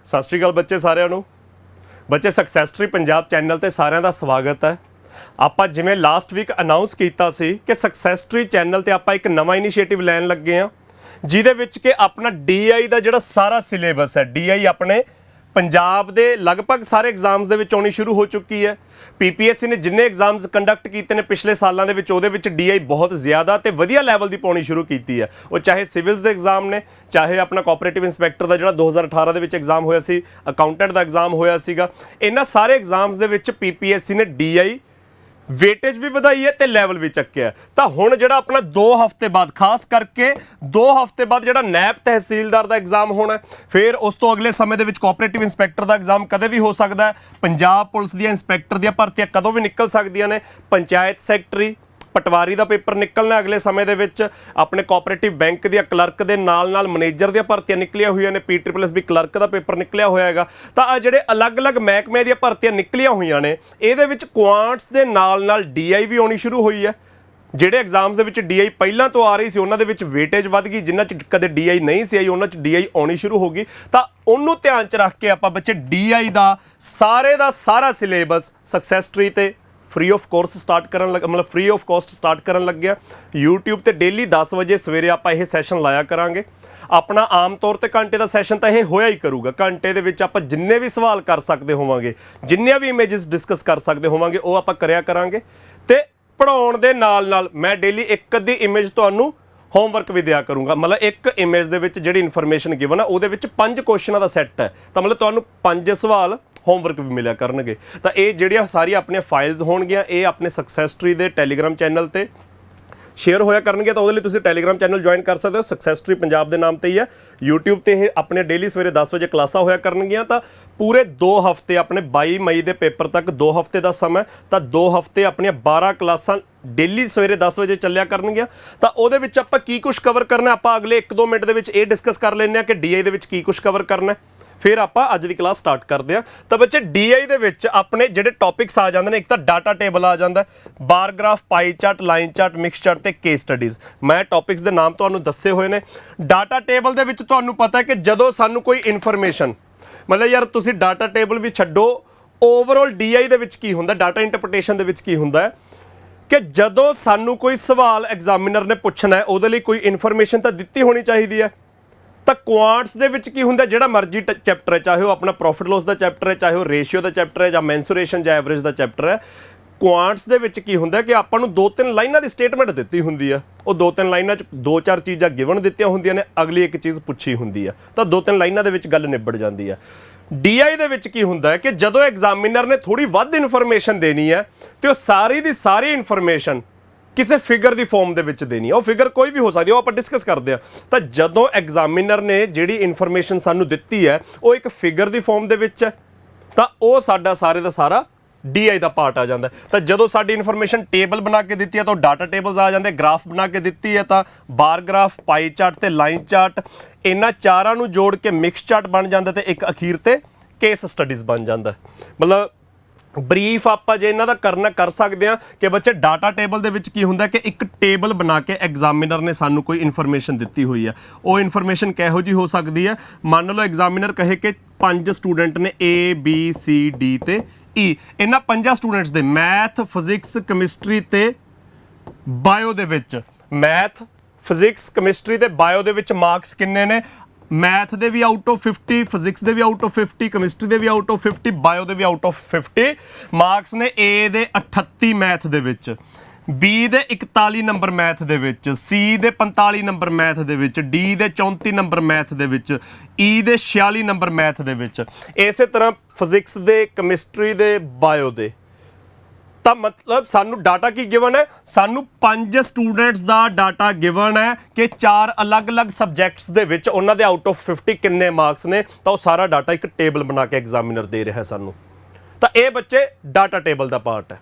ਸਤਿ ਸ਼੍ਰੀ ਅਕਾਲ ਬੱਚੇ ਸਾਰਿਆਂ ਨੂੰ। ਬੱਚੇ ਸਕਸੈਸਟਰੀ ਪੰਜਾਬ ਚੈਨਲ ਤੇ ਸਾਰਿਆਂ ਦਾ ਸਵਾਗਤ ਹੈ। ਆਪਾਂ ਜਿਵੇਂ ਲਾਸਟ ਵੀਕ ਅਨਾਉਂਸ ਕੀਤਾ ਸੀ ਕਿ ਸਕਸੈਸਟਰੀ ਚੈਨਲ ਤੇ ਆਪਾਂ ਇੱਕ ਨਵਾਂ ਇਨੀਸ਼ੀਏਟਿਵ ਲੈਣ ਲੱਗੇ ਆ, ਜਿਹਦੇ ਵਿੱਚ ਕਿ ਆਪਣਾ ਡੀਆਈ ਦਾ ਜਿਹੜਾ ਸਾਰਾ ਸਿਲੇਬਸ ਹੈ, ਡੀਆਈ ਆਪਣੇ ਪੰਜਾਬ ਦੇ ਲਗਭਗ ਸਾਰੇ ਐਗਜ਼ਾਮਸ ਦੇ ਵਿੱਚ ਆਉਣੀ ਸ਼ੁਰੂ ਹੋ ਚੁੱਕੀ ਹੈ। ਪੀਪੀਐਸਸੀ ਨੇ ਜਿੰਨੇ ਐਗਜ਼ਾਮਸ ਕੰਡਕਟ ਕੀਤੇ ਨੇ ਪਿਛਲੇ ਸਾਲਾਂ ਦੇ ਵਿੱਚ, ਉਹਦੇ ਵਿੱਚ ਡੀਆਈ ਬਹੁਤ ਜ਼ਿਆਦਾ ਤੇ ਵਧੀਆ ਲੈਵਲ ਦੀ ਪਾਉਣੀ ਸ਼ੁਰੂ ਕੀਤੀ ਹੈ। ਉਹ ਚਾਹੇ ਸਿਵਲਸ ਦੇ ਐਗਜ਼ਾਮ ਨੇ, ਚਾਹੇ ਆਪਣਾ ਕੋਆਪਰੇਟਿਵ ਇੰਸਪੈਕਟਰ ਦਾ ਜਿਹੜਾ 2018 ਦੇ ਵਿੱਚ ਐਗਜ਼ਾਮ ਹੋਇਆ ਸੀ, ਅਕਾਊਂਟੈਂਟ ਦਾ ਐਗਜ਼ਾਮ ਹੋਇਆ ਸੀਗਾ, ਇਹਨਾਂ ਸਾਰੇ ਐਗਜ਼ਾਮਸ ਦੇ ਵਿੱਚ ਪੀਪੀਐਸਸੀ ਨੇ ਡੀਆਈ ਵੇਟੇਜ ਵੀ ਵਧਾਈ ਹੈ ਤੇ ਲੈਵਲ ਵੀ ਚੱਕਿਆ। ਤਾਂ ਹੁਣ ਜਿਹੜਾ ਆਪਣਾ 2 ਹਫ਼ਤੇ ਬਾਅਦ, ਖਾਸ ਕਰਕੇ 2 ਹਫ਼ਤੇ ਬਾਅਦ ਜਿਹੜਾ ਨੈਬ ਤਹਿਸੀਲਦਾਰ ਦਾ ਐਗਜ਼ਾਮ ਹੋਣਾ, ਫਿਰ ਉਸ ਤੋਂ ਅਗਲੇ ਸਮੇਂ ਦੇ ਵਿੱਚ ਕੋਆਪਰੇਟਿਵ ਇੰਸਪੈਕਟਰ ਦਾ ਐਗਜ਼ਾਮ ਕਦੇ ਵੀ ਹੋ ਸਕਦਾ ਹੈ। ਪੰਜਾਬ ਪੁਲਿਸ ਦੀਆਂ ਇੰਸਪੈਕਟਰ ਦੀਆਂ ਭਰਤੀਆਂ ਕਦੋਂ ਵੀ ਨਿਕਲ ਸਕਦੀਆਂ ਨੇ। ਪੰਚਾਇਤ ਸੈਕਟਰੀ, ਪਟਵਾਰੀ ਦਾ ਪੇਪਰ ਨਿਕਲਣਾ ਅਗਲੇ ਸਮੇਂ ਦੇ ਵਿੱਚ। ਆਪਣੇ ਕੋਆਪਰੇਟਿਵ ਬੈਂਕ ਦੀਆਂ ਕਲਰਕ ਦੇ ਨਾਲ ਮੈਨੇਜਰ ਦੀਆਂ ਭਰਤੀਆਂ ਨਿਕਲੀਆਂ ਹੋਈਆਂ ਨੇ। PSSB ਕਲਰਕ ਦਾ ਪੇਪਰ ਨਿਕਲਿਆ ਹੋਇਆ ਹੈਗਾ। ਤਾਂ ਆ ਜਿਹੜੇ ਅਲੱਗ-ਅਲੱਗ ਮਹਿਕਮੇ ਦੀਆਂ ਭਰਤੀਆਂ ਨਿਕਲੀਆਂ ਹੋਈਆਂ ਨੇ, ਇਹਦੇ ਵਿੱਚ ਕੁਆਂਟਸ ਦੇ ਨਾਲ ਡੀਆਈ ਵੀ ਆਉਣੀ ਸ਼ੁਰੂ ਹੋਈ ਹੈ। ਜਿਹੜੇ ਐਗਜ਼ਾਮਸ ਦੇ ਵਿੱਚ ਡੀਆਈ ਪਹਿਲਾਂ ਤੋਂ ਆ ਰਹੀ ਸੀ, ਉਹਨਾਂ ਦੇ ਵਿੱਚ ਵੇਟੇਜ ਵੱਧ ਗਈ। ਜਿਨ੍ਹਾਂ 'ਚ ਕਦੇ ਡੀਆਈ ਨਹੀਂ ਸੀ ਆਈ, ਉਹਨਾਂ 'ਚ ਡੀਆਈ ਆਉਣੀ ਸ਼ੁਰੂ ਹੋ ਗਈ। ਤਾਂ ਉਹਨੂੰ ਧਿਆਨ 'ਚ ਰੱਖ ਕੇ ਆਪਾਂ ਬੱਚੇ ਡੀਆਈ ਦਾ ਸਾਰਾ ਸਿਲੇਬਸ ਸਕਸੈਸਟਰੀ ਤੇ ਫ੍ਰੀ ਆਫ ਕੋਰਸ ਸਟਾਰਟ ਕਰਨ ਲੱਗ, ਮਤਲਬ ਫ੍ਰੀ ਆਫ ਕੋਸਟ ਸਟਾਰਟ ਕਰਨ ਲੱਗਿਆ। YouTube ਤੇ ਡੇਲੀ 10 ਵਜੇ ਸਵੇਰੇ ਆਪਾਂ ਇਹ ਸੈਸ਼ਨ ਲਾਇਆ ਕਰਾਂਗੇ। ਆਪਣਾ ਆਮ ਤੌਰ ਤੇ ਘੰਟੇ ਦਾ ਸੈਸ਼ਨ ਤਾਂ ਇਹ ਹੋਇਆ ਹੀ ਕਰੂਗਾ। ਘੰਟੇ ਦੇ ਵਿੱਚ ਆਪਾਂ ਜਿੰਨੇ ਵੀ ਸਵਾਲ ਕਰ ਸਕਦੇ ਹੋਵਾਂਗੇ, ਜਿੰਨੀਆਂ ਵੀ ਇਮੇਜਸ ਡਿਸਕਸ ਕਰ ਸਕਦੇ ਹੋਵਾਂਗੇ, ਉਹ ਆਪਾਂ ਕਰਿਆ ਕਰਾਂਗੇ। ਤੇ ਪੜਾਉਣ ਦੇ ਨਾਲ ਮੈਂ ਡੇਲੀ ਇੱਕ ਅੱਧੀ ਇਮੇਜ ਤੁਹਾਨੂੰ ਹੋਮਵਰਕ ਵੀ ਦਿਆ ਕਰੂੰਗਾ। ਮਤਲਬ ਇੱਕ ਇਮੇਜ ਦੇ ਵਿੱਚ ਜਿਹੜੀ ਇਨਫੋਰਮੇਸ਼ਨ ਗਿਵਨ ਆ, ਉਹਦੇ ਵਿੱਚ 5 ਕੁਐਸਚਨਾਂ ਦਾ ਸੈੱਟ ਹੈ। ਤਾਂ ਮਤਲਬ ਤੁਹਾਨੂੰ 5 ਸਵਾਲ ਹੋਮਵਰਕ ਵੀ ਮਿਲਿਆ ਕਰਨਗੇ। ਤਾਂ ਇਹ ਜਿਹੜੀਆਂ ਸਾਰੀਆਂ ਆਪਣੀਆਂ ਫਾਈਲਸ ਹੋਣਗੀਆਂ, ਇਹ ਆਪਣੇ ਸਕਸੈਸਟਰੀ ਦੇ ਟੈਲੀਗ੍ਰਾਮ ਚੈਨਲ ਤੇ ਸ਼ੇਅਰ ਹੋਇਆ ਕਰਨਗੇ। ਤਾਂ ਉਹਦੇ ਲਈ ਤੁਸੀਂ ਟੈਲੀਗ੍ਰਾਮ ਚੈਨਲ ਜੁਆਇਨ ਕਰ ਸਕਦੇ ਹੋ। ਸਕਸੈਸਟਰੀ ਪੰਜਾਬ ਦੇ ਨਾਮ ਤੇ ਹੀ ਹੈ। YouTube ਤੇ ਇਹ ਆਪਣੇ ਡੇਲੀ ਸਵੇਰੇ 10 ਵਜੇ ਕਲਾਸਾਂ ਹੋਇਆ ਕਰਨਗੀਆਂ। ਤਾਂ ਪੂਰੇ 2 ਹਫ਼ਤੇ, ਆਪਣੇ 22 ਮਈ ਦੇ ਪੇਪਰ ਤੱਕ 2 ਹਫ਼ਤੇ ਦਾ ਸਮਾਂ। ਤਾਂ 2 ਹਫ਼ਤੇ ਆਪਣੀਆਂ 12 ਕਲਾਸਾਂ ਡੇਲੀ ਸਵੇਰੇ 10 ਵਜੇ ਚੱਲਿਆ ਕਰਨਗੀਆਂ। ਤਾਂ ਉਹਦੇ ਵਿੱਚ ਆਪਾਂ ਕੀ ਕੁਛ ਕਵਰ ਕਰਨਾ, ਆਪਾਂ ਅਗਲੇ 1-2 ਮਿੰਟ ਦੇ ਵਿੱਚ ਇਹ ਡਿਸਕਸ ਕਰ ਲੈਂਦੇ ਹਾਂ ਕਿ ਡੀਆਈ ਦੇ ਵਿੱਚ ਕੀ ਕੁਛ ਕਵਰ ਕਰਨਾ। ਫਿਰ ਆਪਾਂ ਅੱਜ ਦੀ ਕਲਾਸ ਸਟਾਰਟ ਕਰਦੇ ਹਾਂ। ਤਾਂ ਬੱਚੇ ਡੀਆਈ ਦੇ ਵਿੱਚ ਆਪਣੇ ਜਿਹੜੇ ਟੌਪਿਕਸ ਆ ਜਾਂਦੇ ਨੇ, ਇੱਕ ਤਾਂ ਡਾਟਾ ਟੇਬਲ ਆ ਜਾਂਦਾ, bar graph, pie chart, line chart, mix chart ਤੇ ਕੇਸ ਸਟੱਡੀਜ਼। ਮੈਂ ਟੌਪਿਕਸ ਦੇ ਨਾਮ ਤੁਹਾਨੂੰ ਦੱਸੇ ਹੋਏ ਨੇ। ਡਾਟਾ ਟੇਬਲ ਦੇ ਵਿੱਚ ਤੁਹਾਨੂੰ ਪਤਾ ਹੈ ਕਿ ਜਦੋਂ ਸਾਨੂੰ ਕੋਈ ਇਨਫੋਰਮੇਸ਼ਨ, ਮਤਲਬ ਯਾਰ ਤੁਸੀਂ ਡਾਟਾ ਟੇਬਲ ਵੀ ਛੱਡੋ, ਓਵਰਆਲ ਡੀਆਈ ਦੇ ਵਿੱਚ ਕੀ ਹੁੰਦਾ, ਡਾਟਾ ਇੰਟਰਪ੍ਰੀਟੇਸ਼ਨ ਦੇ ਵਿੱਚ ਕੀ ਹੁੰਦਾ ਹੈ ਕਿ ਜਦੋਂ ਸਾਨੂੰ ਕੋਈ ਸਵਾਲ ਐਗਜ਼ਾਮੀਨਰ ਨੇ ਪੁੱਛਣਾ ਹੈ, ਉਹਦੇ ਲਈ ਕੋਈ ਇਨਫੋਰਮੇਸ਼ਨ ਤਾਂ ਦਿੱਤੀ ਹੋਣੀ ਚਾਹੀਦੀ ਹੈ। ਤਾਂ ਕੁਆਂਟਸ ਦੇ ਵਿੱਚ ਕੀ ਹੁੰਦਾ, ਜਿਹੜਾ ਮਰਜ਼ੀ ਚੈਪਟਰ ਹੈ, ਚਾਹੇ ਉਹ ਆਪਣਾ ਪ੍ਰੋਫਿਟ ਲੋਸ ਦਾ ਚੈਪਟਰ ਹੈ, ਚਾਹੇ ਉਹ ਰੇਸ਼ੀਓ ਦਾ ਚੈਪਟਰ ਹੈ, ਜਾਂ ਮੈਂਸੂਰੇਸ਼ਨ ਜਾਂ ਐਵਰੇਜ ਦਾ ਚੈਪਟਰ ਹੈ, ਕੁਆਂਟਸ ਦੇ ਵਿੱਚ ਕੀ ਹੁੰਦਾ ਕਿ ਆਪਾਂ ਨੂੰ 2-3 ਲਾਈਨਾਂ ਦੀ ਸਟੇਟਮੈਂਟ ਦਿੱਤੀ ਹੁੰਦੀ ਹੈ। ਉਹ 2-3 ਲਾਈਨਾਂ 'ਚ 2-4 ਚੀਜ਼ਾਂ ਗਿਵਨ ਦਿੱਤੀਆਂ ਹੁੰਦੀਆਂ ਨੇ, ਅਗਲੀ ਇੱਕ ਚੀਜ਼ ਪੁੱਛੀ ਹੁੰਦੀ ਹੈ। ਤਾਂ 2-3 ਲਾਈਨਾਂ ਦੇ ਵਿੱਚ ਗੱਲ ਨਿਬੜ ਜਾਂਦੀ ਹੈ। ਡੀਆਈ ਦੇ ਵਿੱਚ ਕੀ ਹੁੰਦਾ ਹੈ ਕਿ ਜਦੋਂ ਐਗਜ਼ਾਮੀਨਰ ਨੇ ਥੋੜੀ ਵੱਧ ਇਨਫੋਰਮੇਸ਼ਨ ਦੇਣੀ ਹੈ, ਤੇ ਉਹ ਸਾਰੀ ਦੀ ਸਾਰੀ ਇਨਫੋਰਮੇਸ਼ਨ ਕਿਸੇ ਫਿਗਰ ਦੀ ਫਾਰਮ ਦੇ ਵਿੱਚ ਦੇਣੀ ਹੈ। ਉਹ ਫਿਗਰ ਕੋਈ ਵੀ ਹੋ ਸਕਦੀ ਹੈ, ਉਹ ਆਪਾਂ ਡਿਸਕਸ ਕਰਦੇ ਹਾਂ। ਤਾਂ ਜਦੋਂ ਐਗਜ਼ਾਮੀਨਰ ਨੇ ਜਿਹੜੀ ਇਨਫੋਰਮੇਸ਼ਨ ਸਾਨੂੰ ਦਿੱਤੀ ਹੈ, ਉਹ ਇੱਕ ਫਿਗਰ ਦੀ ਫਾਰਮ ਦੇ ਵਿੱਚ ਹੈ, ਤਾਂ ਉਹ ਸਾਡਾ ਸਾਰੇ ਦਾ ਸਾਰਾ ਡੀਆਈ ਦਾ ਪਾਰਟ ਆ ਜਾਂਦਾ। ਤਾਂ ਜਦੋਂ ਸਾਡੀ ਇਨਫੋਰਮੇਸ਼ਨ ਟੇਬਲ ਬਣਾ ਕੇ ਦਿੱਤੀ ਹੈ, ਤਾਂ ਉਹ ਡਾਟਾ ਟੇਬਲਸ ਆ ਜਾਂਦੇ। ਗ੍ਰਾਫ ਬਣਾ ਕੇ ਦਿੱਤੀ ਹੈ ਤਾਂ ਬਾਰ ਗ੍ਰਾਫ, ਪਾਈ ਚਾਰਟ ਤੇ ਲਾਈਨ ਚਾਰਟ, ਇਹਨਾਂ ਚਾਰਾਂ ਨੂੰ ਜੋੜ ਕੇ ਮਿਕਸ ਚਾਰਟ ਬਣ ਜਾਂਦਾ ਤੇ ਇੱਕ ਅਖੀਰ ਤੇ ਕੇਸ ਸਟੱਡੀਜ਼ ਬਣ ਜਾਂਦਾ। ਮਤਲਬ ਬਰੀਫ ਆਪਾਂ ਜੇ ਇਹਨਾਂ ਦਾ ਕਰਨਾ ਕਰ ਸਕਦੇ ਹਾਂ ਕਿ ਬੱਚੇ ਡਾਟਾ ਟੇਬਲ ਦੇ ਵਿੱਚ ਕੀ ਹੁੰਦਾ ਕਿ ਇੱਕ ਟੇਬਲ ਬਣਾ ਕੇ ਐਗਜ਼ਾਮੀਨਰ ਨੇ ਸਾਨੂੰ ਕੋਈ ਇਨਫੋਰਮੇਸ਼ਨ ਦਿੱਤੀ ਹੋਈ ਹੈ। ਉਹ ਇਨਫੋਰਮੇਸ਼ਨ ਕਿਹੋ ਜਿਹੀ ਹੋ ਸਕਦੀ ਹੈ, ਮੰਨ ਲਓ ਐਗਜ਼ਾਮੀਨਰ ਕਹੇ ਕਿ 5 ਸਟੂਡੈਂਟ ਨੇ A, B, C, D ਤੇ E। ਇਹਨਾਂ 5 ਸਟੂਡੈਂਟਸ ਦੇ ਮੈਥ, ਫਿਜ਼ਿਕਸ, ਕੈਮਿਸਟਰੀ ਤੇ ਬਾਇਓ ਦੇ ਵਿੱਚ, ਮੈਥ, ਫਿਜ਼ਿਕਸ, ਕੈਮਿਸਟਰੀ ਤੇ ਬਾਇਓ ਦੇ ਵਿੱਚ ਮਾਰਕਸ ਕਿੰਨੇ ਨੇ? ਮੈਥ ਦੇ ਵੀ ਆਊਟ ਆਫ 50, ਫਿਜ਼ਿਕਸ ਦੇ ਵੀ ਆਊਟ ਆਫ 50, ਕੈਮਿਸਟਰੀ ਦੇ ਵੀ ਆਊਟ ਆਫ 50, ਬਾਇਓ ਦੇ ਵੀ ਆਊਟ ਆਫ 50 ਮਾਰਕਸ ਨੇ। A ਦੇ 38 ਮੈਥ ਦੇ ਵਿੱਚ, B ਦੇ 41 ਨੰਬਰ ਮੈਥ ਦੇ ਵਿੱਚ, C ਦੇ 45 ਨੰਬਰ ਮੈਥ ਦੇ ਵਿੱਚ, D ਦੇ 34 ਨੰਬਰ ਮੈਥ ਦੇ ਵਿੱਚ, E ਦੇ 46 ਨੰਬਰ ਮੈਥ ਦੇ ਵਿੱਚ। ਇਸੇ ਤਰ੍ਹਾਂ ਫਿਜ਼ਿਕਸ ਦੇ, ਕੈਮਿਸਟਰੀ ਦੇ, ਬਾਇਓ ਦੇ। ਤਾਂ ਮਤਲਬ ਸਾਨੂੰ ਡਾਟਾ ਕੀ ਗਿਵਨ ਹੈ, ਸਾਨੂੰ 5 ਸਟੂਡੈਂਟਸ ਦਾ ਡਾਟਾ ਗਿਵਨ ਹੈ ਕਿ 4 ਅਲੱਗ-ਅਲੱਗ ਸਬਜੈਕਟਸ ਦੇ ਵਿੱਚ ਉਹਨਾਂ ਦੇ ਆਊਟ ਆਫ 50 ਕਿੰਨੇ ਮਾਰਕਸ ਨੇ। ਤਾਂ ਉਹ ਸਾਰਾ ਡਾਟਾ ਇੱਕ ਟੇਬਲ ਬਣਾ ਕੇ ਐਗਜ਼ਾਮੀਨਰ ਦੇ ਰਿਹਾ ਸਾਨੂੰ। ਤਾਂ ਇਹ ਬੱਚੇ ਡਾਟਾ ਟੇਬਲ ਦਾ ਪਾਰਟ ਹੈ।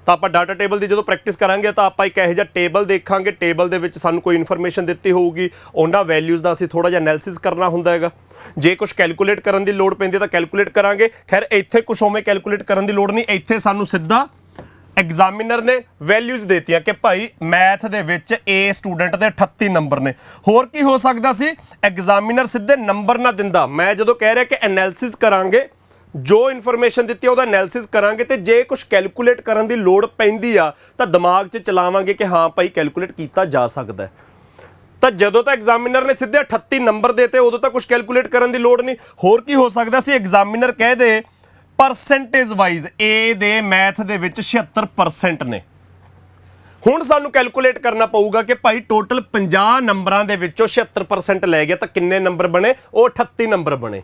ਤਾਂ ਆਪਾਂ ਡਾਟਾ ਟੇਬਲ ਦੀ ਜਦੋਂ ਪ੍ਰੈਕਟਿਸ ਕਰਾਂਗੇ ਤਾਂ ਆਪਾਂ ਇੱਕ ਇਹੋ ਜਿਹਾ ਟੇਬਲ ਦੇਖਾਂਗੇ, ਟੇਬਲ ਦੇ ਵਿੱਚ ਸਾਨੂੰ ਕੋਈ ਇਨਫੋਰਮੇਸ਼ਨ ਦਿੱਤੀ ਹੋਊਗੀ, ਉਹਨਾਂ ਵੈਲਿਊਜ਼ ਦਾ ਅਸੀਂ ਥੋੜਾ ਜਿਹਾ ਐਨਾਲਿਸਿਸ ਕਰਨਾ ਹੁੰਦਾ ਹੈਗਾ। ਜੇ ਕੁਝ ਕੈਲਕੂਲੇਟ ਕਰਨ ਦੀ ਲੋੜ ਪੈਂਦੀ ਤਾਂ ਕੈਲਕੂਲੇਟ ਕਰਾਂਗੇ। ਖੈਰ ਇੱਥੇ ਕੁਝ ਉਵੇਂ ਕੈਲਕੂਲੇਟ ਕਰਨ ਦੀ ਲੋੜ ਨਹੀਂ, ਇੱਥੇ ਸਾਨੂੰ ਸਿੱਧਾ ਐਗਜ਼ਾਮੀਨਰ ਨੇ ਵੈਲਿਊਜ਼ ਦੇਤੀਆਂ ਕਿ ਭਾਈ ਮੈਥ ਦੇ ਵਿੱਚ A ਸਟੂਡੈਂਟ ਦੇ 38 ਨੰਬਰ ਨੇ। ਹੋਰ ਕੀ ਹੋ ਸਕਦਾ ਸੀ, ਐਗਜ਼ਾਮੀਨਰ ਸਿੱਧੇ ਨੰਬਰ ਨਾ ਦਿੰਦਾ। ਮੈਂ ਜਦੋਂ ਕਹਿ ਰਿਹਾ ਕਿ ਐਨਾਲਿਸਿਸ ਕਰਾਂਗੇ, ਜੋ ਇਨਫੋਰਮੇਸ਼ਨ ਦਿੱਤੀ ਉਹਦਾ ਐਨਾਲਿਸਿਸ ਕਰਾਂਗੇ, ਤੇ ਜੇ ਕੁਝ ਕੈਲਕੂਲੇਟ ਕਰਨ ਦੀ ਲੋੜ ਪੈਂਦੀ ਆ ਤਾਂ ਦਿਮਾਗ 'ਚ ਚਲਾਵਾਂਗੇ ਕਿ ਹਾਂ ਭਾਈ ਕੈਲਕੂਲੇਟ ਕੀਤਾ ਜਾ ਸਕਦਾ। ਤਾਂ ਜਦੋਂ ਤਾਂ ਐਗਜ਼ਾਮੀਨਰ ਨੇ ਸਿੱਧੇ 38 ਨੰਬਰ ਦੇਤੇ ਉਦੋਂ ਤਾਂ ਕੁਝ ਕੈਲਕੂਲੇਟ ਕਰਨ ਦੀ ਲੋੜ ਨਹੀਂ। ਹੋਰ ਕੀ ਹੋ ਸਕਦਾ ਸੀ, ਐਗਜ਼ਾਮੀਨਰ ਕਹਿ ਦੇ ਪਰਸੈਂਟੇਜ ਵਾਈਜ਼ A ਦੇ ਮੈਥ ਦੇ ਵਿੱਚ 76% ਨੇ। ਹੁਣ ਸਾਨੂੰ ਕੈਲਕੂਲੇਟ ਕਰਨਾ ਪਊਗਾ ਕਿ ਭਾਈ ਟੋਟਲ 50 ਨੰਬਰਾਂ ਦੇ ਵਿੱਚੋਂ 76% ਲੈ ਗਿਆ ਤਾਂ ਕਿੰਨੇ ਨੰਬਰ ਬਣੇ, ਉਹ 38 ਨੰਬਰ ਬਣੇ।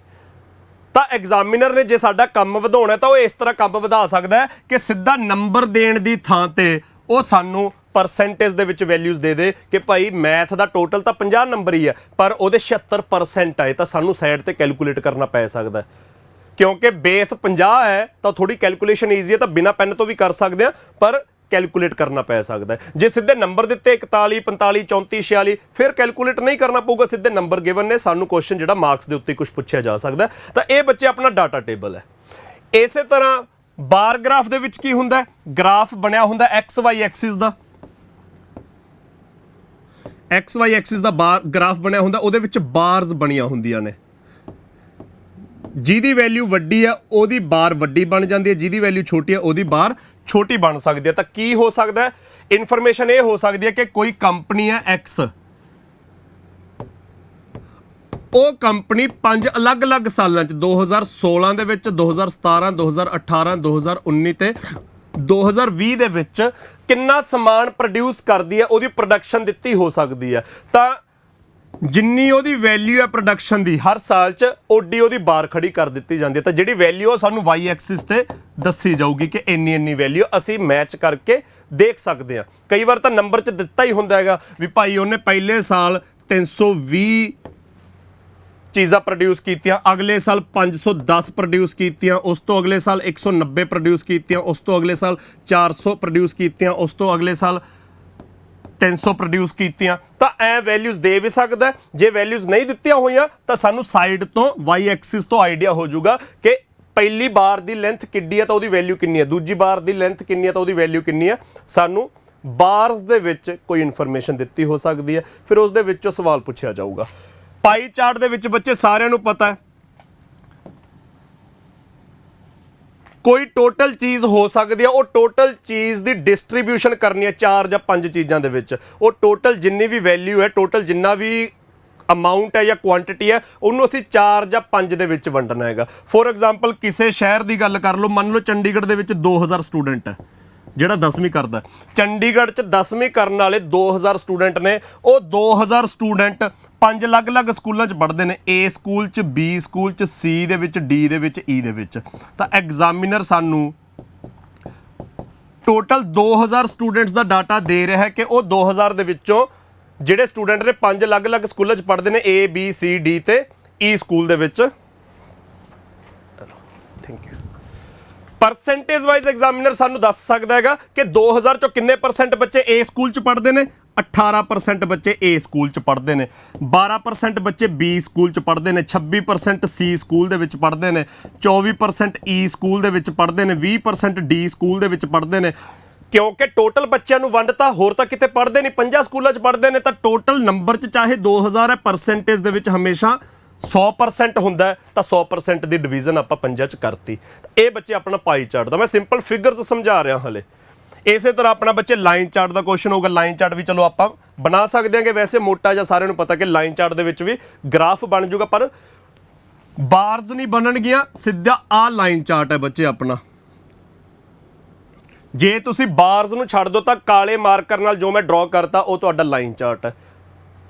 ਤਾਂ ਐਗਜ਼ਾਮੀਨਰ ਨੇ ਜੇ ਸਾਡਾ ਕੰਮ ਵਧਾਉਣਾ ਤਾਂ ਉਹ ਇਸ ਤਰ੍ਹਾਂ ਕੰਮ ਵਧਾ ਸਕਦਾ ਹੈ ਕਿ ਸਿੱਧਾ ਨੰਬਰ ਦੇਣ ਦੀ ਥਾਂ ਤੇ ਉਹ ਸਾਨੂੰ ਪਰਸੈਂਟੇਜ ਦੇ ਵਿੱਚ ਵੈਲਿਊਜ਼ ਦੇ ਦੇ ਕਿ ਭਾਈ ਮੈਥ ਦਾ ਟੋਟਲ ਤਾਂ 50 ਨੰਬਰ ਹੀ ਹੈ ਪਰ ਉਹਦੇ 76% ਆਏ, ਤਾਂ ਸਾਨੂੰ ਸਾਈਡ ਤੇ ਕੈਲਕੂਲੇਟ ਕਰਨਾ ਪੈ ਸਕਦਾ ਕਿਉਂਕਿ ਬੇਸ 50 ਹੈ ਤਾਂ ਥੋੜੀ ਕੈਲਕੂਲੇਸ਼ਨ ਈਜ਼ੀ ਹੈ, ਤਾਂ ਬਿਨਾਂ ਪੈਨ ਤੋਂ ਵੀ ਕਰ ਸਕਦੇ ਆ ਪਰ ਕੈਲਕੂਲੇਟ ਕਰਨਾ ਪੈ ਸਕਦਾ ਹੈ। ਜੇ ਸਿੱਧੇ ਨੰਬਰ ਦਿੱਤੇ 41 45 34 46 ਫਿਰ ਕੈਲਕੂਲੇਟ ਨਹੀਂ ਕਰਨਾ ਪਊਗਾ, ਸਿੱਧੇ ਨੰਬਰ ਗਿਵਨ ਨੇ, ਸਾਨੂੰ ਕੁਐਸਚਨ ਜਿਹੜਾ ਮਾਰਕਸ ਦੇ ਉੱਤੇ ਕੁਝ ਪੁੱਛਿਆ ਜਾ ਸਕਦਾ। ਤਾਂ ਇਹ ਬੱਚੇ ਆਪਣਾ ਡਾਟਾ ਟੇਬਲ ਹੈ। ਇਸੇ ਤਰ੍ਹਾਂ ਬਾਰ ਗ੍ਰਾਫ ਦੇ ਵਿੱਚ ਕੀ ਹੁੰਦਾ, ਗ੍ਰਾਫ ਬਣਿਆ ਹੁੰਦਾ ਐਕਸ ਵਾਈ ਐਕਸਿਸ ਦਾ, ਐਕਸ ਵਾਈ ਐਕਸਿਸ ਦਾ ਬਾਰ ਗ੍ਰਾਫ ਬਣਿਆ ਹੁੰਦਾ, ਉਹਦੇ ਵਿੱਚ ਬਾਰਸ ਬਣੀਆਂ ਹੁੰਦੀਆਂ ਨੇ। ਜਿਹਦੀ ਵੈਲਿਊ ਵੱਡੀ ਆ ਉਹਦੀ ਬਾਰ ਵੱਡੀ ਬਣ ਜਾਂਦੀ ਹੈ, ਜਿਹਦੀ ਵੈਲਿਊ ਛੋਟੀ ਆ ਉਹਦੀ ਬਾਰ ਛੋਟੀ ਬਣ ਸਕਦੀ ਹੈ। ਤਾਂ ਕੀ ਹੋ ਸਕਦਾ ਹੈ, ਇਨਫੋਰਮੇਸ਼ਨ ਇਹ ਹੋ ਸਕਦੀ ਹੈ ਕਿ ਕੋਈ ਕੰਪਨੀ ਹੈ ਐਕਸ, ਉਹ ਕੰਪਨੀ 5 ਅਲੱਗ-ਅਲੱਗ ਸਾਲਾਂ 'ਚ 2016 ਦੇ ਵਿੱਚ, 2017, 2018, 2019 ਤੇ 2020 ਦੇ ਵਿੱਚ ਕਿੰਨਾ ਸਮਾਨ ਪ੍ਰੋਡਿਊਸ ਕਰਦੀ ਹੈ, ਉਹਦੀ ਪ੍ਰੋਡਕਸ਼ਨ ਦਿੱਤੀ ਹੋ ਸਕਦੀ ਹੈ। ਤਾਂ ਜਿੰਨੀ ਉਹਦੀ ਵੈਲਿਊ ਹੈ ਪ੍ਰੋਡਕਸ਼ਨ ਦੀ ਹਰ ਸਾਲ 'ਚ ਓਡੀ ਉਹਦੀ ਬਾਰ ਖੜੀ ਕਰ ਦਿੱਤੀ ਜਾਂਦੀ ਹੈ। ਤਾਂ ਜਿਹੜੀ ਵੈਲਿਊ ਉਹ ਸਾਨੂੰ ਵਾਈ ਐਕਸਿਸ ਤੇ ਦੱਸੀ ਜਾਊਗੀ ਕਿ ਇੰਨੀ ਵੈਲਿਊ ਅਸੀਂ ਮੈਚ ਕਰਕੇ ਦੇਖ ਸਕਦੇ ਹਾਂ। ਕਈ ਵਾਰ ਤਾਂ ਨੰਬਰ 'ਚ ਦਿੱਤਾ ਹੀ ਹੁੰਦਾ ਹੈਗਾ ਵੀ ਭਾਈ ਉਹਨੇ ਪਹਿਲੇ ਸਾਲ 320 ਚੀਜ਼ਾਂ ਪ੍ਰੋਡਿਊਸ ਕੀਤੀਆਂ, ਅਗਲੇ ਸਾਲ 510 ਪ੍ਰੋਡਿਊਸ ਕੀਤੀਆਂ, ਉਸ ਤੋਂ ਅਗਲੇ ਸਾਲ 190 ਪ੍ਰੋਡਿਊਸ ਕੀਤੀਆਂ, ਉਸ ਤੋਂ ਅਗਲੇ ਸਾਲ 400 ਪ੍ਰੋਡਿਊਸ ਕੀਤੀਆਂ, ਉਸ ਤੋਂ ਅਗਲੇ ਸਾਲ 300 ਪ੍ਰੋਡਿਊਸ ਕੀਤੀਆਂ। ਤਾਂ ਐ ਵੈਲਿਊਜ਼ ਦੇ ਵੀ ਸਕਦਾ। ਜੇ ਵੈਲਿਊਜ਼ ਨਹੀਂ ਦਿੱਤੀਆਂ ਹੋਈਆਂ ਤਾਂ ਸਾਨੂੰ ਸਾਈਡ ਤੋਂ ਵਾਈ ਐਕਸਿਸ ਤੋਂ ਆਈਡੀਆ ਹੋ ਜਾਊਗਾ ਕਿ ਪਹਿਲੀ ਬਾਰ ਦੀ ਲੈਂਥ ਕਿੰਨੀ ਹੈ ਤਾਂ ਉਹਦੀ ਵੈਲਿਊ ਕਿੰਨੀ ਹੈ, ਦੂਜੀ ਬਾਰ ਦੀ ਲੈਂਥ ਕਿੰਨੀ ਹੈ ਤਾਂ ਉਹਦੀ ਵੈਲਿਊ ਕਿੰਨੀ ਹੈ। ਸਾਨੂੰ ਬਾਰਸ ਦੇ ਵਿੱਚ ਕੋਈ ਇਨਫੋਰਮੇਸ਼ਨ ਦਿੱਤੀ ਹੋ ਸਕਦੀ ਹੈ, ਫਿਰ ਉਸ ਦੇ ਵਿੱਚੋਂ ਸਵਾਲ ਪੁੱਛਿਆ ਜਾਊਗਾ। ਪਾਈ ਚਾਰਟ ਦੇ ਵਿੱਚ ਬੱਚੇ ਸਾਰਿਆਂ ਨੂੰ ਪਤਾ ਹੈ ਕੋਈ ਟੋਟਲ ਚੀਜ਼ ਹੋ ਸਕਦੀ ਹੈ, ਉਹ ਟੋਟਲ ਚੀਜ਼ ਦੀ ਡਿਸਟ੍ਰੀਬਿਊਸ਼ਨ ਕਰਨੀ ਹੈ 4 ਜਾਂ 5 ਚੀਜ਼ਾਂ ਦੇ ਵਿੱਚ। ਉਹ ਟੋਟਲ ਜਿੰਨੀ ਵੀ ਵੈਲਿਊ ਹੈ, ਟੋਟਲ ਜਿੰਨਾ ਵੀ ਅਮਾਊਂਟ ਹੈ ਜਾਂ ਕੁਆਂਟੀਟੀ ਹੈ, ਉਹਨੂੰ ਅਸੀਂ 4 ਜਾਂ 5 ਦੇ ਵਿੱਚ ਵੰਡਣਾ ਹੈਗਾ। ਫੋਰ ਐਗਜ਼ਾਮਪਲ ਕਿਸੇ ਸ਼ਹਿਰ ਦੀ ਗੱਲ ਕਰ ਲਓ, ਮੰਨ ਲਓ ਚੰਡੀਗੜ੍ਹ ਦੇ ਵਿੱਚ 2000 ਸਟੂਡੈਂਟ ਹੈ ਜਿਹੜਾ 10ਵੀਂ ਕਰਦਾ। ਚੰਡੀਗੜ੍ਹ 'ਚ 10ਵੀਂ ਕਰਨ ਵਾਲੇ 2000 ਸਟੂਡੈਂਟ ਨੇ। ਉਹ 2000 ਸਟੂਡੈਂਟ 5 ਅਲੱਗ-ਅਲੱਗ ਸਕੂਲਾਂ 'ਚ ਪੜ੍ਹਦੇ ਨੇ, A ਸਕੂਲ 'ਚ, B ਸਕੂਲ 'ਚ, C ਦੇ ਵਿੱਚ, D ਦੇ ਵਿੱਚ, E ਦੇ ਵਿੱਚ। ਤਾਂ ਐਗਜ਼ਾਮੀਨਰ ਸਾਨੂੰ ਟੋਟਲ 2000 ਸਟੂਡੈਂਟਸ ਦਾ ਡਾਟਾ ਦੇ ਰਿਹਾ ਹੈ ਕਿ ਉਹ 2000 ਦੇ ਵਿੱਚੋਂ ਜਿਹੜੇ ਸਟੂਡੈਂਟ ਨੇ 5 ਅਲੱਗ-ਅਲੱਗ ਸਕੂਲਾਂ 'ਚ ਪੜ੍ਹਦੇ ਨੇ, A B C D ਤੇ E ਸਕੂਲ ਦੇ ਵਿੱਚ। Thank you. Percentage wise examiner ਸਾਨੂੰ ਦੱਸ ਸਕਦਾ ਹੈਗਾ ਕਿ 2000 ਚੋਂ ਕਿੰਨੇ ਪਰਸੈਂਟ ਬੱਚੇ A ਸਕੂਲ 'ਚ ਪੜ੍ਹਦੇ ਨੇ, 18% ਬੱਚੇ A ਸਕੂਲ 'ਚ ਪੜ੍ਹਦੇ ਨੇ, 12% ਬੱਚੇ B ਸਕੂਲ 'ਚ ਪੜ੍ਹਦੇ ਨੇ, 26% C ਸਕੂਲ ਦੇ ਵਿੱਚ ਪੜ੍ਹਦੇ ਨੇ, 24% E ਸਕੂਲ ਦੇ ਵਿੱਚ ਪੜ੍ਹਦੇ ਨੇ, 20% D ਸਕੂਲ ਦੇ ਵਿੱਚ ਪੜ੍ਹਦੇ ਨੇ। ਕਿਉਂਕਿ ਟੋਟਲ ਬੱਚਿਆਂ ਨੂੰ ਵੰਡਤਾ, ਹੋਰ ਤਾਂ ਕਿਤੇ ਪੜ੍ਹਦੇ ਨਹੀਂ, 50 ਸਕੂਲਾਂ 'ਚ ਪੜ੍ਹਦੇ ਨੇ। ਤਾਂ ਟੋਟਲ ਨੰਬਰ 'ਚ ਚਾਹੇ 2000 ਹੈ, ਪਰਸੈਂਟੇਜ ਦੇ ਵਿੱਚ ਹਮੇਸ਼ਾ 100% ਹੁੰਦਾ ਹੈ। ਤਾਂ 100% ਦੀ ਡਿਵੀਜ਼ਨ ਆਪਾਂ 5 'ਚ ਕਰਤੀ। ਇਹ ਬੱਚੇ ਆਪਣਾ ਪਾਈ ਚਾਰਟ ਦਾ, ਮੈਂ ਸਿੰਪਲ ਫਿਗਰਸ ਸਮਝਾ ਰਿਹਾ ਹਲੇ। ਇਸੇ ਤਰ੍ਹਾਂ ਆਪਣਾ ਬੱਚੇ ਲਾਈਨ ਚਾਰਟ ਦਾ ਕੁਐਸਚਨ ਹੋਊਗਾ। ਲਾਈਨ ਚਾਰਟ ਵੀ ਚਲੋ ਆਪਾਂ ਬਣਾ ਸਕਦੇ ਹਾਂ ਕਿ ਵੈਸੇ ਮੋਟਾ ਜਿਹਾ ਸਾਰਿਆਂ ਨੂੰ ਪਤਾ ਕਿ ਲਾਈਨ ਚਾਰਟ ਦੇ ਵਿੱਚ ਵੀ ਗ੍ਰਾਫ ਬਣ ਜਾਊਗਾ, ਪਰ ਬਾਰਸ ਨਹੀਂ ਬਣਨਗੀਆਂ, ਸਿੱਧਾ ਆਹ ਲਾਈਨ ਚਾਰਟ ਹੈ ਬੱਚੇ ਆਪਣਾ। ਜੇ ਤੁਸੀਂ ਬਾਰਸ ਨੂੰ ਛੱਡ ਦਿਓ ਤਾਂ ਕਾਲੇ ਮਾਰਕਰ ਨਾਲ ਜੋ ਮੈਂ ਡਰਾ ਕਰਤਾ ਉਹ ਤੁਹਾਡਾ ਲਾਈਨ ਚਾਰਟ ਹੈ।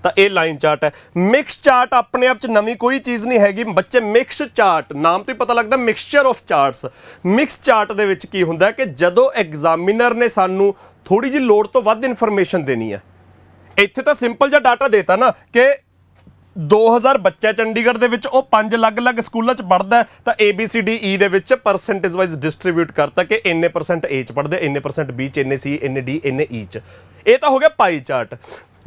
ਤਾਂ ਇਹ ਲਾਈਨ ਚਾਰਟ ਹੈ। ਮਿਕਸ ਚਾਰਟ ਆਪਣੇ ਆਪ 'ਚ ਨਵੀਂ ਕੋਈ ਚੀਜ਼ ਨਹੀਂ ਹੈਗੀ ਬੱਚੇ। ਮਿਕਸ ਚਾਰਟ ਨਾਮ ਤੋਂ ਹੀ ਪਤਾ ਲੱਗਦਾ, mixture of charts. Mix chart ਦੇ ਵਿੱਚ ਕੀ ਹੁੰਦਾ ਕਿ ਜਦੋਂ ਐਗਜ਼ਾਮੀਨਰ ਨੇ ਸਾਨੂੰ ਥੋੜੀ ਜਿਹੀ ਲੋੜ ਤੋਂ ਵੱਧ ਇਨਫੋਰਮੇਸ਼ਨ ਦੇਣੀ ਹੈ, ਇੱਥੇ ਤਾਂ ਸਿੰਪਲ ਜਿਹਾ ਡਾਟਾ ਦੇਤਾ ਨਾ ਕਿ 2000 ਬੱਚਾ ਚੰਡੀਗੜ੍ਹ ਦੇ ਵਿੱਚ, ਉਹ 5 ਅਲੱਗ-ਅਲੱਗ ਸਕੂਲਾਂ 'ਚ ਪੜ੍ਹਦਾ। ਤਾਂ ABCDE ਦੇ ਵਿੱਚ ਪਰਸੈਂਟੇਜ ਵਾਈਜ਼ ਡਿਸਟਰੀਬਿਊਟ ਕਰਤਾ ਕਿ ਇੰਨੇ % A 'ਚ ਪੜ੍ਹਦੇ, ਇੰਨੇ % B 'ਚ, ਇੰਨੇ C, ਇੰਨੇ D, ਇੰਨੇ E 'ਚ। ਇਹ ਤਾਂ ਹੋ ਗਿਆ ਪਾਈ ਚਾਰਟ।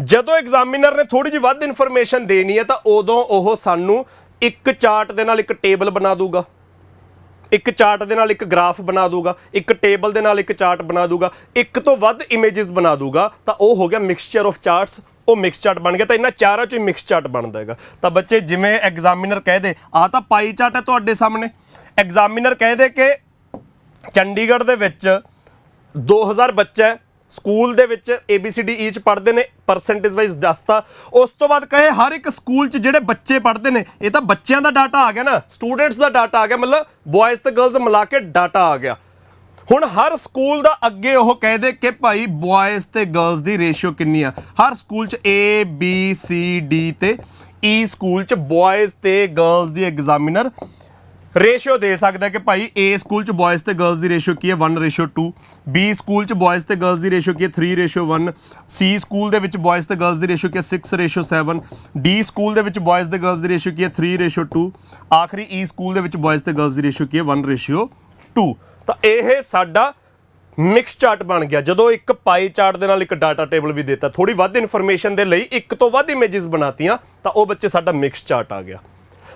ਜਦੋਂ ਐਗਜ਼ਾਮੀਨਰ ਨੇ ਥੋੜੀ ਜਿਹੀ ਵੱਧ ਇਨਫੋਰਮੇਸ਼ਨ ਦੇਣੀ ਹੈ ਤਾਂ ਉਦੋਂ ਉਹ ਸਾਨੂੰ ਇੱਕ ਚਾਰਟ ਦੇ ਨਾਲ ਇੱਕ ਟੇਬਲ ਬਣਾ ਦੂਗਾ। ਇੱਕ ਚਾਰਟ ਦੇ ਨਾਲ ਇੱਕ ਗ੍ਰਾਫ ਬਣਾ ਦੂਗਾ, ਇੱਕ ਟੇਬਲ ਦੇ ਨਾਲ ਇੱਕ ਚਾਰਟ ਬਣਾ ਦੂਗਾ, ਇੱਕ ਤੋਂ ਵੱਧ ਇਮੇजेस ਬਣਾ ਦੂਗਾ, ਤਾਂ ਉਹ ਹੋ ਗਿਆ ਮਿਕਸਚਰ ਆਫ ਚਾਰਟਸ। ਉਹ ਮਿਕਸ ਚਾਰਟ ਬਣ ਗਿਆ। ਤਾਂ ਇਹਨਾਂ ਚਾਰਾਂ ਚੋਂ ਹੀ ਮਿਕਸ ਚਾਰਟ ਬਣਦਾ ਹੈਗਾ। ਤਾਂ ਬੱਚੇ ਜਿਵੇਂ ਐਗਜ਼ਾਮੀਨਰ ਕਹਿ ਦੇ ਆ ਤਾਂ ਪਾਈ ਚਾਰਟ ਹੈ ਤੁਹਾਡੇ ਸਾਹਮਣੇ। ਐਗਜ਼ਾਮੀਨਰ ਕਹਿ ਦੇ ਕਿ ਚੰਡੀਗੜ੍ਹ ਦੇ ਵਿੱਚ 2000 ਬੱਚਾ ਹੈ, ਸਕੂਲ ਦੇ ਵਿੱਚ ABCD ਈਚ ਪੜ੍ਹਦੇ ਨੇ, ਪਰਸੈਂਟੇਜ ਵਾਈਜ਼ ਦੱਸਤਾ। ਉਸ ਤੋਂ ਬਾਅਦ ਕਹੇ ਹਰ ਇੱਕ ਸਕੂਲ 'ਚ ਜਿਹੜੇ ਬੱਚੇ ਪੜ੍ਹਦੇ ਨੇ, ਇਹ ਤਾਂ ਬੱਚਿਆਂ ਦਾ ਡਾਟਾ ਆ ਗਿਆ ਨਾ, ਸਟੂਡੈਂਟਸ ਦਾ ਡਾਟਾ ਆ ਗਿਆ, ਮਤਲਬ ਬॉयਜ਼ ਤੇ ਗਰਲਸ ਮਿਲਾ ਕੇ ਡਾਟਾ ਆ ਗਿਆ। ਹੁਣ ਹਰ ਸਕੂਲ ਦਾ ਅੱਗੇ ਉਹ ਕਹਿ ਦੇ ਕਿ ਭਾਈ ਬॉयਜ਼ ਤੇ ਗਰਲਸ ਦੀ ਰੇਸ਼ੀਓ ਕਿੰਨੀ ਆ। ਹਰ ਸਕੂਲ 'ਚ A B C D ਤੇ E ਸਕੂਲ 'ਚ ਬॉयਜ਼ ਤੇ ਗਰਲਸ ਦੀ ਐਗਜ਼ਾਮੀਨਰ ਰੇਸ਼ੀਓ ਦੇ ਸਕਦਾ ਕਿ ਭਾਈ A ਸਕੂਲ 'ਚ ਬॉयਜ਼ ਤੇ ਗਰਲਸ ਦੀ ਰੇਸ਼ੀਓ ਕੀ ਹੈ 1:2, B ਸਕੂਲ 'ਚ ਬॉयਜ਼ ਤੇ ਗਰਲਸ ਦੀ ਰੇਸ਼ੀਓ ਕੀ ਹੈ 3:1, C ਸਕੂਲ ਦੇ ਵਿੱਚ ਬॉयਜ਼ ਤੇ ਗਰਲਸ ਦੀ ਰੇਸ਼ੀਓ ਕੀ ਹੈ 6:7, D ਸਕੂਲ ਦੇ ਵਿੱਚ ਬॉयਜ਼ ਤੇ ਗਰਲਸ ਦੀ ਰੇਸ਼ੀਓ ਕੀ ਹੈ 3:2, ਆਖਰੀ E ਸਕੂਲ ਦੇ ਵਿੱਚ ਬॉयਜ਼ ਤੇ ਗਰਲਸ ਦੀ ਰੇਸ਼ੀਓ ਕੀ ਹੈ 1:2। ਤਾਂ ਇਹ ਸਾਡਾ ਮਿਕਸ ਚਾਰਟ ਬਣ ਗਿਆ। ਜਦੋਂ ਇੱਕ ਪਾਈ ਚਾਰਟ ਦੇ ਨਾਲ ਇੱਕ ਡਾਟਾ ਟੇਬਲ ਵੀ ਦਿੱਤਾ, ਥੋੜੀ ਵੱਧ ਇਨਫੋਰਮੇਸ਼ਨ ਦੇ ਲਈ ਇੱਕ ਤੋਂ ਵੱਧ ਇਮੇजेस ਬਣਾਤੀਆਂ, ਤਾਂ ਉਹ ਬੱਚੇ ਸਾਡਾ ਮਿਕਸ ਚਾਰਟ ਆ ਗਿਆ।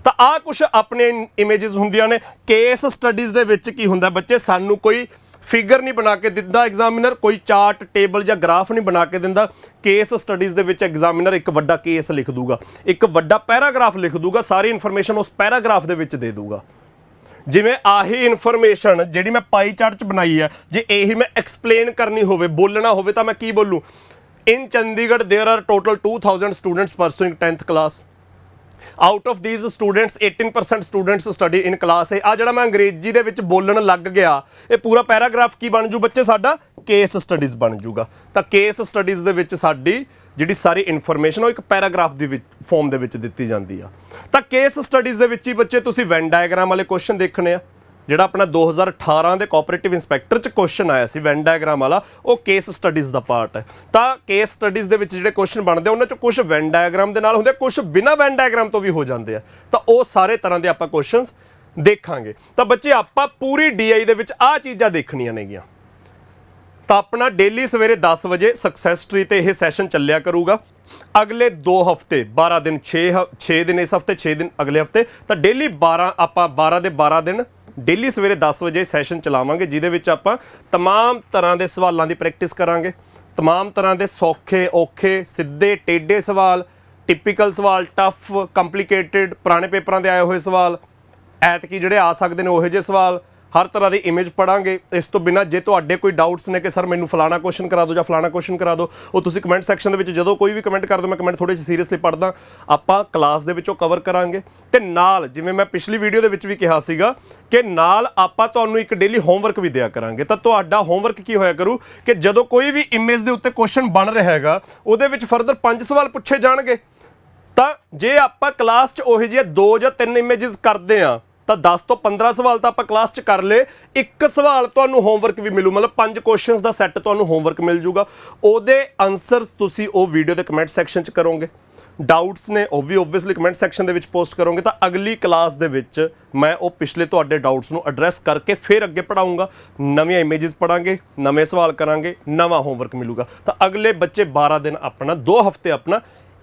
ਤਾਂ ਆਹ ਕੁਛ ਆਪਣੇ ਇਮੇजेस ਹੁੰਦੀਆਂ ਨੇ। ਕੇਸ ਸਟੱਡੀਜ਼ ਦੇ ਵਿੱਚ ਕੀ ਹੁੰਦਾ ਬੱਚੇ, ਸਾਨੂੰ ਕੋਈ ਫਿਗਰ ਨਹੀਂ ਬਣਾ ਕੇ ਦਿੰਦਾ ਐਗਜ਼ਾਮੀਨਰ, ਕੋਈ ਚਾਰਟ ਟੇਬਲ ਜਾਂ ਗ੍ਰਾਫ ਨਹੀਂ ਬਣਾ ਕੇ ਦਿੰਦਾ। ਕੇਸ ਸਟੱਡੀਜ਼ ਦੇ ਵਿੱਚ ਐਗਜ਼ਾਮੀਨਰ ਇੱਕ ਵੱਡਾ ਕੇਸ ਲਿਖ ਦੂਗਾ, ਇੱਕ ਵੱਡਾ ਪੈਰਾਗ੍ਰਾਫ ਲਿਖ ਦੂਗਾ, ਸਾਰੀ ਇਨਫੋਰਮੇਸ਼ਨ ਉਸ ਪੈਰਾਗ੍ਰਾਫ ਦੇ ਵਿੱਚ ਦੇ ਦੂਗਾ। ਜਿਵੇਂ ਆਹੀ ਇਨਫੋਰਮੇਸ਼ਨ ਜਿਹੜੀ ਮੈਂ ਪਾਈ ਚਾਰਟ 'ਚ ਬਣਾਈ ਹੈ, ਜੇ ਇਹੀ ਮੈਂ ਐਕਸਪਲੇਨ ਕਰਨੀ ਹੋਵੇ, ਬੋਲਣਾ ਹੋਵੇ, ਤਾਂ ਮੈਂ ਕੀ ਬੋਲੂੰ? In Chandigarh there are total 2000 students pursuing 10th class. Out of these students 18% students study in class A। ਆ ਜਿਹੜਾ ਮੈਂ ਅੰਗਰੇਜ਼ੀ ਦੇ ਵਿੱਚ ਬੋਲਣ ਲੱਗ ਗਿਆ, ਇਹ ਪੂਰਾ ਪੈਰਾਗ੍ਰਾਫ ਕੀ ਬਣ ਜੂ ਬੱਚੇ? ਸਾਡਾ ਕੇਸ ਸਟੱਡੀਜ਼ ਬਣ ਜੂਗਾ। ਤਾਂ ਕੇਸ ਸਟੱਡੀਜ਼ ਦੇ ਵਿੱਚ ਸਾਡੀ ਜਿਹੜੀ ਸਾਰੀ ਇਨਫੋਰਮੇਸ਼ਨ ਉਹ ਇੱਕ ਪੈਰਾਗ੍ਰਾਫ ਦੀ ਵਿੱਚ ਫਾਰਮ ਦੇ ਵਿੱਚ ਦਿੱਤੀ ਜਾਂਦੀ ਆ। ਤਾਂ ਕੇਸ ਸਟੱਡੀਜ਼ ਦੇ ਵਿੱਚ ਹੀ ਬੱਚੇ ਤੁਸੀਂ ਵੈਨ ਡਾਇਗਰਾਮ ਵਾਲੇ ਕੁਐਸਚਨ ਦੇਖਣੇ ਆ। ਜਿਹੜਾ ਆਪਣਾ 2018 ਦੇ ਕੋਆਪਰੇਟਿਵ ਇੰਸਪੈਕਟਰ 'ਚ ਕੁਐਸਚਨ ਆਇਆ ਸੀ ਵੈਨ ਡਾਇਗਰਾਮ ਵਾਲਾ, ਉਹ ਕੇਸ ਸਟੱਡੀਜ਼ ਦਾ ਪਾਰਟ ਹੈ। ਤਾਂ ਕੇਸ ਸਟੱਡੀਜ਼ ਦੇ ਵਿੱਚ ਜਿਹੜੇ ਕੁਐਸਚਨ ਬਣਦੇ ਉਹਨਾਂ 'ਚ ਕੁਝ ਵੈਨ ਡਾਇਗਰਾਮ ਦੇ ਨਾਲ ਹੁੰਦੇ, ਕੁਝ ਬਿਨਾਂ ਵੈਨ ਡਾਇਗਰਾਮ ਤੋਂ ਵੀ ਹੋ ਜਾਂਦੇ ਆ। ਤਾਂ ਉਹ ਸਾਰੇ ਤਰ੍ਹਾਂ ਦੇ ਆਪਾਂ ਕੁਐਸਚਨਸ ਦੇਖਾਂਗੇ। ਤਾਂ ਬੱਚੇ ਆਪਾਂ ਪੂਰੀ DI ਦੇ ਵਿੱਚ ਆਹ ਚੀਜ਼ਾਂ ਦੇਖਣੀਆਂ ਨੇਗੀਆਂ। ਤਾਂ ਆਪਣਾ ਡੇਲੀ ਸਵੇਰੇ 10 ਵਜੇ ਸਕਸੈਸ ਟਰੀ ਤੇ ਇਹ ਸੈਸ਼ਨ ਚੱਲਿਆ ਕਰੂਗਾ। ਅਗਲੇ 2 ਹਫ਼ਤੇ 12 ਦਿਨ 6 ਦਿਨ ਇਸ ਹਫ਼ਤੇ, 6 ਦਿਨ ਅਗਲੇ ਹਫ਼ਤੇ। ਤਾਂ ਡੇਲੀ 12 ਦੇ 12 ਦਿਨ ਡੇਲੀ ਸਵੇਰੇ 10 ਵਜੇ ਸੈਸ਼ਨ ਚਲਾਵਾਂਗੇ, ਜਿਹਦੇ ਵਿੱਚ ਆਪਾਂ ਤਮਾਮ ਤਰ੍ਹਾਂ ਦੇ ਸਵਾਲਾਂ ਦੀ ਪ੍ਰੈਕਟਿਸ ਕਰਾਂਗੇ। ਤਮਾਮ ਤਰ੍ਹਾਂ ਦੇ ਸੌਖੇ, ਔਖੇ, ਸਿੱਧੇ, ਟੇਢੇ ਸਵਾਲ, ਟਿਪੀਕਲ ਸਵਾਲ, ਟਫ, ਕੰਪਲੀਕੇਟਿਡ, ਪੁਰਾਣੇ ਪੇਪਰਾਂ ਦੇ ਆਏ ਹੋਏ ਸਵਾਲ, ਐਤਕੀ ਜਿਹੜੇ ਆ ਸਕਦੇ ਨੇ ਉਹੋ ਜਿਹੇ ਸਵਾਲ, ਹਰ ਤਰ੍ਹਾਂ ਦੀ ਇਮੇਜ ਪੜਾਂਗੇ। ਇਸ ਤੋਂ ਬਿਨਾਂ ਜੇ ਤੁਹਾਡੇ ਕੋਈ ਡਾਊਟਸ ਨੇ ਕਿ ਸਰ ਮੈਨੂੰ ਫਲਾਣਾ ਕੁਐਸਚਨ ਕਰਾ ਦਿਓ ਜਾਂ ਫਲਾਣਾ ਕੁਐਸਚਨ ਕਰਾ ਦਿਓ, ਉਹ ਤੁਸੀਂ ਕਮੈਂਟ ਸੈਕਸ਼ਨ ਦੇ ਵਿੱਚ ਜਦੋਂ ਕੋਈ ਵੀ ਕਮੈਂਟ ਕਰ ਦਿਓ, ਮੈਂ ਕਮੈਂਟ ਥੋੜੇ ਜਿਹੇ ਸੀਰੀਅਸਲੀ ਪੜ੍ਹਦਾ, ਆਪਾਂ ਕਲਾਸ ਦੇ ਵਿੱਚੋਂ ਕਵਰ ਕਰਾਂਗੇ। ਤੇ ਨਾਲ ਜਿਵੇਂ ਮੈਂ ਪਿਛਲੀ ਵੀਡੀਓ ਦੇ ਵਿੱਚ ਵੀ ਕਿਹਾ ਸੀਗਾ ਕਿ ਨਾਲ ਆਪਾਂ ਤੁਹਾਨੂੰ ਇੱਕ ਡੇਲੀ ਹੋਮਵਰਕ ਵੀ ਦਿਆ ਕਰਾਂਗੇ। ਤਾਂ ਤੁਹਾਡਾ ਹੋਮਵਰਕ ਕੀ ਹੋਇਆ ਕਰੂ ਕਿ ਜਦੋਂ ਕੋਈ ਵੀ ਇਮੇਜ ਦੇ ਉੱਤੇ ਕੁਐਸਚਨ ਬਣ ਰਿਹਾ ਹੈਗਾ, ਉਹਦੇ ਵਿੱਚ ਫਰਦਰ 5 ਸਵਾਲ ਪੁੱਛੇ ਜਾਣਗੇ। ਤਾਂ ਜੇ ਆਪਾਂ ਕਲਾਸ 'ਚ ਉਹੋ ਜਿਹੇ 2 ਜਾਂ 3 ਇਮੇजेस ਕਰਦੇ ਆ, ਤਾਂ 10 ਤੋਂ 15 ਸਵਾਲ ਤਾਂ ਆਪਾਂ ਕਲਾਸ 'ਚ ਕਰ ਲਏ। ਇੱਕ ਸਵਾਲ ਤੁਹਾਨੂੰ ਹੋਮਵਰਕ ਵੀ ਮਿਲੂ, ਮਤਲਬ 5 ਕੁਐਸਚਨਸ ਦਾ ਸੈੱਟ ਤੁਹਾਨੂੰ ਹੋਮਵਰਕ ਮਿਲ ਜੂਗਾ। ਉਹਦੇ ਆਨਸਰਸ ਤੁਸੀਂ ਉਹ ਵੀਡੀਓ ਦੇ ਕਮੈਂਟ ਸੈਕਸ਼ਨ 'ਚ ਕਰੋਗੇ। ਡਾਊਟਸ ਨੇ ਉਹ ਵੀ ਓਬਵੀਅਸਲੀ ਕਮੈਂਟ ਸੈਕਸ਼ਨ ਦੇ ਵਿੱਚ ਪੋਸਟ ਕਰੋਗੇ। ਤਾਂ ਅਗਲੀ ਕਲਾਸ ਦੇ ਵਿੱਚ ਮੈਂ ਉਹ ਪਿਛਲੇ ਤੁਹਾਡੇ ਡਾਊਟਸ ਨੂੰ ਐਡਰੈਸ ਕਰਕੇ ਫਿਰ ਅੱਗੇ ਪੜਾਊਂਗਾ। ਨਵੀਆਂ ਇਮੇजेस ਪੜਾਂਗੇ, ਨਵੇਂ ਸਵਾਲ ਕਰਾਂਗੇ, ਨਵਾਂ ਹੋਮਵਰਕ ਮਿਲੂਗਾ। ਤਾਂ ਅਗਲੇ ਬੱਚੇ 12 ਦਿਨ ਆਪਣਾ 2 ਹਫ਼ਤੇ ਆਪਣਾ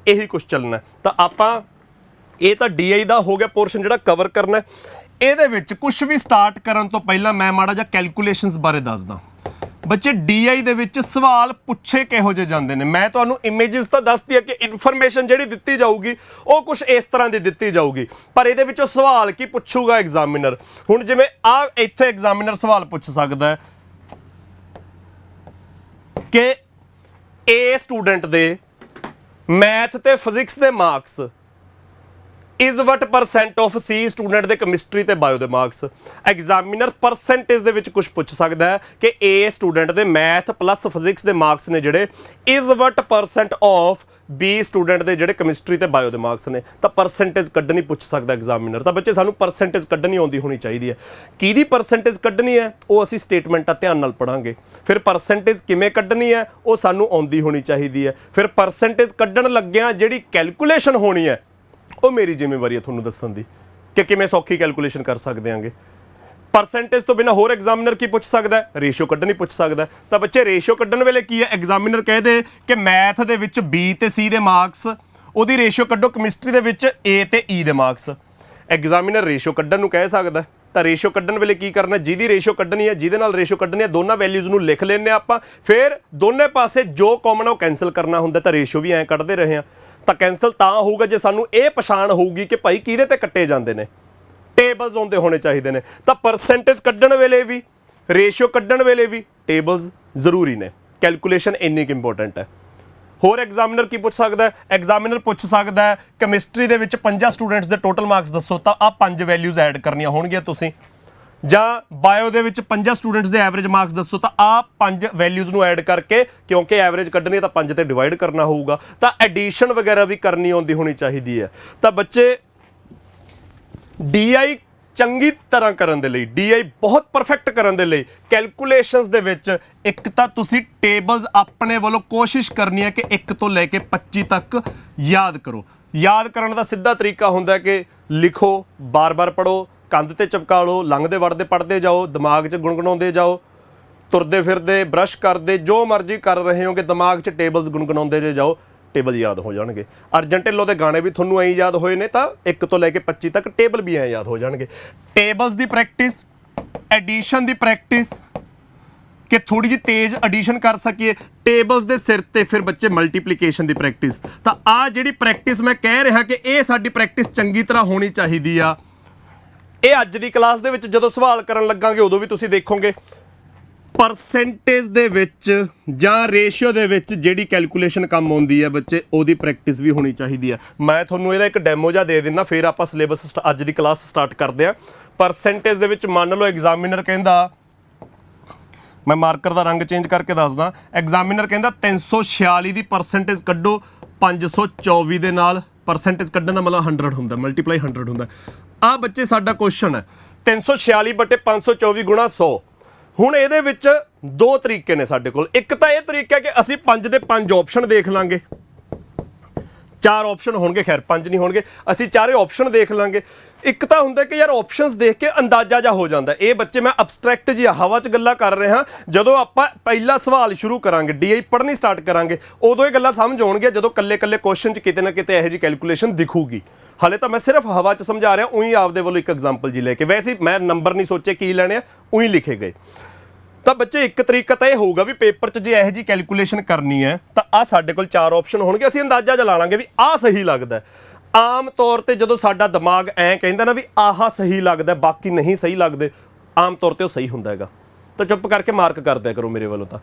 ਇਹੀ ਕੁਛ ਚੱਲਣਾ। ਤਾਂ ਆਪਾਂ ਇਹ ਤਾਂ DI ਦਾ ਹੋ ਗਿਆ ਪੋਰਸ਼ਨ ਜਿਹੜਾ ਕਵਰ ਕਰਨਾ। ਇਹਦੇ ਵਿੱਚ ਕੁਝ ਵੀ ਸਟਾਰਟ ਕਰਨ ਤੋਂ ਪਹਿਲਾਂ ਮੈਂ ਮਾੜਾ ਜਿਹਾ ਕੈਲਕੂਲੇਸ਼ਨਸ ਬਾਰੇ ਦੱਸਦਾ। ਬੱਚੇ DI ਦੇ ਵਿੱਚ ਸਵਾਲ ਪੁੱਛੇ ਕਿਹੋ ਜਿਹੇ ਜਾਂਦੇ ਨੇ। ਮੈਂ ਤੁਹਾਨੂੰ ਇਮੇजेस ਤਾਂ ਦੱਸਦੀ ਹੈ ਕਿ ਇਨਫੋਰਮੇਸ਼ਨ ਜਿਹੜੀ ਦਿੱਤੀ ਜਾਊਗੀ ਉਹ ਕੁਝ ਇਸ ਤਰ੍ਹਾਂ ਦੀ ਦਿੱਤੀ ਜਾਊਗੀ, ਪਰ ਇਹਦੇ ਵਿੱਚੋਂ ਸਵਾਲ ਕੀ ਪੁੱਛੂਗਾ ਐਗਜ਼ਾਮੀਨਰ। ਹੁਣ ਜਿਵੇਂ ਆ ਇੱਥੇ ਐਗਜ਼ਾਮੀਨਰ ਸਵਾਲ ਪੁੱਛ ਸਕਦਾ ਹੈ ਕਿ A ਸਟੂਡੈਂਟ ਦੇ ਮੈਥ ਤੇ ਫਿਜ਼ਿਕਸ ਦੇ marks is what percent of C student ਦੇ ਕੈਮਿਸਟਰੀ ਤੇ ਬਾਇਓ ਦੇ ਮਾਰਕਸ। ਐਗਜ਼ਾਮੀਨਰ ਪਰਸੈਂਟੇਜ ਦੇ ਵਿੱਚ ਕੁਝ ਪੁੱਛ ਸਕਦਾ ਹੈ ਕਿ A ਸਟੂਡੈਂਟ ਦੇ ਮੈਥ ਪਲੱਸ ਫਿਜ਼ਿਕਸ ਦੇ ਮਾਰਕਸ ਨੇ ਜਿਹੜੇ is what percent of B student ਦੇ ਜਿਹੜੇ ਕੈਮਿਸਟਰੀ ਤੇ ਬਾਇਓ ਦੇ ਮਾਰਕਸ ਨੇ। ਤਾਂ ਪਰਸੈਂਟੇਜ ਕੱਢਣੀ ਪੁੱਛ ਸਕਦਾ ਐਗਜ਼ਾਮੀਨਰ। ਤਾਂ ਬੱਚੇ ਸਾਨੂੰ ਪਰਸੈਂਟੇਜ ਕੱਢਣੀ ਆਉਂਦੀ ਹੋਣੀ ਚਾਹੀਦੀ ਹੈ। ਕਿਹਦੀ ਪਰਸੈਂਟੇਜ ਕੱਢਣੀ ਹੈ ਉਹ ਅਸੀਂ ਸਟੇਟਮੈਂਟਾਂ ਧਿਆਨ ਨਾਲ ਪੜਾਂਗੇ। ਫਿਰ ਪਰਸੈਂਟੇਜ ਕਿਵੇਂ ਕੱਢਣੀ ਹੈ ਉਹ ਸਾਨੂੰ ਆਉਂਦੀ ਹੋਣੀ ਚਾਹੀਦੀ ਹੈ। ਫਿਰ ਪਰਸੈਂਟੇਜ ਕੱਢਣ ਲੱਗਿਆਂ ਜਿਹੜੀ ਕੈਲਕੂਲੇਸ਼ਨ ਹੋਣੀ ਹੈ ਉਹ ਮੇਰੀ ਜ਼ਿੰਮੇਵਾਰੀ ਹੈ ਤੁਹਾਨੂੰ ਦੱਸਣ ਦੀ ਕਿ ਕਿਵੇਂ ਸੌਖੀ ਕੈਲਕੂਲੇਸ਼ਨ ਕਰ ਸਕਦੇ ਆਂਗੇ। ਪਰਸੈਂਟੇਜ ਤੋਂ ਬਿਨਾਂ ਹੋਰ ਐਗਜ਼ਾਮੀਨਰ ਕੀ ਪੁੱਛ ਸਕਦਾ ਹੈ? ਰੇਸ਼ੀਓ ਕੱਢਣੀ ਪੁੱਛ ਸਕਦਾ। ਤਾਂ ਬੱਚੇ ਰੇਸ਼ੀਓ ਕੱਢਣ ਵੇਲੇ ਕੀ ਹੈ, ਐਗਜ਼ਾਮੀਨਰ ਕਹਿ ਦੇ ਕਿ ਮੈਥ ਦੇ ਵਿੱਚ B ਤੇ C ਦੇ ਮਾਰਕਸ, ਉਹਦੀ ਰੇਸ਼ੀਓ ਕੱਢੋ। ਕੈਮਿਸਟਰੀ ਦੇ ਵਿੱਚ A ਤੇ E ਦੇ ਮਾਰਕਸ। ਐਗਜ਼ਾਮੀਨਰ ਰੇਸ਼ੀਓ ਕੱਢਣ ਨੂੰ ਕਹਿ ਸਕਦਾ ਤਾਂ ਰੇਸ਼ੋ ਕੱਢਣ ਵੇਲੇ ਕੀ ਕਰਨਾ, ਜਿਹਦੀ ਰੇਸ਼ੋ ਕੱਢਣੀ ਹੈ ਜਿਹਦੇ ਨਾਲ ਰੇਸ਼ੋ ਕੱਢਣੀ ਹੈ ਦੋਨਾਂ ਵੈਲਿਊਜ਼ ਨੂੰ ਲਿਖ ਲੈਂਦੇ ਆਪਾਂ, ਫਿਰ ਦੋਨੇ ਪਾਸੇ ਜੋ ਕਾਮਨ ਉਹ ਕੈਂਸਲ ਕਰਨਾ ਹੁੰਦਾ, ਤਾਂ ਰੇਸ਼ੋ ਵੀ ਐਂ ਕੱਢਦੇ ਰਹੇ ਆ। ਤਾਂ ਕੈਂਸਲ ਤਾਂ ਹੋਊਗਾ ਜੇ ਸਾਨੂੰ ਇਹ ਪਛਾਣ ਹੋਊਗੀ ਕਿ ਭਾਈ ਕਿਹਦੇ ਤੇ ਕੱਟੇ ਜਾਂਦੇ ਨੇ, ਟੇਬਲਸ ਆਉਂਦੇ ਹੋਣੇ ਚਾਹੀਦੇ ਨੇ। ਤਾਂ ਪਰਸੈਂਟੇਜ ਕੱਢਣ ਵੇਲੇ ਵੀ ਰੇਸ਼ੋ ਕੱਢਣ ਵੇਲੇ ਵੀ ਟੇਬਲਸ ਜ਼ਰੂਰੀ ਨੇ, ਕੈਲਕੂਲੇਸ਼ਨ ਇੰਨੀ ਕੁ ਇੰਪੋਰਟੈਂਟ ਹੈ। ਹੋਰ ਐਗਜ਼ਾਮੀਨਰ ਕੀ ਪੁੱਛ ਸਕਦਾ ਹੈ, ਐਗਜ਼ਾਮੀਨਰ ਪੁੱਛ ਸਕਦਾ ਹੈ ਕੈਮਿਸਟਰੀ ਦੇ ਵਿੱਚ 50 ਸਟੂਡੈਂਟਸ ਦੇ ਟੋਟਲ ਮਾਰਕਸ ਦੱਸੋ, ਤਾਂ ਆਹ 5 ਵੈਲਿਊਜ਼ ਐਡ ਕਰਨੀਆਂ ਹੋਣਗੀਆਂ ਤੁਸੀਂ। ਜਾਂ ਬਾਇਓ ਦੇ ਵਿੱਚ 50 ਸਟੂਡੈਂਟਸ ਦੇ ਐਵਰੇਜ ਮਾਰਕਸ ਦੱਸੋ, ਤਾਂ ਆਹ 5 ਵੈਲਿਊਜ਼ ਨੂੰ ਐਡ ਕਰਕੇ, ਕਿਉਂਕਿ ਐਵਰੇਜ ਕੱਢਣੀ ਹੈ ਤਾਂ 5 ਤੇ ਡਿਵਾਈਡ ਕਰਨਾ ਹੋਊਗਾ। ਤਾਂ ਐਡੀਸ਼ਨ ਵਗੈਰਾ ਵੀ ਕਰਨੀ ਆਉਂਦੀ ਹੋਣੀ ਚਾਹੀਦੀ ਹੈ। ਤਾਂ ਬੱਚੇ DI ਚੰਗੀ ਤਰ੍ਹਾਂ ਕਰਨ ਦੇ ਲਈ, DI ਬਹੁਤ ਪਰਫੈਕਟ ਕਰਨ ਦੇ ਲਈ ਕੈਲਕੂਲੇਸ਼ਨਸ ਦੇ ਵਿੱਚ ਇੱਕ ਤਾਂ ਤੁਸੀਂ ਟੇਬਲਸ ਆਪਣੇ ਵੱਲੋਂ ਕੋਸ਼ਿਸ਼ ਕਰਨੀ ਹੈ ਕਿ 1 ਤੋਂ ਲੈ ਕੇ 25 ਤੱਕ ਯਾਦ ਕਰੋ। ਯਾਦ ਕਰਨ ਦਾ ਸਿੱਧਾ ਤਰੀਕਾ ਹੁੰਦਾ ਕਿ ਲਿਖੋ, ਬਾਰ-ਬਾਰ ਪੜ੍ਹੋ, ਕੰਧ ਤੇ ਚਿਪਕਾ ਲਓ, ਲੰਘਦੇ ਵੜਦੇ ਪੜ੍ਹਦੇ ਜਾਓ, ਦਿਮਾਗ 'ਚ ਗੁਣਗੁਣਾਉਂਦੇ ਜਾਓ, ਤੁਰਦੇ ਫਿਰਦੇ ਬ੍ਰਸ਼ ਕਰਦੇ ਜੋ ਮਰਜ਼ੀ ਕਰ ਰਹੇ ਹੋਗੇ ਦਿਮਾਗ 'ਚ ਟੇਬਲਸ ਗੁਣਗੁਣਾਉਂਦੇ ਜੇ ਜਾਓ, ਟੇਬਲ ਯਾਦ ਹੋ ਜਾਣਗੇ। ਅਰਜਨ ਢਿੱਲੋਂ ਦੇ ਗਾਣੇ ਵੀ ਤੁਹਾਨੂੰ ਐਂ ਯਾਦ ਹੋਏ ਨੇ, ਤਾਂ 1 ਤੋਂ ਲੈ ਕੇ 25 ਤੱਕ ਟੇਬਲ ਵੀ ਐਂ ਯਾਦ ਹੋ ਜਾਣਗੇ। ਟੇਬਲਸ ਦੀ ਪ੍ਰੈਕਟਿਸ, ਐਡੀਸ਼ਨ ਦੀ ਪ੍ਰੈਕਟਿਸ, ਕਿ ਥੋੜੀ ਜਿਹੀ ਤੇਜ਼ ਐਡੀਸ਼ਨ ਕਰ ਸਕੀਏ, ਟੇਬਲਸ ਦੇ ਸਿਰ ਤੇ ਫਿਰ ਬੱਚੇ ਮਲਟੀਪਲੀਕੇਸ਼ਨ ਦੀ ਪ੍ਰੈਕਟਿਸ। ਤਾਂ ਆਹ ਜਿਹੜੀ ਪ੍ਰੈਕਟਿਸ ਮੈਂ ਕਹਿ ਰਿਹਾ ਕਿ ਇਹ ਸਾਡੀ ਪ੍ਰੈਕਟਿਸ ਚੰਗੀ ਤਰ੍ਹਾਂ ਹੋਣੀ ਚਾਹੀਦੀ ਆ। ਇਹ ਅੱਜ ਦੀ ਕਲਾਸ ਦੇ ਵਿੱਚ ਜਦੋਂ ਸਵਾਲ ਕਰਨ ਲੱਗਾਂਗੇ ਉਦੋਂ ਵੀ ਤੁਸੀਂ ਦੇਖੋਗੇ ਪਰਸੈਂਟੇਜ ਦੇ ਵਿੱਚ ਜਾਂ ਰੇਸ਼ੀਓ ਦੇ ਵਿੱਚ ਜਿਹੜੀ ਕੈਲਕੂਲੇਸ਼ਨ ਕੰਮ ਆਉਂਦੀ ਹੈ ਬੱਚੇ, ਉਹਦੀ ਪ੍ਰੈਕਟਿਸ ਵੀ ਹੋਣੀ ਚਾਹੀਦੀ ਹੈ। ਮੈਂ ਤੁਹਾਨੂੰ ਇਹਦਾ ਇੱਕ ਡੈਮੋ ਜਿਹਾ ਦੇ ਦਿੰਦਾ, ਫਿਰ ਆਪਾਂ ਸਿਲੇਬਸ ਅੱਜ ਦੀ ਕਲਾਸ ਸਟਾਰਟ ਕਰਦੇ ਹਾਂ। ਪਰਸੈਂਟੇਜ ਦੇ ਵਿੱਚ ਮੰਨ ਲਓ ਐਗਜ਼ਾਮੀਨਰ ਕਹਿੰਦਾ, ਮੈਂ ਮਾਰਕਰ ਦਾ ਰੰਗ ਚੇਂਜ ਕਰਕੇ ਦੱਸਦਾ, ਐਗਜ਼ਾਮੀਨਰ ਕਹਿੰਦਾ 346 ਦੀ ਪਰਸੈਂਟੇਜ ਕੱਢੋ 524 ਦੇ ਨਾਲ। ਪਰਸੈਂਟੇਜ ਕੱਢਣ ਦਾ ਮਤਲਬ 100 ਹੁੰਦਾ, ਮਲਟੀਪਲਾਈ 100 ਹੁੰਦਾ। ਆਹ ਬੱਚੇ ਸਾਡਾ ਕੁਐਸਚਨ ਹੈ 346 ਬਟੇ 524 ਗੁਣਾ 100। ਹੁਣ ਇਹਦੇ ਵਿੱਚ ਦੋ ਤਰੀਕੇ ਨੇ ਸਾਡੇ ਕੋਲ। ਇੱਕ ਤਾਂ ਇਹ ਤਰੀਕਾ ਕਿ ਅਸੀਂ 5 ਦੇ 5 ਆਪਸ਼ਨ ਦੇਖ ਲਾਂਗੇ, 4 ਆਪਸ਼ਨ ਹੋਣਗੇ, ਖੈਰ 5 ਨਹੀਂ ਹੋਣਗੇ, ਅਸੀਂ ਚਾਰੇ ਆਪਸ਼ਨ ਦੇਖ ਲਾਂਗੇ। ਇੱਕ ਤਾਂ ਹੁੰਦਾ ਕਿ ਯਾਰ ਆਪਸ਼ਨਸ ਦੇਖ ਕੇ ਅੰਦਾਜ਼ਾ ਜਾ ਹੋ ਜਾਂਦਾ। ਇਹ ਬੱਚੇ ਮੈਂ ਅਬਸਟਰੈਕਟ ਜੀ ਹਵਾ 'ਚ ਗੱਲਾਂ ਕਰ ਰਿਹਾ। ਜਦੋਂ ਆਪਾਂ ਪਹਿਲਾ ਸਵਾਲ ਸ਼ੁਰੂ ਕਰਾਂਗੇ, DI ਪੜ੍ਹਨੀ ਸਟਾਰਟ ਕਰਾਂਗੇ, ਉਦੋਂ ਇਹ ਗੱਲਾਂ ਸਮਝ ਆਉਣਗੀਆਂ ਜਦੋਂ ਕੱਲੇ-ਕੱਲੇ ਕੁਐਸਚਨ 'ਚ ਕਿਤੇ ਨਾ ਕਿਤੇ ਇਹੋ ਜਿਹੀ ਕੈਲਕੂਲੇਸ਼ਨ ਦਿਖੂਗੀ। ਹਾਲੇ ਤਾਂ ਮੈਂ ਸਿਰਫ ਹਵਾ 'ਚ ਸਮਝਾ ਰਿਹਾ, ਉਹੀ ਆਪਦੇ ਵੱਲੋਂ ਇੱਕ ਐਗਜ਼ਾਮਪਲ ਜੀ ਲੈ ਕੇ। ਵੈਸੇ ਮੈਂ ਨੰਬਰ ਨਹੀਂ ਸੋਚੇ ਕੀ ਲੈਣੇ ਆ, ਉਹੀ ਲਿਖੇ ਗਏ। ਤਾਂ ਬੱਚੇ ਇੱਕ ਤਰੀਕਾ ਤਾਂ ਇਹ ਹੋਊਗਾ ਵੀ ਪੇਪਰ 'ਚ ਜੇ ਇਹੋ ਜਿਹੀ ਕੈਲਕੂਲੇਸ਼ਨ ਕਰਨੀ ਹੈ ਤਾਂ ਆਹ ਸਾਡੇ ਕੋਲ 4 ਆਪਸ਼ਨ ਹੋਣਗੇ, ਅਸੀਂ ਅੰਦਾਜ਼ਾ ਜਿਹਾ ਲਾ ਲਾਂਗੇ ਵੀ ਆਹ ਸਹੀ ਲੱਗਦਾ। ਆਮ ਤੌਰ ਤੇ ਜਦੋਂ ਸਾਡਾ ਦਿਮਾਗ ਐਂ ਕਹਿੰਦਾ ਨਾ ਵੀ ਆਹ ਸਹੀ ਲੱਗਦਾ ਬਾਕੀ ਨਹੀਂ ਸਹੀ ਲੱਗਦੇ, ਆਮ ਤੌਰ ਤੇ ਉਹ ਸਹੀ ਹੁੰਦਾ ਹੈਗਾ। ਤਾਂ ਚੁੱਪ ਕਰਕੇ ਮਾਰਕ ਕਰ ਦਿਆ ਕਰੋ ਮੇਰੇ ਵੱਲੋਂ। ਤਾਂ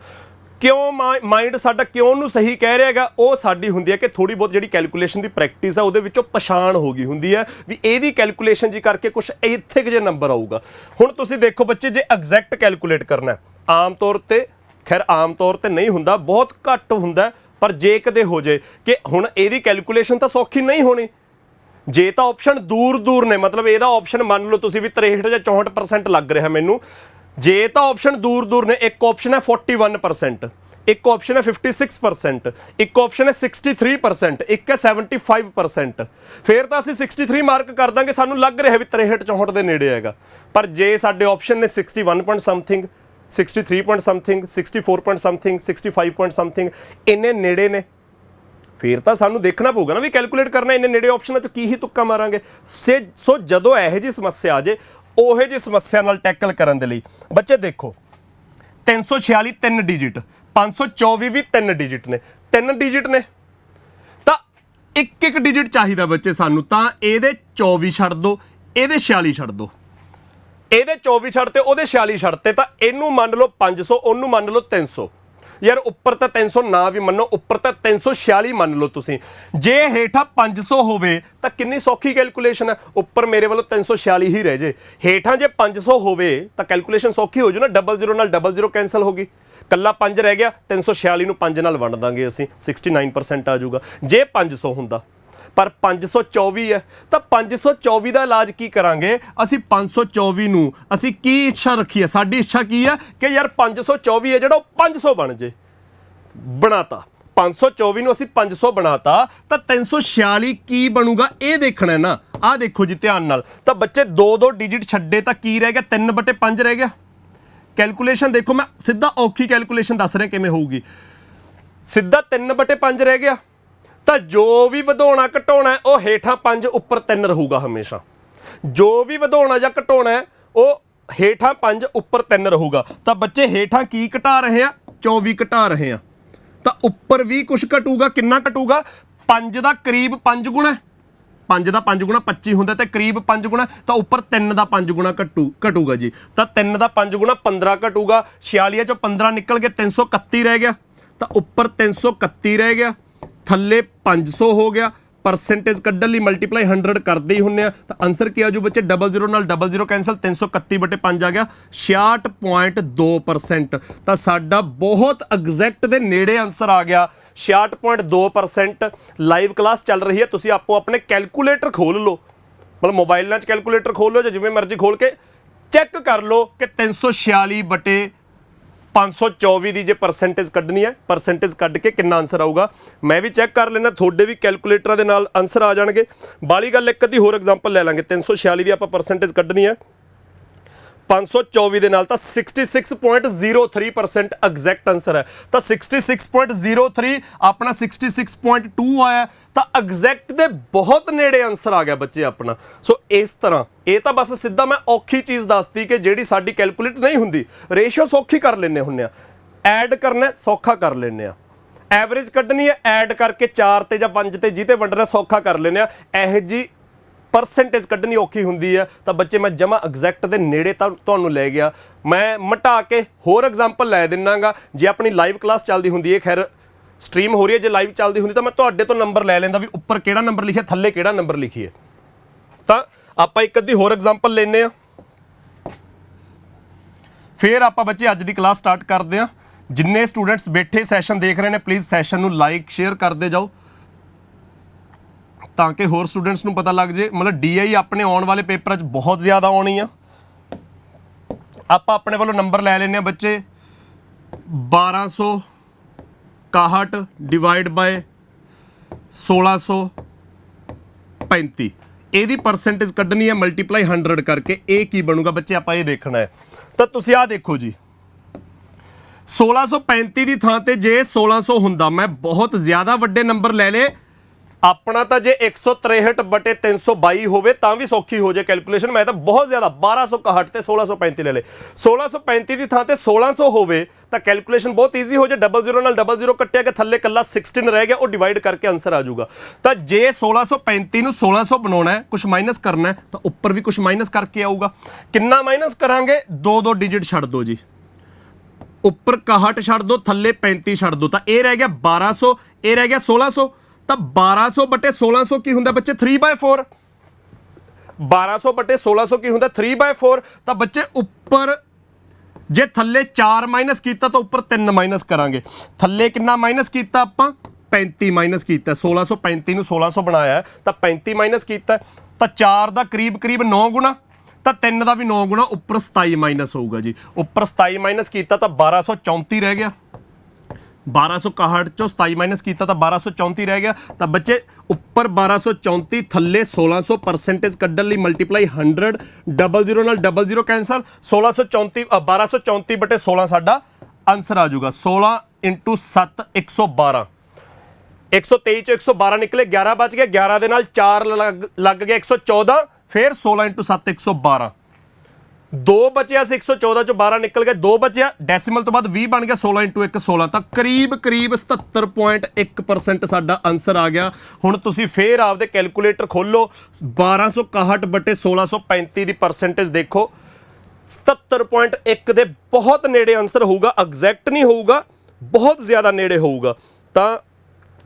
ਕਿਉਂ ਮਾਈਂਡ ਸਾਡਾ ਕਿਉਂ ਨੂੰ ਸਹੀ ਕਹਿ ਰਿਹਾ ਹੈਗਾ, ਉਹ ਸਾਡੀ ਹੁੰਦੀ ਹੈ ਕਿ ਥੋੜੀ ਬਹੁਤ ਜਿਹੜੀ ਕੈਲਕੂਲੇਸ਼ਨ ਦੀ ਪ੍ਰੈਕਟਿਸ ਹੈ ਉਹਦੇ ਵਿੱਚੋਂ ਪਛਾਣ ਹੋ ਗਈ ਹੁੰਦੀ ਹੈ ਵੀ ਇਹਦੀ ਕੈਲਕੂਲੇਸ਼ਨ ਜੀ ਕਰਕੇ ਕੁਛ ਇੱਥੇ ਕੁ ਜੇ ਨੰਬਰ ਆਊਗਾ। ਹੁਣ ਤੁਸੀਂ ਦੇਖੋ ਬੱਚੇ, ਜੇ ਐਗਜ਼ੈਕਟ ਕੈਲਕੂਲੇਟ ਕਰਨਾ ਆਮ ਤੌਰ ਤੇ, ਖੈਰ ਆਮ ਤੌਰ ਤੇ ਨਹੀਂ ਹੁੰਦਾ, ਬਹੁਤ ਘੱਟ ਹੁੰਦਾ, ਪਰ ਜੇ ਕਦੇ ਹੋ ਜੇ ਕਿ ਹੁਣ ਇਹਦੀ ਕੈਲਕੂਲੇਸ਼ਨ ਤਾਂ ਸੌਖੀ ਨਹੀਂ ਹੋਣੀ। ਜੇ ਤਾਂ ਆਪਸ਼ਨ ਦੂਰ ਨੇ, ਮਤਲਬ ਇਹਦਾ ਆਪਸ਼ਨ ਮੰਨ ਲਓ ਤੁਸੀਂ ਵੀ 63 ਜਾਂ 64% ਲੱਗ ਰਿਹਾ ਮੈਨੂੰ, ਜੇ ਤਾਂ ਆਪਸ਼ਨ ਦੂਰ ਨੇ, ਇੱਕ ਆਪਸ਼ਨ ਹੈ 41%, ਇੱਕ ਆਪਸ਼ਨ ਹੈ 56%, ਇੱਕ ਆਪਸ਼ਨ ਹੈ 63%, ਇੱਕ ਹੈ 75%, ਫਿਰ ਤਾਂ ਅਸੀਂ 63 ਮਾਰਕ ਕਰ ਦਾਂਗੇ, ਸਾਨੂੰ ਲੱਗ ਰਿਹਾ ਵੀ 63 64 ਦੇ ਨੇੜੇ ਹੈਗਾ। ਪਰ ਜੇ ਸਾਡੇ ਆਪਸ਼ਨ ਨੇ 61 point something, 63 point something, 64 point something, 65 point something, ਇੰਨੇ ਨੇੜੇ ਨੇ, ਫਿਰ ਤਾਂ ਸਾਨੂੰ ਦੇਖਣਾ ਪਊਗਾ ਨਾ ਵੀ ਕੈਲਕੂਲੇਟ ਕਰਨਾ ਇੰਨੇ ਨੇੜੇ ਆਪਸ਼ਨਾਂ 'ਚ ਕੀ ਹੀ ਤੁੱਕਾ ਮਾਰਾਂਗੇ। ਸੋ ਜਦੋਂ ਇਹੋ ਜਿਹੀ ਸਮੱਸਿਆ ਆ ਜੇ, ਉਹੋ ਜਿਹੀ ਸਮੱਸਿਆ ਨਾਲ ਟੈਕਲ ਕਰਨ ਦੇ ਲਈ ਬੱਚੇ ਦੇਖੋ 346 3 ਡਿਜਿਟ, 524 ਵੀ 3 ਡਿਜਿਟ ਨੇ, 3 ਡਿਜਿਟ ਨੇ, ਤਾਂ ਇੱਕ ਡਿਜਿਟ ਚਾਹੀਦਾ ਬੱਚੇ ਸਾਨੂੰ। ਤਾਂ ਇਹਦੇ 24 ਛੱਡ ਦਿਓ, ਇਹਦੇ 46 ਛੱਡ ਦਿਓ, ਇਹਦੇ 24 ਛੱਡ ਤੇ ਉਹਦੇ 46 ਛੱਡ ਤੇ, ਤਾਂ ਇਹਨੂੰ ਮੰਨ ਲਓ 500, ਉਹਨੂੰ ਮੰਨ ਲਓ 300। ਯਾਰ ਉੱਪਰ ਤਾਂ 300 ਨਾ ਵੀ ਮੰਨੋ, ਉੱਪਰ ਤਾਂ 346 ਮੰਨ ਲਓ ਤੁਸੀਂ। ਜੇ ਹੇਠਾਂ 500 ਹੋਵੇ ਤਾਂ ਕਿੰਨੀ ਸੌਖੀ ਕੈਲਕੂਲੇਸ਼ਨ ਹੈ, ਉੱਪਰ ਮੇਰੇ ਵੱਲੋਂ 346 ਹੀ ਰਹਿ ਜੇ, ਹੇਠਾਂ ਜੇ 500 ਹੋਵੇ ਤਾਂ ਕੈਲਕੂਲੇਸ਼ਨ ਸੌਖੀ ਹੋ ਜੂ ਨਾ, 00 ਨਾਲ 00 ਕੈਂਸਲ ਹੋ ਗਈ, ਕੱਲਾ 5 ਰਹਿ ਗਿਆ, 346 ਨੂੰ 5 ਨਾਲ ਵੰਡ ਦਾਂਗੇ ਅਸੀਂ, 69% ਆ ਜਾਊਗਾ ਜੇ 500 ਹੁੰਦਾ। ਪਰ 524 ਹੈ ਤਾਂ 524 ਦਾ ਇਲਾਜ ਕੀ ਕਰਾਂਗੇ ਅਸੀਂ? 524 ਨੂੰ ਅਸੀਂ ਕੀ ਇੱਛਾ ਰੱਖੀ ਹੈ? ਸਾਡੀ ਇੱਛਾ ਕੀ ਹੈ ਕਿ ਯਾਰ 524 ਹੈ ਜਿਹੜਾ ਉਹ 500 ਬਣ ਜੇ। ਬਣਾਤਾ 524 ਨੂੰ ਅਸੀਂ 500 ਬਣਾਤਾ, ਤਾਂ 346 ਕੀ ਬਣੂਗਾ ਇਹ ਦੇਖਣਾ ਹੈ ਨਾ। ਆਹ ਦੇਖੋ ਜੀ ਧਿਆਨ ਨਾਲ, ਤਾਂ ਬੱਚੇ 2 ਡਿਜਿਟ ਛੱਡੇ ਤਾਂ ਕੀ ਰਹਿ ਗਿਆ? 3/5 ਰਹਿ ਗਿਆ। ਕੈਲਕੂਲੇਸ਼ਨ ਦੇਖੋ, ਮੈਂ ਸਿੱਧਾ ਔਖੀ ਕੈਲਕੂਲੇਸ਼ਨ ਦੱਸ ਰਿਹਾ ਕਿਵੇਂ ਹੋਊਗੀ। ਸਿੱਧਾ 3/5 ਰਹਿ ਗਿਆ, ਤਾਂ ਜੋ ਵੀ ਵਧਾਉਣਾ ਘਟਾਉਣਾ ਉਹ ਹੇਠਾਂ 5 ਉੱਪਰ 3 ਰਹੂਗਾ ਹਮੇਸ਼ਾ। ਜੋ ਵੀ ਵਧਾਉਣਾ ਜਾਂ ਘਟਾਉਣਾ ਉਹ ਹੇਠਾਂ 5 ਉੱਪਰ 3 ਰਹੂਗਾ। ਤਾਂ ਬੱਚੇ ਹੇਠਾਂ ਕੀ ਘਟਾ ਰਹੇ ਆ? 24 ਘਟਾ ਰਹੇ ਆ। ਤਾਂ ਉੱਪਰ ਵੀ ਕੁਝ ਘਟੂਗਾ। ਕਿੰਨਾ ਘਟੂਗਾ? 5 ਦਾ ਕਰੀਬ 5 ਗੁਣਾ, 5 ਦਾ 5 ਗੁਣਾ 25 ਹੁੰਦਾ ਤੇ ਕਰੀਬ 5 ਗੁਣਾ, ਤਾਂ ਉੱਪਰ 3 ਦਾ 5 ਗੁਣਾ ਘਟੂਗਾ ਜੀ। ਤਾਂ 3 ਦਾ 5 ਗੁਣਾ 15 ਘਟੂਗਾ। 46 ਚੋਂ 15 ਨਿਕਲ ਕੇ 331 ਰਹਿ ਗਿਆ। ਤਾਂ ਉੱਪਰ 331 ਰਹਿ ਗਿਆ, ਥੱਲੇ 500 ਹੋ ਗਿਆ। परसेंटेज ਕੱਢਣ ਲਈ ਮਲਟੀਪਲਾਈ 100 ਕਰਦੇ ਹੀ ਹੁੰਨੇ ਆ। ਤਾਂ ਆਨਸਰ ਕੀ ਆਜੂ ਬੱਚੇ? 00 ਨਾਲ 00 ਕੈਂਸਲ, 331/5 ਆ ਗਿਆ 66.2%। ਤਾਂ ਸਾਡਾ ਬਹੁਤ ਐਗਜ਼ੈਕਟ ਦੇ ਨੇੜੇ ਆਨਸਰ ਆ ਗਿਆ 66.2%। ਲਾਈਵ ਕਲਾਸ ਚੱਲ ਰਹੀ ਹੈ, ਤੁਸੀਂ ਆਪੋ ਆਪਣੇ ਕੈਲਕੂਲੇਟਰ ਖੋਲ ਲਓ, ਮਤਲਬ ਮੋਬਾਈਲਾਂ 'ਚ ਕੈਲਕੂਲੇਟਰ ਖੋਲ ਲਓ ਜਾਂ ਜਿਵੇਂ ਮਰਜ਼ੀ ਖੋਲ ਕੇ ਚੈੱਕ ਕਰ ਲਓ ਕਿ 346/524 ਦੀ ਜੇ ਪਰਸੈਂਟੇਜ ਕੱਢਣੀ ਹੈ, ਪਰਸੈਂਟੇਜ ਕੱਢ ਕੇ ਕਿੰਨਾ ਆਨਸਰ ਆਊਗਾ। ਮੈਂ ਵੀ ਚੈੱਕ ਕਰ ਲੈਣਾ, ਤੁਹਾਡੇ ਵੀ ਕੈਲਕੂਲੇਟਰਾਂ ਦੇ ਨਾਲ ਆਨਸਰ ਆ ਜਾਣਗੇ। ਬਾਲੀ ਗੱਲ, ਇੱਕ ਅੱਧੀ ਹੋਰ ਐਗਜ਼ਾਮਪਲ ਲੈ ਲਾਂਗੇ। 346 ਦੀ ਆਪਾਂ ਪਰਸੈਂਟੇਜ ਕੱਢਣੀ ਹੈ 524 ਦੇ ਨਾਲ, ਤਾਂ 66.03% ਐਗਜ਼ੈਕਟ ਆਨਸਰ ਹੈ। ਤਾਂ 66.03 ਆਪਣਾ 66.2 ਆਇਆ। ਤਾਂ ਐਗਜ਼ੈਕਟ ਦੇ ਬਹੁਤ ਨੇੜੇ ਆਨਸਰ ਆ ਗਿਆ ਬੱਚੇ ਆਪਣਾ। ਸੋ ਇਸ ਤਰ੍ਹਾਂ ਇਹ ਤਾਂ ਬਸ ਸਿੱਧਾ ਮੈਂ ਔਖੀ ਚੀਜ਼ ਦੱਸਤੀ ਕਿ ਜਿਹੜੀ ਸਾਡੀ ਕੈਲਕੂਲੇਟ ਨਹੀਂ ਹੁੰਦੀ। ਰੇਸ਼ੋ ਸੌਖੀ ਕਰ ਲੈਂਦੇ ਹੁੰਦੇ ਆ, ਐਡ ਕਰਨਾ ਸੌਖਾ ਕਰ ਲੈਂਦੇ ਆ, ਐਵਰੇਜ ਕੱਢਣੀ ਹੈ ਐਡ ਕਰਕੇ 4 ਤੇ ਜਾਂ 5 ਤੇ ਜਿਹਤੇ ਵੰਡਣਾ ਸੌਖਾ ਕਰ ਲੈਂਦੇ ਆ। ਇਹੋ ਜੀ परसेंटेज ਕੱਢਣੀ ਔਖੀ ਹੁੰਦੀ ਹੈ। ਤਾਂ ਬੱਚੇ ਮੈਂ ਜਮਾ ਐਗਜ਼ੈਕਟ ਦੇ ਨੇੜੇ ਤਾਂ ਤੁਹਾਨੂੰ ਲੈ ਗਿਆ। ਮੈਂ ਮਟਾ ਕੇ ਹੋਰ ਐਗਜ਼ਾਮਪਲ ਲੈ ਦਿੰਨਾਗਾ। ਜੇ ਆਪਣੀ ਲਾਈਵ ਕਲਾਸ ਚੱਲਦੀ ਹੁੰਦੀ ਹੈ, ਖੈਰ ਸਟ੍ਰੀਮ ਹੋ ਰਹੀ ਹੈ, ਜੇ ਲਾਈਵ ਚੱਲਦੀ ਹੁੰਦੀ ਤਾਂ ਮੈਂ ਤੁਹਾਡੇ ਤੋਂ ਨੰਬਰ ਲੈ ਲੈਂਦਾ ਵੀ ਉੱਪਰ ਕਿਹੜਾ ਨੰਬਰ ਲਿਖਿਆ, ਥੱਲੇ ਕਿਹੜਾ ਨੰਬਰ ਲਿਖੀਏ। ਤਾਂ ਆਪਾਂ ਇੱਕ ਅੱਧੀ ਹੋਰ ਐਗਜ਼ਾਮਪਲ ਲੈਂਦੇ ਆ, ਫਿਰ ਆਪਾਂ ਬੱਚੇ ਅੱਜ ਦੀ ਕਲਾਸ ਸਟਾਰਟ ਕਰਦੇ ਹਾਂ। ਜਿੰਨੇ ਸਟੂਡੈਂਟਸ ਬੈਠੇ ਸੈਸ਼ਨ ਦੇਖ ਰਹੇ ਨੇ, ਪਲੀਜ਼ ਸੈਸ਼ਨ ਨੂੰ ਲਾਈਕ ਸ਼ੇਅਰ ਕਰਦੇ ਜਾਓ ਤਾਂ ਕਿ ਹੋਰ ਸਟੂਡੈਂਟਸ ਨੂੰ ਪਤਾ ਲੱਗ ਜੇ। ਮਤਲਬ DI ਆਪਣੇ ਆਉਣ ਵਾਲੇ ਪੇਪਰਾਂ 'ਚ ਬਹੁਤ ਜ਼ਿਆਦਾ ਆਉਣੀ ਆ। ਆਪਾਂ ਆਪਣੇ ਵੱਲੋਂ ਨੰਬਰ ਲੈ ਲੈਂਦੇ ਹਾਂ ਬੱਚੇ 1261 ਡਿਵਾਈਡ ਬਾਏ 1635। ਇਹਦੀ ਪਰਸੈਂਟੇਜ ਕੱਢਣੀ ਹੈ ਮਲਟੀਪਲਾਈ 100 ਕਰਕੇ। ਇਹ ਕੀ ਬਣੂਗਾ ਬੱਚੇ, ਆਪਾਂ ਇਹ ਦੇਖਣਾ ਹੈ। ਤਾਂ ਤੁਸੀਂ ਆਹ ਦੇਖੋ ਜੀ, 1635 ਦੀ ਥਾਂ ਤੇ ਜੇ 1600 ਹੁੰਦਾ, ਮੈਂ ਬਹੁਤ ਜ਼ਿਆਦਾ ਵੱਡੇ ਨੰਬਰ ਲੈ ਲਏ। ਆਪਣਾ ਤਾਂ ਜੇ 163/322 ਹੋਵੇ ਤਾਂ ਵੀ ਸੌਖੀ ਹੋ ਜਾਏ ਕੈਲਕੂਲੇਸ਼ਨ। ਮੈਂ ਤਾਂ ਬਹੁਤ ਜ਼ਿਆਦਾ 1261 ਤੇ 1635 ਲੈ ਲਏ। 1635 ਦੀ ਥਾਂ ਤੇ 1600 ਹੋਵੇ ਤਾਂ ਕੈਲਕੂਲੇਸ਼ਨ ਬਹੁਤ ਈਜ਼ੀ ਹੋ ਜਾਏ। 00 ਨਾਲ 00 ਕੱਟਿਆ ਗਿਆ, ਥੱਲੇ ਕੱਲਾ 16 ਰਹਿ ਗਿਆ, ਉਹ ਡਿਵਾਈਡ ਕਰਕੇ ਆਨਸਰ ਆ ਜਾਊਗਾ। ਤਾਂ ਜੇ 1635 ਨੂੰ 1600 ਬਣਾਉਣਾ ਹੈ, ਕੁਝ ਮਾਈਨਸ ਕਰਨਾ ਹੈ, ਤਾਂ ਉੱਪਰ ਵੀ ਕੁਝ ਮਾਈਨਸ ਕਰਕੇ ਆਊਗਾ। ਕਿੰਨਾ ਮਾਈਨਸ ਕਰਾਂਗੇ? 2 ਡਿਜਿਟ ਛੱਡ ਦਿਓ ਜੀ, ਉੱਪਰ 61 ਛੱਡ ਦਿਓ, ਥੱਲੇ 35 ਛੱਡ ਦਿਓ। ਤਾਂ ਇਹ ਰਹਿ ਗਿਆ 1200, ਇਹ ਰਹਿ ਗਿਆ 1600। ਤਾਂ 1200/1600 ਕੀ ਹੁੰਦਾ ਬੱਚੇ? 3/4। 1200/1600 ਕੀ ਹੁੰਦਾ? 3/4। ਤਾਂ ਬੱਚੇ ਉੱਪਰ ਜੇ ਥੱਲੇ 4 ਮਾਈਨਸ ਕੀਤਾ ਤਾਂ ਉੱਪਰ 3 ਮਾਈਨਸ ਕਰਾਂਗੇ। ਥੱਲੇ ਕਿੰਨਾ ਮਾਈਨਸ ਕੀਤਾ ਆਪਾਂ? 35 ਮਾਈਨਸ ਕੀਤਾ। 1635 ਨੂੰ 1600 ਬਣਾਇਆ ਤਾਂ 35 ਮਾਈਨਸ ਕੀਤਾ। ਤਾਂ 4 ਦਾ ਕਰੀਬ 9 ਗੁਣਾ, ਤਾਂ 3 ਦਾ ਵੀ 9 ਗੁਣਾ, ਉੱਪਰ 27 ਮਾਈਨਸ ਹੋਊਗਾ ਜੀ। ਉੱਪਰ 27 ਮਾਈਨਸ ਕੀਤਾ ਤਾਂ 1234 ਰਹਿ ਗਿਆ। 1261 ਚੋਂ 27 ਮਾਈਨਸ ਕੀਤਾ ਤਾਂ 1234 ਰਹਿ ਗਿਆ। ਤਾਂ ਬੱਚੇ ਉੱਪਰ 1234, ਥੱਲੇ 1600। ਪਰਸੈਂਟੇਜ ਕੱਢਣ ਲਈ ਮਲਟੀਪਲਾਈ 100, 00 ਨਾਲ 00 ਕੈਂਸਲ, 1634 1234/16 ਸਾਡਾ ਆਨਸਰ ਆ ਜਾਊਗਾ। 16 × 7 112, 123 ਚੋਂ 112 ਨਿਕਲੇ, 11 ਬਚ ਗਿਆ। 11 ਦੇ ਨਾਲ 4 ਲੱਗ ਗਿਆ 114, ਫਿਰ 16 × 7 112। 2 ਬਚਿਆ ਸੀ, 114 ਚੋਂ 12 ਨਿਕਲ ਗਏ, 2 ਬਚਿਆ, ਡੈਸੀਮਲ ਤੋਂ ਬਾਅਦ 20 ਬਣ ਗਿਆ, 16 × 1 16। ਤਾਂ ਕਰੀਬ 77.1% ਸਾਡਾ ਆਨਸਰ ਆ ਗਿਆ। ਹੁਣ ਤੁਸੀਂ ਫੇਰ ਆਪਦੇ ਕੈਲਕੂਲੇਟਰ ਖੋਲੋ, 1261/1635 ਦੀ ਪਰਸੈਂਟੇਜ ਦੇਖੋ, 77.1 ਦੇ ਬਹੁਤ ਨੇੜੇ ਆਨਸਰ ਹੋਊਗਾ। ਐਗਜ਼ੈਕਟ ਨਹੀਂ ਹੋਊਗਾ, ਬਹੁਤ ਜ਼ਿਆਦਾ ਨੇੜੇ ਹੋਊਗਾ। ਤਾਂ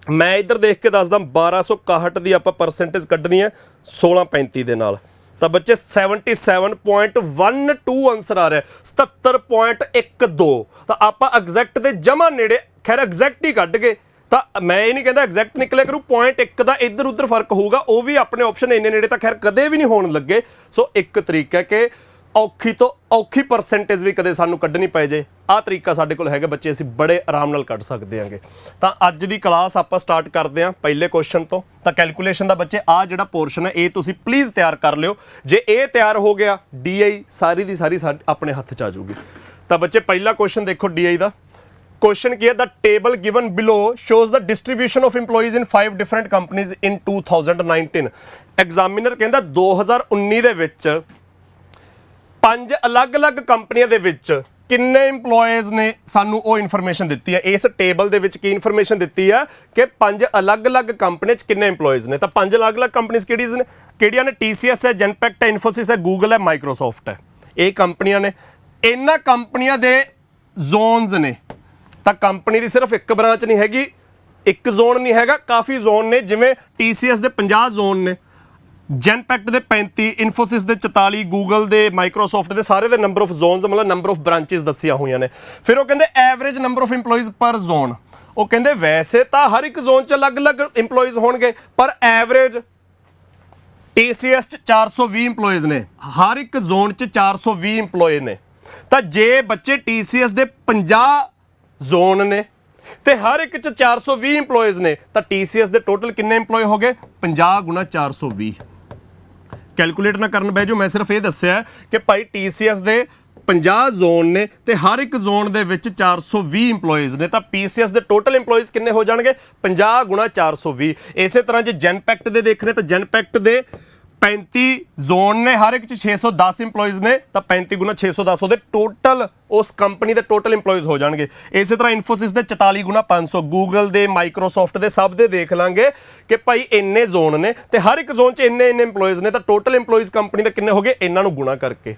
ਮੈਂ ਇੱਧਰ ਦੇਖ ਕੇ ਦੱਸਦਾ, 1261 ਦੀ ਆਪਾਂ ਪਰਸੈਂਟੇਜ ਕੱਢਣੀ ਹੈ 1635 ਦੇ ਨਾਲ। ਤਾਂ ਬੱਚੇ 77.12 ਆਨਸਰ ਆ ਰਿਹਾ, 77.12। ਤਾਂ ਆਪਾਂ ਐਗਜ਼ੈਕਟ ਦੇ ਜਮਾ ਨੇੜੇ, ਖੈਰ ਐਗਜ਼ੈਕਟ ਹੀ ਕੱਢ ਗਏ। ਤਾਂ ਮੈਂ ਇਹ ਨਹੀਂ ਕਹਿੰਦਾ ਐਗਜ਼ੈਕਟ ਨਿਕਲਿਆ ਕਰੂ, 0.1 ਦਾ ਇੱਧਰ ਉੱਧਰ ਫਰਕ ਹੋਊਗਾ, ਉਹ ਵੀ ਆਪਣੇ ਆਪਸ਼ਨ ਇੰਨੇ ਨੇੜੇ ਤਾਂ ਖੈਰ ਕਦੇ ਵੀ ਨਹੀਂ ਹੋਣ ਲੱਗੇ। ਸੋ ਇੱਕ ਤਰੀਕਾ ਹੈ ਕਿ ਔਖੀ ਤੋਂ ਔਖੀ ਪਰਸੈਂਟੇਜ ਵੀ ਕਦੇ ਸਾਨੂੰ ਕੱਢਣੀ ਪੈ ਜੇ, ਆਹ ਤਰੀਕਾ ਸਾਡੇ ਕੋਲ ਹੈਗਾ ਬੱਚੇ, ਅਸੀਂ ਬੜੇ ਆਰਾਮ ਨਾਲ ਕੱਢ ਸਕਦੇ ਹਾਂਗੇ। ਤਾਂ ਅੱਜ ਦੀ ਕਲਾਸ ਆਪਾਂ ਸਟਾਰਟ ਕਰਦੇ ਹਾਂ ਪਹਿਲੇ ਕੁਐਸਚਨ ਤੋਂ। ਤਾਂ ਕੈਲਕੂਲੇਸ਼ਨ ਦਾ ਬੱਚੇ ਆਹ ਜਿਹੜਾ ਪੋਰਸ਼ਨ ਹੈ ਇਹ ਤੁਸੀਂ ਪਲੀਜ਼ ਤਿਆਰ ਕਰ ਲਿਓ। ਜੇ ਇਹ ਤਿਆਰ ਹੋ ਗਿਆ, DI ਸਾਰੀ ਦੀ ਸਾਰੀ ਆਪਣੇ ਹੱਥ 'ਚ ਆ ਜਾਊਗੀ। ਤਾਂ ਬੱਚੇ ਪਹਿਲਾ ਕੁਐਸਚਨ ਦੇਖੋ DI ਦਾ। क्वेश्चन किया the table given below shows the distribution of employees in 5 different companies in 2019। Examiner कहता 2019 ਦੇ ਵਿੱਚ 5 ਅਲੱਗ-ਅਲੱਗ ਕੰਪਨੀਆਂ ਦੇ ਵਿੱਚ ਕਿੰਨੇ EMPLOYEES ਨੇ ਸਾਨੂੰ ਉਹ ਇਨਫੋਰਮੇਸ਼ਨ ਦਿੱਤੀ ਹੈ। ਇਸ ਟੇਬਲ ਦੇ ਵਿੱਚ ਕੀ ਇਨਫੋਰਮੇਸ਼ਨ ਦਿੱਤੀ ਹੈ ਕਿ 5 ਅਲੱਗ-ਅਲੱਗ ਕੰਪਨੀ 'ਚ ਕਿੰਨੇ EMPLOYEES ਨੇ। ਤਾਂ 5 ਅਲੱਗ-ਅਲੱਗ ਕੰਪਨੀਆਂ ਕਿਹੜੀਆਂ ਨੇ? TCS ਹੈ, ਜੈਨਪੈਕਟ ਹੈ, ਇਨਫੋਸਿਸ ਹੈ, ਗੂਗਲ ਹੈ, ਮਾਈਕਰੋਸੌਫਟ ਹੈ। ਇਹ ਕੰਪਨੀਆਂ ਨੇ। ਇਹਨਾਂ ਕੰਪਨੀਆਂ ਦੇ ਜ਼ੋਨਸ ਨੇ। ਤਾਂ ਕੰਪਨੀ ਦੀ ਸਿਰਫ ਇੱਕ ਬ੍ਰਾਂਚ ਨਹੀਂ ਹੈਗੀ, ਇੱਕ ਜ਼ੋਨ ਨਹੀਂ ਹੈਗਾ, ਕਾਫੀ ਜ਼ੋਨ ਨੇ। ਜਿਵੇਂ TCS ਦੇ 50 ਜ਼ੋਨ ਨੇ, ਜੈਨਪੈਕਟ ਦੇ 35, ਇਨਫੋਸਿਸ ਦੇ 44, ਗੂਗਲ ਦੇ, ਮਾਈਕਰੋਸੌਫਟ ਦੇ ਸਾਰੇ ਦੇ ਨੰਬਰ ਆਫ ਜ਼ੋਨਸ ਮਤਲਬ ਨੰਬਰ ਆਫ ਬ੍ਰਾਂਚਿਸ ਦੱਸੀਆਂ ਹੋਈਆਂ ਨੇ। ਫਿਰ ਉਹ ਕਹਿੰਦੇ ਐਵਰੇਜ ਨੰਬਰ ਆਫ EMPLOYEES ਪਰ ਜ਼ੋਨ। ਉਹ ਕਹਿੰਦੇ ਵੈਸੇ ਤਾਂ ਹਰ ਇੱਕ ਜ਼ੋਨ 'ਚ ਅਲੱਗ-ਅਲੱਗ EMPLOYEES ਹੋਣਗੇ, ਪਰ ਐਵਰੇਜ TCS 'ਚ 420 EMPLOYEES ਨੇ। ਹਰ ਇੱਕ ਜ਼ੋਨ 'ਚ 420 EMPLOYE ਨੇ। ਤਾਂ ਜੇ ਬੱਚੇ TCS ਦੇ 50 ਜ਼ੋਨ ਨੇ ਤੇ ਹਰ ਇੱਕ 'ਚ 420 EMPLOYEES ਨੇ, ਤਾਂ TCS ਦੇ ਟੋਟਲ ਕਿੰਨੇ EMPLOYE ਹੋ ਗਏ? 50 ਗੁਣਾ 420। ਕੈਲਕੂਲੇਟ ਨਾ ਕਰਨ ਬਹਿ ਜਾਓ, ਮੈਂ ਸਿਰਫ ਇਹ ਦੱਸਿਆ ਕਿ ਭਾਈ TCS ਦੇ 50 ਜ਼ੋਨ ਨੇ ਤੇ ਹਰ ਇੱਕ ਜ਼ੋਨ ਦੇ ਵਿੱਚ 420 EMPLOYEES ਨੇ। ਤਾਂ PCS ਦੇ ਟੋਟਲ EMPLOYEES ਕਿੰਨੇ ਹੋ ਜਾਣਗੇ? 50 ਗੁਣਾ 420। ਇਸੇ ਤਰ੍ਹਾਂ ਜੇ ਜੈਨਪੈਕਟ ਦੇ ਦੇਖਣੇ ਤਾਂ ਜੈਨਪੈਕਟ ਦੇ 35 ਜ਼ੋਨ ਨੇ, ਹਰ ਇੱਕ 'ਚ 610 EMPLOYEES ਨੇ। ਤਾਂ 35 ਗੁਣਾ 610 ਉਹਦੇ ਟੋਟਲ ਉਸ ਕੰਪਨੀ ਦੇ ਟੋਟਲ EMPLOYEES ਹੋ ਜਾਣਗੇ। ਇਸੇ ਤਰ੍ਹਾਂ ਇਨਫੋਸਿਸ ਦੇ 44 ਗੁਣਾ 500, ਗੂਗਲ ਦੇ, ਮਾਈਕਰੋਸੌਫਟ ਦੇ ਸਭ ਦੇ ਦੇਖ ਲਾਂਗੇ ਕਿ ਭਾਈ ਇੰਨੇ ਜ਼ੋਨ ਨੇ ਤੇ ਹਰ ਇੱਕ ਜ਼ੋਨ 'ਚ ਇੰਨੇ EMPLOYEES ਨੇ। ਤਾਂ ਟੋਟਲ EMPLOYEES ਕੰਪਨੀ ਦੇ ਕਿੰਨੇ ਹੋ ਗਏ? ਇਹਨਾਂ ਨੂੰ ਗੁਣਾ ਕਰਕੇ।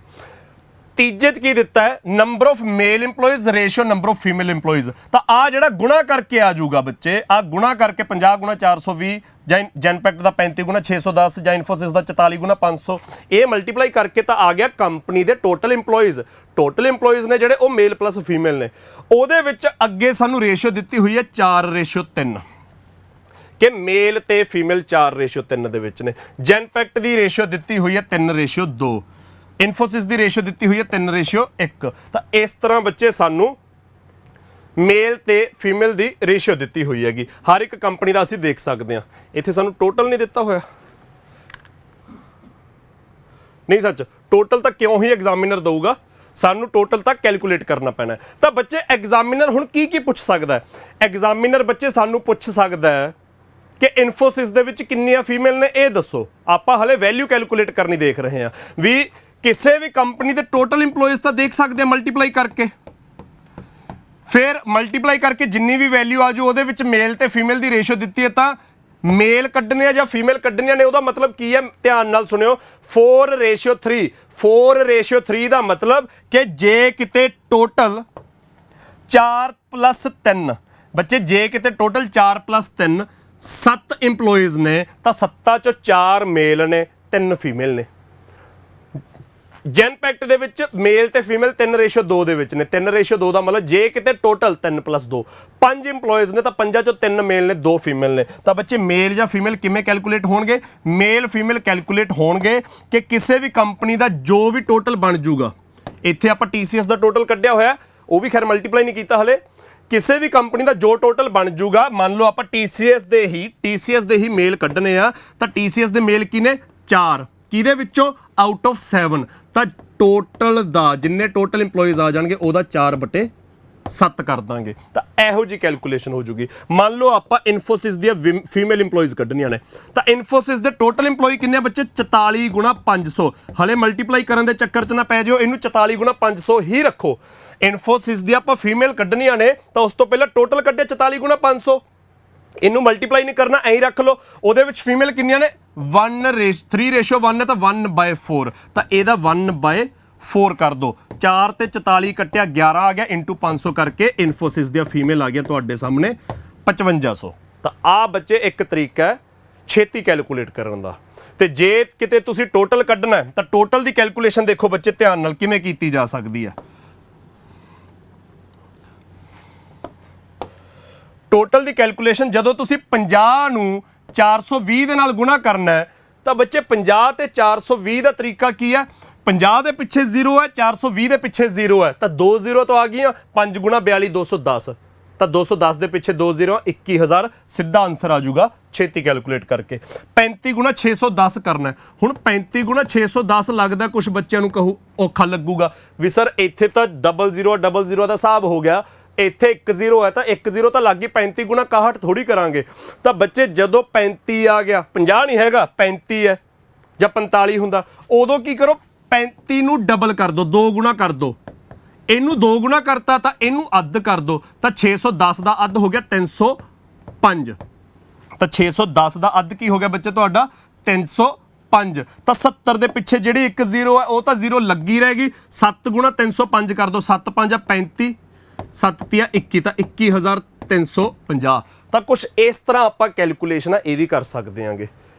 ਤੀਜੇ 'ਚ ਕੀ ਦਿੱਤਾ ਹੈ? Number of male EMPLOYEES ratio number of female EMPLOYEES। ਤਾਂ ਆ ਜਿਹੜਾ ਗੁਣਾ ਕਰਕੇ ਆ ਜਾਊਗਾ ਬੱਚੇ, ਆ ਗੁਣਾ ਕਰਕੇ 50 ਗੁਣਾ 420 ਜਾਂ ਜੈਨਪੈਕਟ ਦਾ 35 ਗੁਣਾ 610 ਜਾਂ ਇਨਫੋਸਿਸ ਦਾ 44 ਗੁਣਾ 500, ਇਹ ਮਲਟੀਪਲਾਈ ਕਰਕੇ ਤਾਂ ਆ ਗਿਆ ਕੰਪਨੀ ਦੇ ਟੋਟਲ EMPLOYEES। ਟੋਟਲ EMPLOYEES ਨੇ ਜਿਹੜੇ ਉਹ ਮੇਲ ਪਲੱਸ ਫੀਮੇਲ ਨੇ। ਉਹਦੇ ਵਿੱਚ ਅੱਗੇ ਸਾਨੂੰ ਰੇਸ਼ੀਓ ਦਿੱਤੀ ਹੋਈ ਹੈ 4:3 ਕਿ ਮੇਲ ਤੇ ਫੀਮੇਲ 4:3 ਦੇ ਵਿੱਚ ਨੇ। ਜੈਨਪੈਕਟ ਦੀ ਰੇਸ਼ੀਓ ਦਿੱਤੀ ਹੋਈ ਹੈ 3:2, ਇਨਫੋਸਿਸ ਦੀ ਰੇਸ਼ੀਓ ਦਿੱਤੀ ਹੋਈ ਹੈ 3:1। ਤਾਂ ਇਸ ਤਰ੍ਹਾਂ ਬੱਚੇ ਸਾਨੂੰ ਮੇਲ ਤੇ ਫੀਮੇਲ ਦੀ ਰੇਸ਼ੀਓ ਦਿੱਤੀ ਹੋਈ ਹੈਗੀ ਹਰ ਇੱਕ ਕੰਪਨੀ ਦਾ। ਅਸੀਂ ਦੇਖ ਸਕਦੇ ਹਾਂ ਇੱਥੇ ਸਾਨੂੰ ਟੋਟਲ ਨਹੀਂ ਦਿੱਤਾ ਹੋਇਆ, ਨਹੀਂ ਸੱਚ, ਟੋਟਲ ਤਾਂ ਕਿਉਂ ਹੀ ਐਗਜ਼ਾਮੀਨਰ ਦਊਗਾ, ਸਾਨੂੰ ਟੋਟਲ ਤਾਂ ਕੈਲਕੂਲੇਟ ਕਰਨਾ ਪੈਣਾ। ਤਾਂ ਬੱਚੇ ਐਗਜ਼ਾਮੀਨਰ ਹੁਣ ਕੀ ਪੁੱਛ ਸਕਦਾ ਹੈ? ਐਗਜ਼ਾਮੀਨਰ ਬੱਚੇ ਸਾਨੂੰ ਪੁੱਛ ਸਕਦਾ ਹੈ ਕਿ ਇਨਫੋਸਿਸ ਦੇ ਵਿੱਚ ਕਿੰਨੀਆਂ ਫੀਮੇਲ ਨੇ ਇਹ ਦੱਸੋ। ਆਪਾਂ ਹਲੇ ਵੈਲਿਊ ਕੈਲਕੂਲੇਟ ਕਰਨੀ ਦੇਖ ਰਹੇ ਹਾਂ ਵੀ ਕਿਸੇ ਵੀ ਕੰਪਨੀ ਦੇ ਟੋਟਲ EMPLOYEES ਤਾਂ ਦੇਖ ਸਕਦੇ ਆ ਮਲਟੀਪਲਾਈ ਕਰਕੇ। ਫਿਰ ਮਲਟੀਪਲਾਈ ਕਰਕੇ ਜਿੰਨੀ ਵੀ ਵੈਲਿਊ ਆ ਜਾਊ ਉਹਦੇ ਵਿੱਚ ਮੇਲ ਤੇ ਫੀਮੇਲ ਦੀ ਰੇਸ਼ੀਓ ਦਿੱਤੀ ਹੈ, ਤਾਂ ਮੇਲ ਕੱਢਣੇ ਆ ਜਾਂ ਫੀਮੇਲ ਕੱਢਣੀਆਂ ਨੇ ਉਹਦਾ ਮਤਲਬ ਕੀ ਹੈ? ਧਿਆਨ ਨਾਲ ਸੁਣਿਓ, 4:3। 4:3 ਦਾ ਮਤਲਬ ਕਿ ਜੇ ਕਿਤੇ ਟੋਟਲ 4 + 3 ਬੱਚੇ, ਜੇ ਕਿਤੇ ਟੋਟਲ 4 + 3 7 EMPLOYEES ਨੇ, ਤਾਂ 7 'ਚੋਂ 4 ਮੇਲ ਨੇ, 3 ਫੀਮੇਲ ਨੇ। ਜੈਨਪੈਕਟ ਦੇ ਵਿੱਚ ਮੇਲ ਤੇ ਫੀਮੇਲ 3:2 ਦੇ ਵਿੱਚ ਨੇ। 3:2 ਦਾ ਮਤਲਬ ਜੇ ਕਿਤੇ ਟੋਟਲ 3 + 2 5 EMPLOYEES ਨੇ, ਤਾਂ 5 'ਚੋਂ 3 ਮੇਲ ਨੇ, 2 ਫੀਮੇਲ ਨੇ। ਤਾਂ ਬੱਚੇ ਮੇਲ ਜਾਂ ਫੀਮੇਲ ਕਿਵੇਂ ਕੈਲਕੂਲੇਟ ਹੋਣਗੇ? ਮੇਲ ਫੀਮੇਲ ਕੈਲਕੂਲੇਟ ਹੋਣਗੇ ਕਿ ਕਿਸੇ ਵੀ ਕੰਪਨੀ ਦਾ ਜੋ ਵੀ ਟੋਟਲ ਬਣ ਜੂਗਾ। ਇੱਥੇ ਆਪਾਂ TCS ਦਾ ਟੋਟਲ ਕੱਢਿਆ ਹੋਇਆ, ਉਹ ਵੀ ਖੈਰ ਮਲਟੀਪਲਾਈ ਨਹੀਂ ਕੀਤਾ ਹਲੇ। ਕਿਸੇ ਵੀ ਕੰਪਨੀ ਦਾ ਜੋ ਟੋਟਲ ਬਣ ਜੂਗਾ, ਮੰਨ ਲਓ ਆਪਾਂ TCS ਦੇ ਹੀ ਮੇਲ ਕੱਢਣੇ ਆ, ਤਾਂ TCS ਦੇ ਮੇਲ ਕੀ ਨੇ? 4। ਕਿਹਦੇ ਵਿੱਚੋਂ? Out of 7। ਤਾਂ ਟੋਟਲ ਦਾ ਜਿੰਨੇ ਟੋਟਲ EMPLOYEES ਆ ਜਾਣਗੇ ਉਹਦਾ 4/7 ਕਰ ਦਾਂਗੇ। ਤਾਂ ਇਹੋ ਜੀ ਕੈਲਕੂਲੇਸ਼ਨ ਹੋ ਜੂਗੀ। ਮੰਨ ਲਓ ਆਪਾਂ ਇਨਫੋਸਿਸ ਦੀਆਂ ਫੀਮੇਲ EMPLOYEES ਕੱਢਣੀਆਂ ਨੇ, ਤਾਂ ਇਨਫੋਸਿਸ ਦੇ ਟੋਟਲ EMPLOYE ਕਿੰਨੇ ਬੱਚੇ? 44 ਗੁਣਾ 500। ਹਲੇ ਮਲਟੀਪਲਾਈ ਕਰਨ ਦੇ ਚੱਕਰ 'ਚ ਨਾ ਪੈ ਜਿਓ, ਇਹਨੂੰ 44 ਗੁਣਾ 500 ਹੀ ਰੱਖੋ। ਇਨਫੋਸਿਸ ਦੀ ਆਪਾਂ ਫੀਮੇਲ ਕੱਢਣੀਆਂ ਨੇ, ਤਾਂ ਉਸ ਤੋਂ ਪਹਿਲਾਂ ਟੋਟਲ ਕੱਢਿਆ 44 ਗੁਣਾ 500, ਇਹਨੂੰ ਮਲਟੀਪਲਾਈ ਨਹੀਂ ਕਰਨਾ, ਐਂ ਹੀ ਰੱਖ ਲਓ। ਉਹਦੇ ਵਿੱਚ ਫੀਮੇਲ ਕਿੰਨੀਆਂ ਨੇ? 3:1 ਹੈ, ਤਾਂ 1/4। ਤਾਂ ਇਹਦਾ 1/4 ਕਰ ਦਿਓ। 4 ਤੇ 44 ਕੱਟਿਆ 11 ਆ ਗਿਆ, ਇੰਟੂ 500 ਕਰਕੇ ਇਨਫੋਸਿਸ ਦੀਆਂ ਫੀਮੇਲ ਆ ਗਿਆ ਤੁਹਾਡੇ ਸਾਹਮਣੇ 5500। ਤਾਂ ਆ ਬੱਚੇ ਇੱਕ ਤਰੀਕਾ ਹੈ ਛੇਤੀ ਕੈਲਕੂਲੇਟ ਕਰਨ ਦਾ। ਤੇ ਜੇ ਕਿਤੇ ਤੁਸੀਂ ਟੋਟਲ ਕੱਢਣਾ ਹੈ, ਤਾਂ ਟੋਟਲ ਦੀ ਕੈਲਕੂਲੇਸ਼ਨ ਦੇਖੋ ਬੱਚੇ ਧਿਆਨ ਨਾਲ ਕਿਵੇਂ ਕੀਤੀ ਜਾ ਸਕਦੀ ਹੈ। ਟੋਟਲ ਦੀ ਕੈਲਕੂਲੇਸ਼ਨ ਜਦੋਂ ਤੁਸੀਂ 50 ਨੂੰ 420 ਦੇ ਨਾਲ ਗੁਣਾ ਕਰਨਾ ਹੈ, ਤਾਂ ਬੱਚੇ 50 ਤੇ 420 ਦਾ ਤਰੀਕਾ ਕੀ ਹੈ? 50 ਦੇ ਪਿੱਛੇ 0 ਹੈ, 420 ਦੇ ਪਿੱਛੇ 0 ਹੈ, ਤਾਂ 2 0 ਤੋਂ ਆ ਗਈਆਂ। 5 ਗੁਣਾ 42 210, ਤਾਂ 210 ਦੇ ਪਿੱਛੇ 2 0 21000 ਸਿੱਧਾ ਆਨਸਰ ਆ ਜਾਊਗਾ ਛੇਤੀ ਕੈਲਕੂਲੇਟ ਕਰਕੇ। 35 ਗੁਣਾ 610 ਕਰਨਾ। ਹੁਣ 35 ਗੁਣਾ 610 ਲੱਗਦਾ ਕੁਝ ਬੱਚਿਆਂ ਨੂੰ ਕਹੂ ਔਖਾ ਲੱਗੂਗਾ ਵੀ ਸਰ ਇੱਥੇ ਤਾਂ 00 ਦਾ ਹਿਸਾਬ ਹੋ ਗਿਆ, ਇੱਥੇ 1 0 ਹੈ, ਤਾਂ 1 0 ਤਾਂ ਲੱਗ ਗਈ, 35 ਗੁਣਾ 61 ਥੋੜੀ ਕਰਾਂਗੇ। ਤਾਂ ਬੱਚੇ ਜਦੋਂ 35 ਆ ਗਿਆ, 50 ਨਹੀਂ ਹੈਗਾ 35 ਹੈ ਜਾਂ 45 ਹੁੰਦਾ, ਉਦੋਂ ਕੀ ਕਰੋ? 35 ਨੂੰ ਡਬਲ ਕਰ ਦੋ, 2 ਗੁਣਾ ਕਰ ਦੋ, ਇਹਨੂੰ 2 ਗੁਣਾ ਕਰਤਾ ਤਾਂ ਇਹਨੂੰ ਅੱਧ ਕਰ ਦੋ, ਤਾਂ 610 ਦਾ ਅੱਧ ਹੋ ਗਿਆ 305। ਤਾਂ 610 ਦਾ ਅੱਧ ਕੀ ਹੋ ਗਿਆ ਬੱਚੇ ਤੁਹਾਡਾ 305। ਤਾਂ 70 ਦੇ ਪਿੱਛੇ ਜਿਹੜੀ ਇੱਕ 0 ਹੈ ਉਹ ਤਾਂ 0 ਲੱਗੀ ਰਹੇਗੀ। 7 ਗੁਣਾ 305 ਕਰ ਦੋ, 7 5 35, 7 3 21, ਤਾਂ 21350। ਤਾਂ ਕੁਛ ਇਸ ਤਰ੍ਹਾਂ ਆਪਾਂ ਕੈਲਕੂਲੇਸ਼ਨ ਇਹ ਵੀ ਕਰ ਸਕਦੇ ਆਂਗੇ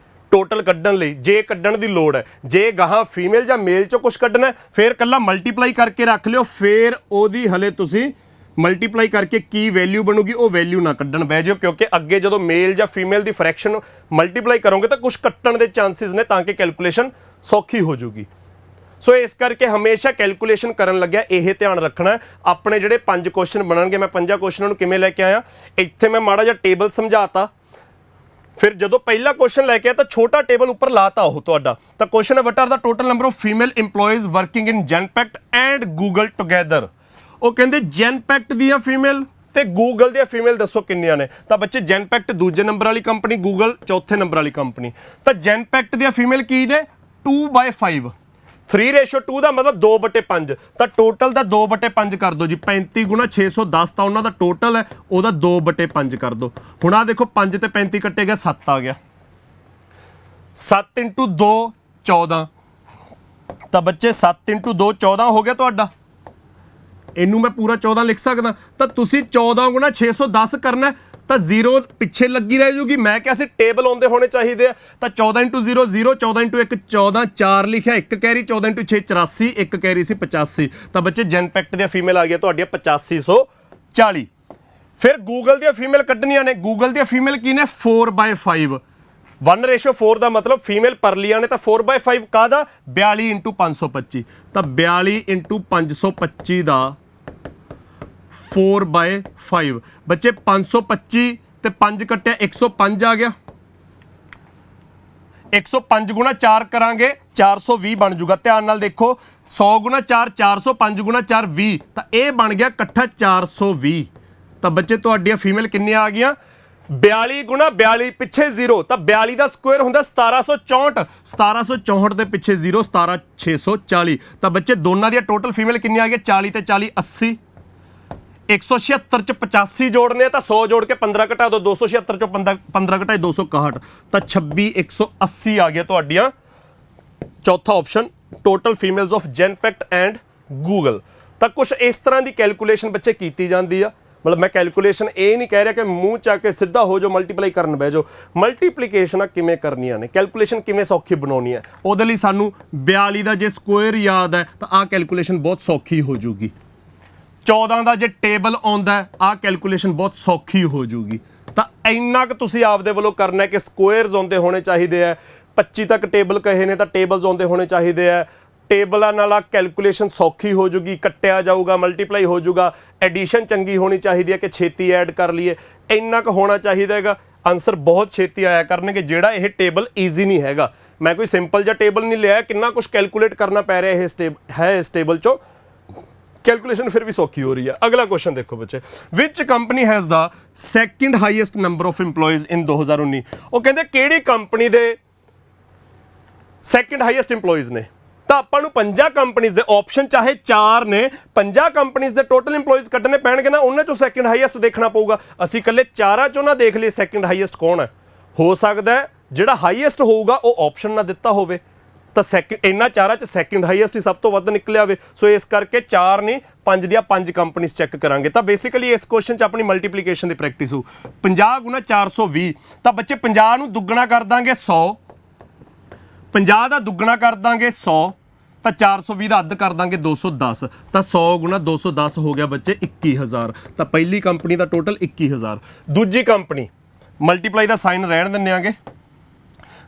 ਟੋਟਲ ਕੱਢਣ ਲਈ, ਜੇ ਕੱਢਣ ਦੀ ਲੋੜ ਹੈ। ਜੇ ਗਾਹਾਂ ਫੀਮੇਲ ਜਾਂ ਮੇਲ ਚੋਂ ਕੁਝ ਕੱਢਣਾ ਫਿਰ ਕੱਲਾ ਮਲਟੀਪਲਾਈ ਕਰਕੇ ਰੱਖ ਲਿਓ, ਫਿਰ ਉਹਦੀ ਹਲੇ ਤੁਸੀਂ ਮਲਟੀਪਲਾਈ ਕਰਕੇ ਕੀ ਵੈਲਿਊ ਬਣੂਗੀ ਉਹ ਵੈਲਿਊ ਨਾ ਕੱਢਣ ਬਹਿ ਜਾਓ, ਕਿਉਂਕਿ ਅੱਗੇ ਜਦੋਂ ਮੇਲ ਜਾਂ ਫੀਮੇਲ ਦੀ ਫਰੈਕਸ਼ਨ ਮਲਟੀਪਲਾਈ ਕਰੋਗੇ ਤਾਂ ਕੁਝ ਕੱਟਣ ਦੇ ਚਾਂਸਿਸ ਨੇ, ਤਾਂ ਕਿ ਕੈਲਕੂਲੇਸ਼ਨ ਸੌਖੀ ਹੋ ਜੂਗੀ। ਸੋ ਇਸ ਕਰਕੇ ਹਮੇਸ਼ਾ ਕੈਲਕੂਲੇਸ਼ਨ ਕਰਨ ਲੱਗਿਆ ਇਹ ਧਿਆਨ ਰੱਖਣਾ। ਆਪਣੇ ਜਿਹੜੇ 5 ਕੁਐਸਚਨ ਬਣਨਗੇ, ਮੈਂ 5 ਕੁਐਸਚਨਾਂ ਨੂੰ ਕਿਵੇਂ ਲੈ ਕੇ ਆਇਆ, ਇੱਥੇ ਮੈਂ ਮਾੜਾ ਜਿਹਾ ਟੇਬਲ ਸਮਝਾਤਾ। ਫਿਰ ਜਦੋਂ ਪਹਿਲਾ ਕੁਐਸਚਨ ਲੈ ਕੇ ਆਇਆ ਤਾਂ ਛੋਟਾ ਟੇਬਲ ਉੱਪਰ ਲਾਤਾ ਉਹ ਤੁਹਾਡਾ। ਤਾਂ ਕੁਐਸਚਨ ਹੈ what are the total number of female EMPLOYEES working in Genpact and Google together. ਉਹ ਕਹਿੰਦੇ ਜੈਨਪੈਕਟ ਦੀਆਂ ਫੀਮੇਲ ਤੇ ਗੂਗਲ ਦੀਆਂ ਫੀਮੇਲ ਦੱਸੋ ਕਿੰਨੀਆਂ ਨੇ। ਤਾਂ ਬੱਚੇ ਜੈਨਪੈਕਟ ਦੂਜੇ ਨੰਬਰ ਵਾਲੀ ਕੰਪਨੀ, ਗੂਗਲ ਚੌਥੇ ਨੰਬਰ ਵਾਲੀ ਕੰਪਨੀ। ਤਾਂ ਜੈਨਪੈਕਟ ਦੀਆਂ ਫੀਮੇਲ ਕੀ ਨੇ 2/5, 3:2 ਦਾ ਮਤਲਬ 2/5। ਤਾਂ ਟੋਟਲ ਦਾ 2/5 ਕਰ ਦੋ ਜੀ। 35 ਗੁਣਾ 610 ਤਾਂ ਉਹਨਾਂ ਦਾ ਟੋਟਲ ਹੈ, ਉਹਦਾ 2/5 ਕਰ ਦੋ। ਹੁਣ ਆ ਦੇਖੋ 5 ਤੇ 35 ਕੱਟੇ ਗਿਆ, 7 ਆ ਗਿਆ। 7 × 2 14। ਤਾਂ ਬੱਚੇ 7 × 2 14 ਹੋ ਗਿਆ ਤੁਹਾਡਾ। ਇਹਨੂੰ ਮੈਂ ਪੂਰਾ 14 ਲਿਖ ਸਕਦਾ। ਤਾਂ ਤੁਸੀਂ 14 ਗੁਣਾ 610 ਕਰਨਾ, ਤਾਂ 0 ਪਿੱਛੇ ਲੱਗੀ ਰਹਿ ਜੂਗੀ। ਮੈਂ ਕਿਹਾ ਸੀ ਟੇਬਲ ਆਉਂਦੇ ਹੋਣੇ ਚਾਹੀਦੇ ਆ। ਤਾਂ 14 × 0 0, 14 × 1 14, 4 ਲਿਖਿਆ, 1 ਕੈਰੀ, 14 × 6 84, 1 ਕੈਰੀ ਸੀ 85। ਤਾਂ ਬੱਚੇ ਜੈਨਪੈਕਟ ਦੀਆਂ ਫੀਮੇਲ ਆ ਗਈਆਂ ਤੁਹਾਡੀਆਂ 8540। ਫਿਰ ਗੂਗਲ ਦੀਆਂ ਫੀਮੇਲ ਕੱਢਣੀਆਂ ਨੇ। ਗੂਗਲ ਦੀਆਂ ਫੀਮੇਲ ਕੀ ਨੇ 4/5, 1:4 ਦਾ ਮਤਲਬ ਫੀਮੇਲ ਪਰਲੀਆਂ ਨੇ। ਤਾਂ 4/5 ਕਾਹਦਾ 42 × 525। ਤਾਂ 42 × 525 ਦਾ 4/5 ਬੱਚੇ 525 ਤੇ 5 ਕੱਟਿਆ 105 ਆ ਗਿਆ। 105 ਗੁਣਾ 4 ਕਰਾਂਗੇ 420 ਬਣ ਜੂਗਾ। ਧਿਆਨ ਨਾਲ ਦੇਖੋ 100 ਗੁਣਾ 4 400, 5 ਗੁਣਾ 4 20, ਤਾਂ ਇਹ ਬਣ ਗਿਆ ਇਕੱਠਾ 420। ਤਾਂ ਬੱਚੇ ਤੁਹਾਡੀਆਂ ਫੀਮੇਲ ਕਿੰਨੀਆਂ ਆ ਗਈਆਂ 42 ਗੁਣਾ 42 ਪਿੱਛੇ 0, ਤਾਂ 42 ਦਾ ਸਕੁਅਰ ਹੁੰਦਾ 1764। 1764 ਦੇ ਪਿੱਛੇ 0, 17640। ਤਾਂ ਬੱਚੇ ਦੋਨਾਂ ਦੀਆਂ ਟੋਟਲ ਫੀਮੇਲ ਕਿੰਨੀਆਂ ਆ ਗਈਆਂ 40 ਤੇ 40 80। 176 ਚ 85 ਜੋੜਨੇ ਆ ਤਾਂ 100 ਜੋੜ ਕੇ 15 ਘਟਾ ਦੋ, 276 ਚੋਂ 15 ਘਟਾਏ 261, ਤਾਂ 26180 ਆ ਗਿਆ ਤੁਹਾਡੀਆਂ। ਚੌਥਾ option total females of Genpact and Google. ਤਾਂ ਕੁਝ ਇਸ ਤਰ੍ਹਾਂ ਦੀ ਕੈਲਕੂਲੇਸ਼ਨ ਬੱਚੇ ਕੀਤੀ ਜਾਂਦੀ ਆ। ਮਤਲਬ ਮੈਂ ਕੈਲਕੂਲੇਸ਼ਨ ਇਹ ਨਹੀਂ ਕਹਿ ਰਿਹਾ ਕਿ ਮੂੰਹ ਚੱਕ ਕੇ ਸਿੱਧਾ ਹੋ ਜਾਓ ਮਲਟੀਪਲਾਈ ਕਰਨ ਬਹਿ ਜਾਓ। ਮਲਟੀਪਲੀਕੇਸ਼ਨਾਂ ਕਿਵੇਂ ਕਰਨੀਆਂ ਨੇ, ਕੈਲਕੂਲੇਸ਼ਨ ਕਿਵੇਂ ਸੌਖੀ ਬਣਾਉਣੀ ਹੈ, ਉਹਦੇ ਲਈ ਸਾਨੂੰ 42 ਦਾ ਜੇ ਸਕੁਅਰ ਯਾਦ ਹੈ ਤਾਂ ਆਹ ਕੈਲਕੂਲੇਸ਼ਨ ਬਹੁਤ ਸੌਖੀ ਹੋ ਜੂਗੀ। 14 ਦਾ ਜੇ ਟੇਬਲ ਆਉਂਦਾ ਆਹ ਕੈਲਕੂਲੇਸ਼ਨ ਬਹੁਤ ਸੌਖੀ ਹੋ ਜੂਗੀ। ਤਾਂ ਇੰਨਾ ਕੁ ਤੁਸੀਂ ਆਪਦੇ ਵੱਲੋਂ ਕਰਨਾ ਕਿ ਸਕੁਅਰਸ ਆਉਂਦੇ ਹੋਣੇ ਚਾਹੀਦੇ ਆ। 25 ਤੱਕ ਟੇਬਲ ਕਹੇ ਨੇ ਤਾਂ ਟੇਬਲਸ ਆਉਂਦੇ ਹੋਣੇ ਚਾਹੀਦੇ ਆ। ਟੇਬਲਾਂ ਨਾਲ ਆ ਕੈਲਕੂਲੇਸ਼ਨ ਸੌਖੀ ਹੋ ਜੂਗੀ, ਕੱਟਿਆ ਜਾਊਗਾ, ਮਲਟੀਪਲਾਈ ਹੋ ਜੂਗਾ। ਐਡੀਸ਼ਨ ਚੰਗੀ ਹੋਣੀ ਚਾਹੀਦੀ ਹੈ ਕਿ ਛੇਤੀ ਐਡ ਕਰ ਲਈਏ, ਇੰਨਾ ਕੁ ਹੋਣਾ ਚਾਹੀਦਾ ਹੈਗਾ। ਆਨਸਰ ਬਹੁਤ ਛੇਤੀ ਆਇਆ ਕਰਨਗੇ। ਜਿਹੜਾ ਇਹ ਟੇਬਲ ਈਜ਼ੀ ਨਹੀਂ ਹੈਗਾ, ਮੈਂ ਕੋਈ ਸਿੰਪਲ ਜਿਹਾ ਟੇਬਲ ਨਹੀਂ ਲਿਆ, ਕਿੰਨਾ ਕੁਝ ਕੈਲਕੂਲੇਟ ਕਰਨਾ ਪੈ ਰਿਹਾ ਇਸ ਟੇਬਲ 'ਚੋਂ। ਕੈਲਕੂਲੇਸ਼ਨ ਫਿਰ ਵੀ ਸੌਖੀ ਹੋ ਰਹੀ ਹੈ। ਅਗਲਾ ਕੁਐਸਚਨ ਦੇਖੋ ਬੱਚੇ, which company has the second highest number of EMPLOYEES in 2019। ਉਹ ਕਹਿੰਦੇ ਕਿਹੜੀ ਕੰਪਨੀ ਦੇ ਸੈਕਿੰਡ ਹਾਈਐਸਟ EMPLOYEES ਨੇ। ਤਾਂ ਆਪਾਂ ਨੂੰ 50 ਕੰਪਨੀਆਂ ਦੇ ਆਪਸ਼ਨ ਚਾਹੇ 4 ਨੇ, 50 ਕੰਪਨੀਆਂ ਦੇ ਟੋਟਲ EMPLOYEES ਕੱਢਣੇ ਪੈਣਗੇ ਨਾ, ਉਹਨਾਂ ਚੋਂ ਸੈਕਿੰਡ ਹਾਈਐਸਟ ਦੇਖਣਾ ਪਊਗਾ। ਅਸੀਂ ਇਕੱਲੇ 4 ਚੋਂ ਨਾ ਦੇਖ ਲਈਏ ਸੈਕਿੰਡ ਹਾਈਐਸਟ ਕੌਣ ਹੈ। ਹੋ ਸਕਦਾ ਹੈ ਜਿਹੜਾ ਹਾਈਐਸਟ ਹੋਊਗਾ ਉਹ ਆਪਸ਼ਨ ਨਾ ਦਿੱਤਾ ਹੋਵੇ, ਤਾਂ ਸੈਕਿੰਡ ਇਹਨਾਂ 4 ਚ ਸੈਕਿੰਡ ਹਾਈਐਸਟ ਹੀ ਸਭ ਤੋਂ ਵੱਧ ਨਿਕਲਿਆ ਹੋਵੇ। ਸੋ ਇਸ ਕਰਕੇ 4 ਨਹੀਂ 5 ਦੀਆਂ 5 ਕੰਪਨੀਆਂ ਚੈੱਕ ਕਰਾਂਗੇ। ਤਾਂ ਬੇਸਿਕਲੀ ਇਸ ਕੁਐਸਚਨ 'ਚ ਆਪਣੀ ਮਲਟੀਪਲੀਕੇਸ਼ਨ ਦੀ ਪ੍ਰੈਕਟਿਸ ਹੋ। 50 ਗੁਣਾ 420, ਤਾਂ ਬੱਚੇ 50 ਨੂੰ ਦੁੱਗਣਾ ਕਰ ਦਾਂਗੇ 100, 50 ਦਾ ਦੁੱਗਣਾ ਕਰ ਦਾਂਗੇ 100, ਤਾਂ 420 ਦਾ ਅੱਧ ਕਰ ਦਾਂਗੇ 210। ਤਾਂ 100 ਗੁਣਾ 210 ਹੋ ਗਿਆ ਬੱਚੇ 21000। ਤਾਂ ਪਹਿਲੀ ਕੰਪਨੀ ਦਾ ਟੋਟਲ 21000। ਦੂਜੀ ਕੰਪਨੀ ਮਲਟੀਪਲਾਈ ਦਾ ਸਾਈਨ ਰਹਿਣ ਦਿੰਦੇ ਆਂਗੇ।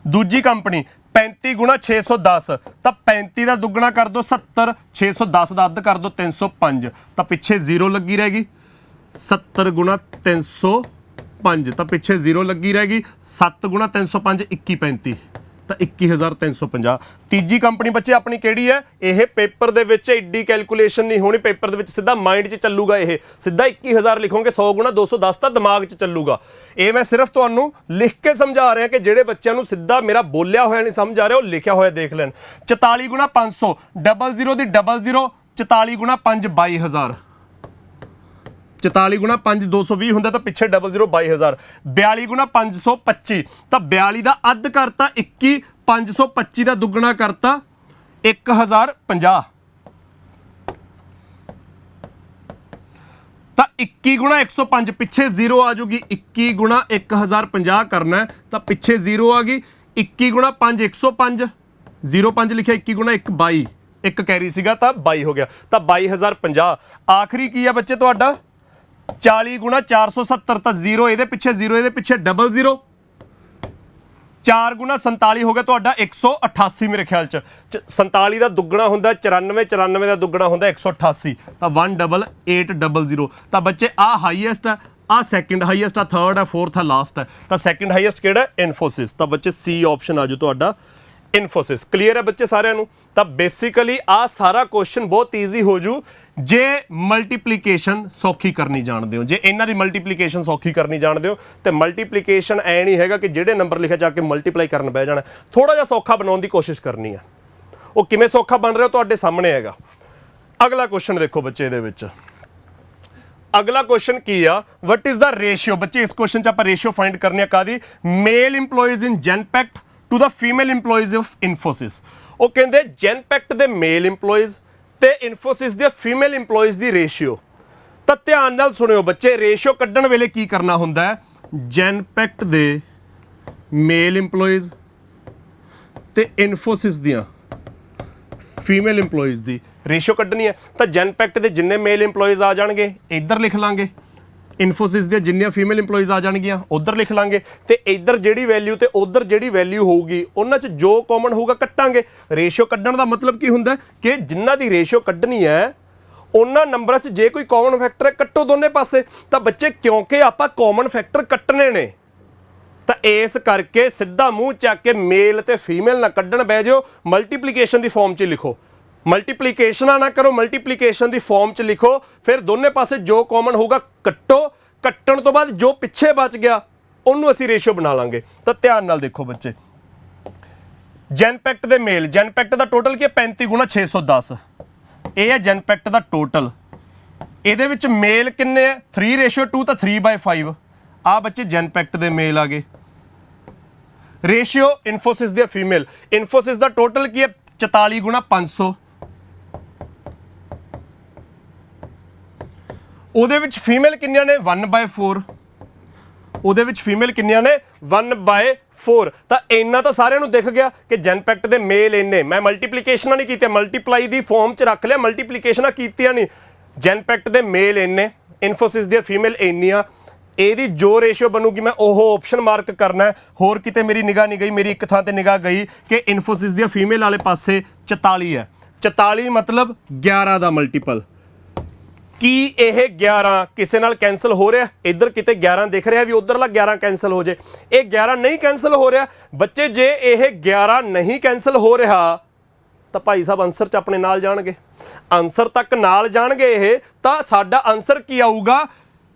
ਦੂਜੀ ਕੰਪਨੀ 35 ਗੁਣਾ 610, ਤਾਂ 35 ਦਾ ਦੁੱਗਣਾ ਕਰ ਦੋ 70, 610 ਦਾ ਅੱਧ ਕਰ ਦੋ 305, ਤਾਂ ਪਿੱਛੇ 0 ਲੱਗੀ ਰਹੇਗੀ। 70 ਗੁਣਾ 305, ਤਾਂ ਪਿੱਛੇ 0 ਲੱਗੀ ਰਹੇਗੀ। 7 ਗੁਣਾ 305 2135, ਤਾਂ 21350। ਤੀਜੀ ਕੰਪਨੀ ਬੱਚੇ ਆਪਣੀ ਕਿਹੜੀ ਹੈ? ਇਹ ਪੇਪਰ ਦੇ ਵਿੱਚ ਏਡੀ ਕੈਲਕੂਲੇਸ਼ਨ ਨਹੀਂ ਹੋਣੀ, ਪੇਪਰ ਦੇ ਵਿੱਚ ਸਿੱਧਾ ਮਾਈਂਡ 'ਚ ਚੱਲੂਗਾ, ਇਹ ਸਿੱਧਾ 21000 ਲਿਖੋਗੇ, 100 ਗੁਣਾ 210 ਤਾਂ ਦਿਮਾਗ 'ਚ ਚੱਲੂਗਾ। ਇਹ ਮੈਂ ਸਿਰਫ ਤੁਹਾਨੂੰ ਲਿਖ ਕੇ ਸਮਝਾ ਰਿਹਾ ਕਿ ਜਿਹੜੇ ਬੱਚਿਆਂ ਨੂੰ ਸਿੱਧਾ ਮੇਰਾ ਬੋਲਿਆ ਹੋਇਆ ਨਹੀਂ ਸਮਝ ਆ ਰਿਹਾ, ਉਹ ਲਿਖਿਆ ਹੋਇਆ ਦੇਖ ਲੈਣ। 44 ਗੁਣਾ 500, 00 ਦੀ 00, 44 ਗੁਣਾ 5 22000, 44 ਗੁਣਾ 5 220 ਹੁੰਦਾ ਤਾਂ ਪਿੱਛੇ 00 22000, 42 ਗੁਣਾ 525 ਤਾਂ 42 ਦਾ ਅੱਧ ਕਰਤਾ 21, 525 ਦਾ ਦੁੱਗਣਾ ਕਰਤਾ 1050 ਤਾਂ 21 ਗੁਣਾ 105 ਪਿੱਛੇ 0 ਆ ਜੂਗੀ, 21 ਗੁਣਾ 1050 ਕਰਨਾ ਤਾਂ ਪਿੱਛੇ 0 ਆ ਗਈ, 21 ਗੁਣਾ 5 105, 05 ਲਿਖਿਆ, 21 ਗੁਣਾ 1 22, ਇੱਕ ਕੈਰੀ ਸੀਗਾ ਤਾਂ 22 ਹੋ ਗਿਆ, ਤਾਂ 22050। ਆਖਰੀ ਕੀ ਆ ਬੱਚੇ ਤੁਹਾਡਾ? 40 ਗੁਣਾ 470 ਤਾਂ 0 ਇਹਦੇ ਪਿੱਛੇ 0 ਇਹਦੇ ਪਿੱਛੇ 00, 4 ਗੁਣਾ 47 ਹੋ ਗਿਆ ਤੁਹਾਡਾ 188 ਮੇਰੇ ਖਿਆਲ ਚ। 47 ਦਾ ਦੁੱਗਣਾ ਹੁੰਦਾ 94, 94 ਦਾ ਦੁੱਗਣਾ ਹੁੰਦਾ 188, ਤਾਂ 18800। ਤਾਂ ਬੱਚੇ ਆ ਹਾਈਐਸਟ ਹੈ, ਆ ਸੈਕਿੰਡ ਹਾਈਐਸਟ ਆ, ਥਰਡ ਹੈ, ਫੋਰਥ ਹੈ, ਲਾਸਟ ਹੈ। ਤਾਂ ਸੈਕਿੰਡ ਹਾਈਐਸਟ ਕਿਹੜਾ? ਇਨਫੋਸਿਸ। ਤਾਂ ਬੱਚੇ ਸੀ ਆਪਸ਼ਨ ਆ ਜਾਓ ਤੁਹਾਡਾ, ਇਨਫੋਸਿਸ। ਕਲੀਅਰ ਹੈ ਬੱਚੇ ਸਾਰਿਆਂ ਨੂੰ? ਤਾਂ ਬੇਸਿਕਲੀ ਆ ਸਾਰਾ ਕੁਐਸਚਨ ਬਹੁਤ ਈਜ਼ੀ ਹੋ ਜੂ ਜੇ ਮਲਟੀਪਲੀਕੇਸ਼ਨ ਸੌਖੀ ਕਰਨੀ ਜਾਣਦੇ ਹੋ, ਜੇ ਇਹਨਾਂ ਦੀ ਮਲਟੀਪਲੀਕੇਸ਼ਨ ਸੌਖੀ ਕਰਨੀ ਜਾਣਦੇ ਹੋ। ਤੇ ਮਲਟੀਪਲੀਕੇਸ਼ਨ ਐ ਨਹੀਂ ਹੈਗਾ ਕਿ ਜਿਹੜੇ ਨੰਬਰ ਲਿਖਿਆ ਜਾ ਕੇ ਮਲਟੀਪਲਾਈ ਕਰਨ ਬਹਿ ਜਾਣਾ, ਥੋੜਾ ਜਿਹਾ ਸੌਖਾ ਬਣਾਉਣ ਦੀ ਕੋਸ਼ਿਸ਼ ਕਰਨੀ ਹੈ। ਉਹ ਕਿਵੇਂ ਸੌਖਾ ਬਣ ਰਿਹਾ ਤੁਹਾਡੇ ਸਾਹਮਣੇ ਹੈਗਾ। ਅਗਲਾ ਕੁਐਸਚਨ ਦੇਖੋ ਬੱਚੇ, ਇਹਦੇ ਵਿੱਚ ਅਗਲਾ ਕੁਐਸਚਨ ਕੀ ਆ? What is the ratio? ਬੱਚੇ ਇਸ ਕੁਐਸਚਨ 'ਚ ਆਪਾਂ ਰੇਸ਼ੀਓ ਫਾਈਂਡ ਕਰਨੀ ਆ ਕਾਦੀ? Male employees in Genpact to the female employees of Infosys. ਉਹ ਕਹਿੰਦੇ ਜੈਨਪੈਕਟ ਦੇ ਮੇਲ ਇੰਪਲੋਈਜ਼ ਤੇ ਇਨਫੋਸਿਸ ਦੇ ਫੀਮੇਲ ਇੰਪਲੋਈਜ਼ ਦੀ ਰੇਸ਼ੀਓ। ਤਾਂ ਧਿਆਨ ਨਾਲ ਸੁਣਿਓ ਬੱਚੇ, ਰੇਸ਼ੀਓ ਕੱਢਣ ਵੇਲੇ ਕੀ ਕਰਨਾ ਹੁੰਦਾ ਹੈ? ਜੈਨਪੈਕਟ ਦੇ ਮੇਲ ਇੰਪਲੋਈਜ਼ ਤੇ ਇਨਫੋਸਿਸ ਦੀਆਂ ਫੀਮੇਲ ਇੰਪਲੋਈਜ਼ ਦੀ ਰੇਸ਼ੀਓ ਕੱਢਣੀ ਹੈ। ਤਾਂ ਜੈਨਪੈਕਟ ਦੇ ਜਿੰਨੇ ਮੇਲ ਇੰਪਲੋਈਜ਼ ਆ ਜਾਣਗੇ ਇੱਧਰ ਲਿਖ ਲਾਂਗੇ, ਇਨਫੋਸਿਸ ਦੀਆਂ ਜਿੰਨੀਆਂ ਫੀਮੇਲ ਇੰਪਲੋਈਜ਼ ਆ ਜਾਣਗੀਆਂ ਉਧਰ ਲਿਖ ਲਾਂਗੇ, ਤੇ ਇੱਧਰ ਜਿਹੜੀ ਵੈਲਿਊ ਤੇ ਉਧਰ ਜਿਹੜੀ ਵੈਲਿਊ ਹੋਊਗੀ ਉਹਨਾਂ 'ਚ ਜੋ ਕਾਮਨ ਹੋਊਗਾ ਕੱਟਾਂਗੇ। ਰੇਸ਼ੀਓ ਕੱਢਣ ਦਾ ਮਤਲਬ ਕੀ ਹੁੰਦਾ ਕਿ ਜਿਨ੍ਹਾਂ ਦੀ ਰੇਸ਼ੀਓ ਕੱਢਣੀ ਹੈ ਉਹਨਾਂ ਨੰਬਰਾਂ 'ਚ ਜੇ ਕੋਈ ਕਾਮਨ ਫੈਕਟਰ ਹੈ ਕੱਟੋ ਦੋਨੇ ਪਾਸੇ। ਤਾਂ ਬੱਚੇ ਕਿਉਂਕਿ ਆਪਾਂ ਕਾਮਨ ਫੈਕਟਰ ਕੱਟਣੇ ਨੇ ਤਾਂ ਇਸ ਕਰਕੇ ਸਿੱਧਾ ਮੂੰਹ ਚੱਕ ਕੇ ਮੇਲ ਤੇ ਫੀਮੇਲ ਨਾ ਕੱਢਣ ਬਹਿ ਜਾਓ, ਮਲਟੀਪਲੀਕੇਸ਼ਨ ਦੀ ਫਾਰਮ 'ਚ ਲਿਖੋ। ਮਲਟੀਪਲੀਕੇਸ਼ਨਾਂ ਨਾ ਕਰੋ, ਮਲਟੀਪਲੀਕੇਸ਼ਨ ਦੀ ਫਾਰਮ 'ਚ ਲਿਖੋ, ਫਿਰ ਦੋਨੇ ਪਾਸੇ ਜੋ ਕਾਮਨ ਹੋਊਗਾ ਕੱਟੋ, ਕੱਟਣ ਤੋਂ ਬਾਅਦ ਜੋ ਪਿੱਛੇ ਬਚ ਗਿਆ ਉਹਨੂੰ ਅਸੀਂ ਰੇਸ਼ੀਓ ਬਣਾ ਲਾਂਗੇ। ਤਾਂ ਧਿਆਨ ਨਾਲ ਦੇਖੋ ਬੱਚੇ, ਜੈਨਪੈਕਟ ਦੇ ਮੇਲ, ਜੈਨਪੈਕਟ ਦਾ ਟੋਟਲ ਕੀ ਹੈ? 35 ਗੁਣਾ 610, ਇਹ ਹੈ ਜੈਨਪੈਕਟ ਦਾ ਟੋਟਲ। ਇਹਦੇ ਵਿੱਚ ਮੇਲ ਕਿੰਨੇ ਹੈ? 3:2 ਤਾਂ 3/5 ਆ ਬੱਚੇ ਜੈਨਪੈਕਟ ਦੇ ਮੇਲ ਆ ਗਏ। ਰੇਸ਼ੀਓ ਇਨਫੋਸਿਸ ਦੇ ਫੀਮੇਲ, ਇਨਫੋਸਿਸ ਦਾ ਟੋਟਲ ਕੀ ਹੈ? 44 ਗੁਣਾ 500, ਉਹਦੇ ਵਿੱਚ ਫੀਮੇਲ ਕਿੰਨੀਆਂ ਨੇ? 1/4, ਉਹਦੇ ਵਿੱਚ ਫੀਮੇਲ ਕਿੰਨੀਆਂ ਨੇ? 1/4। ਤਾਂ ਇੰਨਾ ਤਾਂ ਸਾਰਿਆਂ ਨੂੰ ਦਿਖ ਗਿਆ ਕਿ ਜੈਨਪੈਕਟ ਦੇ ਮੇਲ ਇੰਨੇ। ਮੈਂ ਮਲਟੀਪਲੀਕੇਸ਼ਨਾਂ ਨਹੀਂ ਕੀਤੀਆਂ, ਮਲਟੀਪਲਾਈ ਦੀ ਫਾਰਮ 'ਚ ਰੱਖ ਲਿਆ, ਮਲਟੀਪਲੀਕੇਸ਼ਨਾਂ ਕੀਤੀਆਂ ਨਹੀਂ। ਜੈਨਪੈਕਟ ਦੇ ਮੇਲ ਇੰਨੇ, ਇਨਫੋਸਿਸ ਦੀਆਂ ਫੀਮੇਲ ਇੰਨੀਆਂ। ਇਹਦੀ ਜੋ ਰੇਸ਼ੀਓ ਬਣੂਗੀ ਮੈਂ ਉਹ ਆਪਸ਼ਨ ਮਾਰਕ ਕਰਨਾ ਹੈ। ਹੋਰ ਕਿਤੇ ਮੇਰੀ ਨਿਗਾਹ ਨਹੀਂ ਗਈ, ਮੇਰੀ ਇੱਕ ਥਾਂ ਤੇ ਨਿਗਾਹ ਗਈ ਕਿ ਇਨਫੋਸਿਸ ਦੀਆਂ ਫੀਮੇਲ ਵਾਲੇ ਪਾਸੇ 44 ਹੈ। 44 ਮਤਲਬ 11 ਦਾ ਮਲਟੀਪਲ। ਕੀ ਇਹ 11 ਕਿਸੇ ਨਾਲ ਕੈਂਸਲ ਹੋ ਰਿਹਾ? ਇੱਧਰ ਕਿਤੇ 11 ਦਿਖ ਰਿਹਾ ਵੀ ਉਧਰਲਾ 11 ਕੈਂਸਲ ਹੋ ਜੇ। ਇਹ 11 ਨਹੀਂ ਕੈਂਸਲ ਹੋ ਰਿਹਾ ਬੱਚੇ। ਜੇ ਇਹ 11 ਨਹੀਂ ਕੈਂਸਲ ਹੋ ਰਿਹਾ ਤਾਂ ਭਾਈ ਸਾਹਿਬ ਆਨਸਰ 'ਚ ਆਪਣੇ ਨਾਲ ਜਾਣਗੇ, ਆਨਸਰ ਤੱਕ ਨਾਲ ਜਾਣਗੇ ਇਹ। ਤਾਂ ਸਾਡਾ ਆਨਸਰ ਕੀ ਆਊਗਾ?